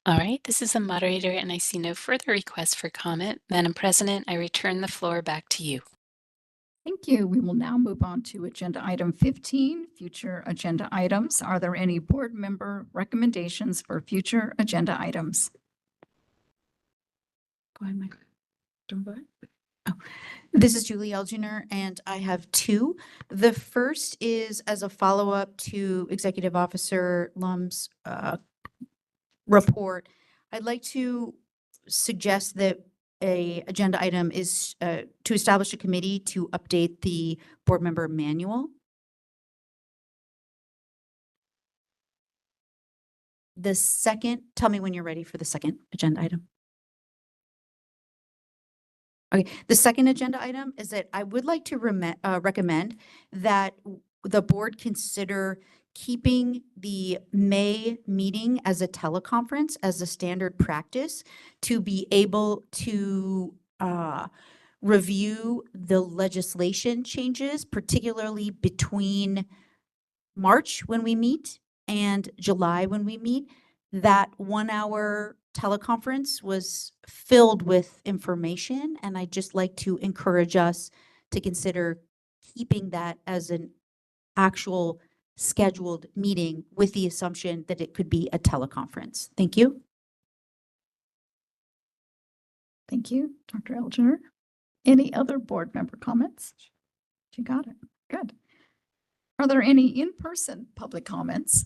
All right, this is the moderator, and I see no further requests for comment. Madam President, I return the floor back to you. Thank you. We will now move on to agenda item 15, future agenda items. Are there any board member recommendations for future agenda items? Go ahead, Mike. Don't go ahead. Oh, this is Julie Elginer, and I have two. The first is as a follow-up to Executive Officer Lum's report. I'd like to suggest that a agenda item is to establish a committee to update the board member manual. The second, tell me when you're ready for the second agenda item. Okay, the second agenda item is that I would like to recommend that the board consider keeping the May meeting as a teleconference as a standard practice to be able to review the legislation changes, particularly between March when we meet and July when we meet. That 1 hour teleconference was filled with information, and I'd just like to encourage us to consider keeping that as an actual scheduled meeting with the assumption that it could be a teleconference. Thank you. Thank you, Dr. Elginer. Any other board member comments? You got it. Good. Are there any in-person public comments?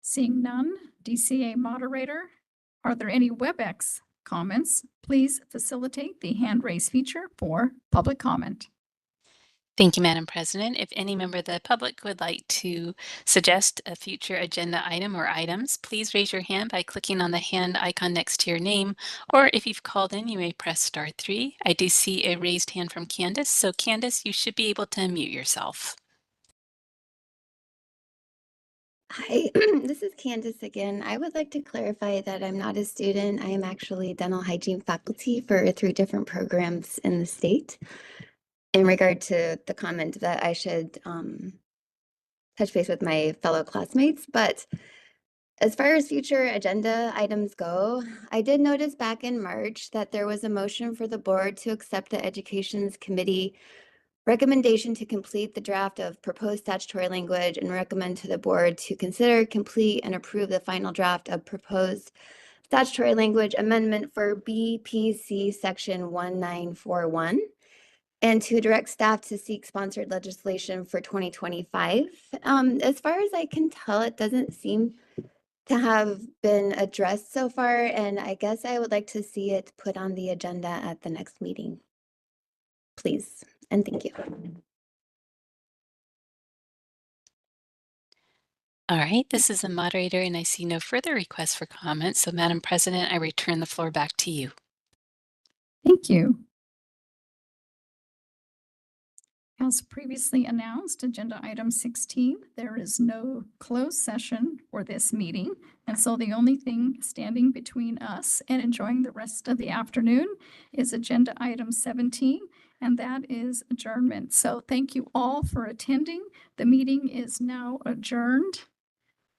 Seeing none, DCA moderator, are there any WebEx comments? Please facilitate the hand raise feature for public comment. Thank you, Madam President. If any member of the public would like to suggest a future agenda item or items, please raise your hand by clicking on the hand icon next to your name, or if you've called in, you may press *3. I do see a raised hand from Candace, so Candace, you should be able to unmute yourself. Hi, this is Candace again. I would like to clarify that I'm not a student. I am actually dental hygiene faculty for 3 different programs in the state. In regard to the comment that I should touch base with my fellow classmates, but as far as future agenda items go, I did notice back in March that there was a motion for the board to accept the Education's Committee recommendation to complete the draft of proposed statutory language and recommend to the board to consider, complete, and approve the final draft of proposed statutory language amendment for BPC section 1941. And to direct staff to seek sponsored legislation for 2025. As far as I can tell, it doesn't seem to have been addressed so far, and I guess I would like to see it put on the agenda at the next meeting. Please, and thank you. All right, this is the moderator, and I see no further requests for comments. So, Madam President, I return the floor back to you. Thank you. As previously announced, agenda item 16, there is no closed session for this meeting. And so the only thing standing between us and enjoying the rest of the afternoon is agenda item 17. and that is adjournment. So thank you all for attending. The meeting is now adjourned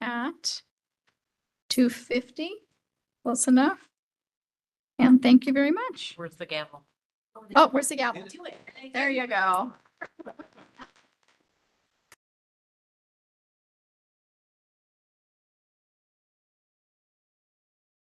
at 2:50. Close enough. And thank you very much. Where's the gavel? Oh, where's the gavel? There you go.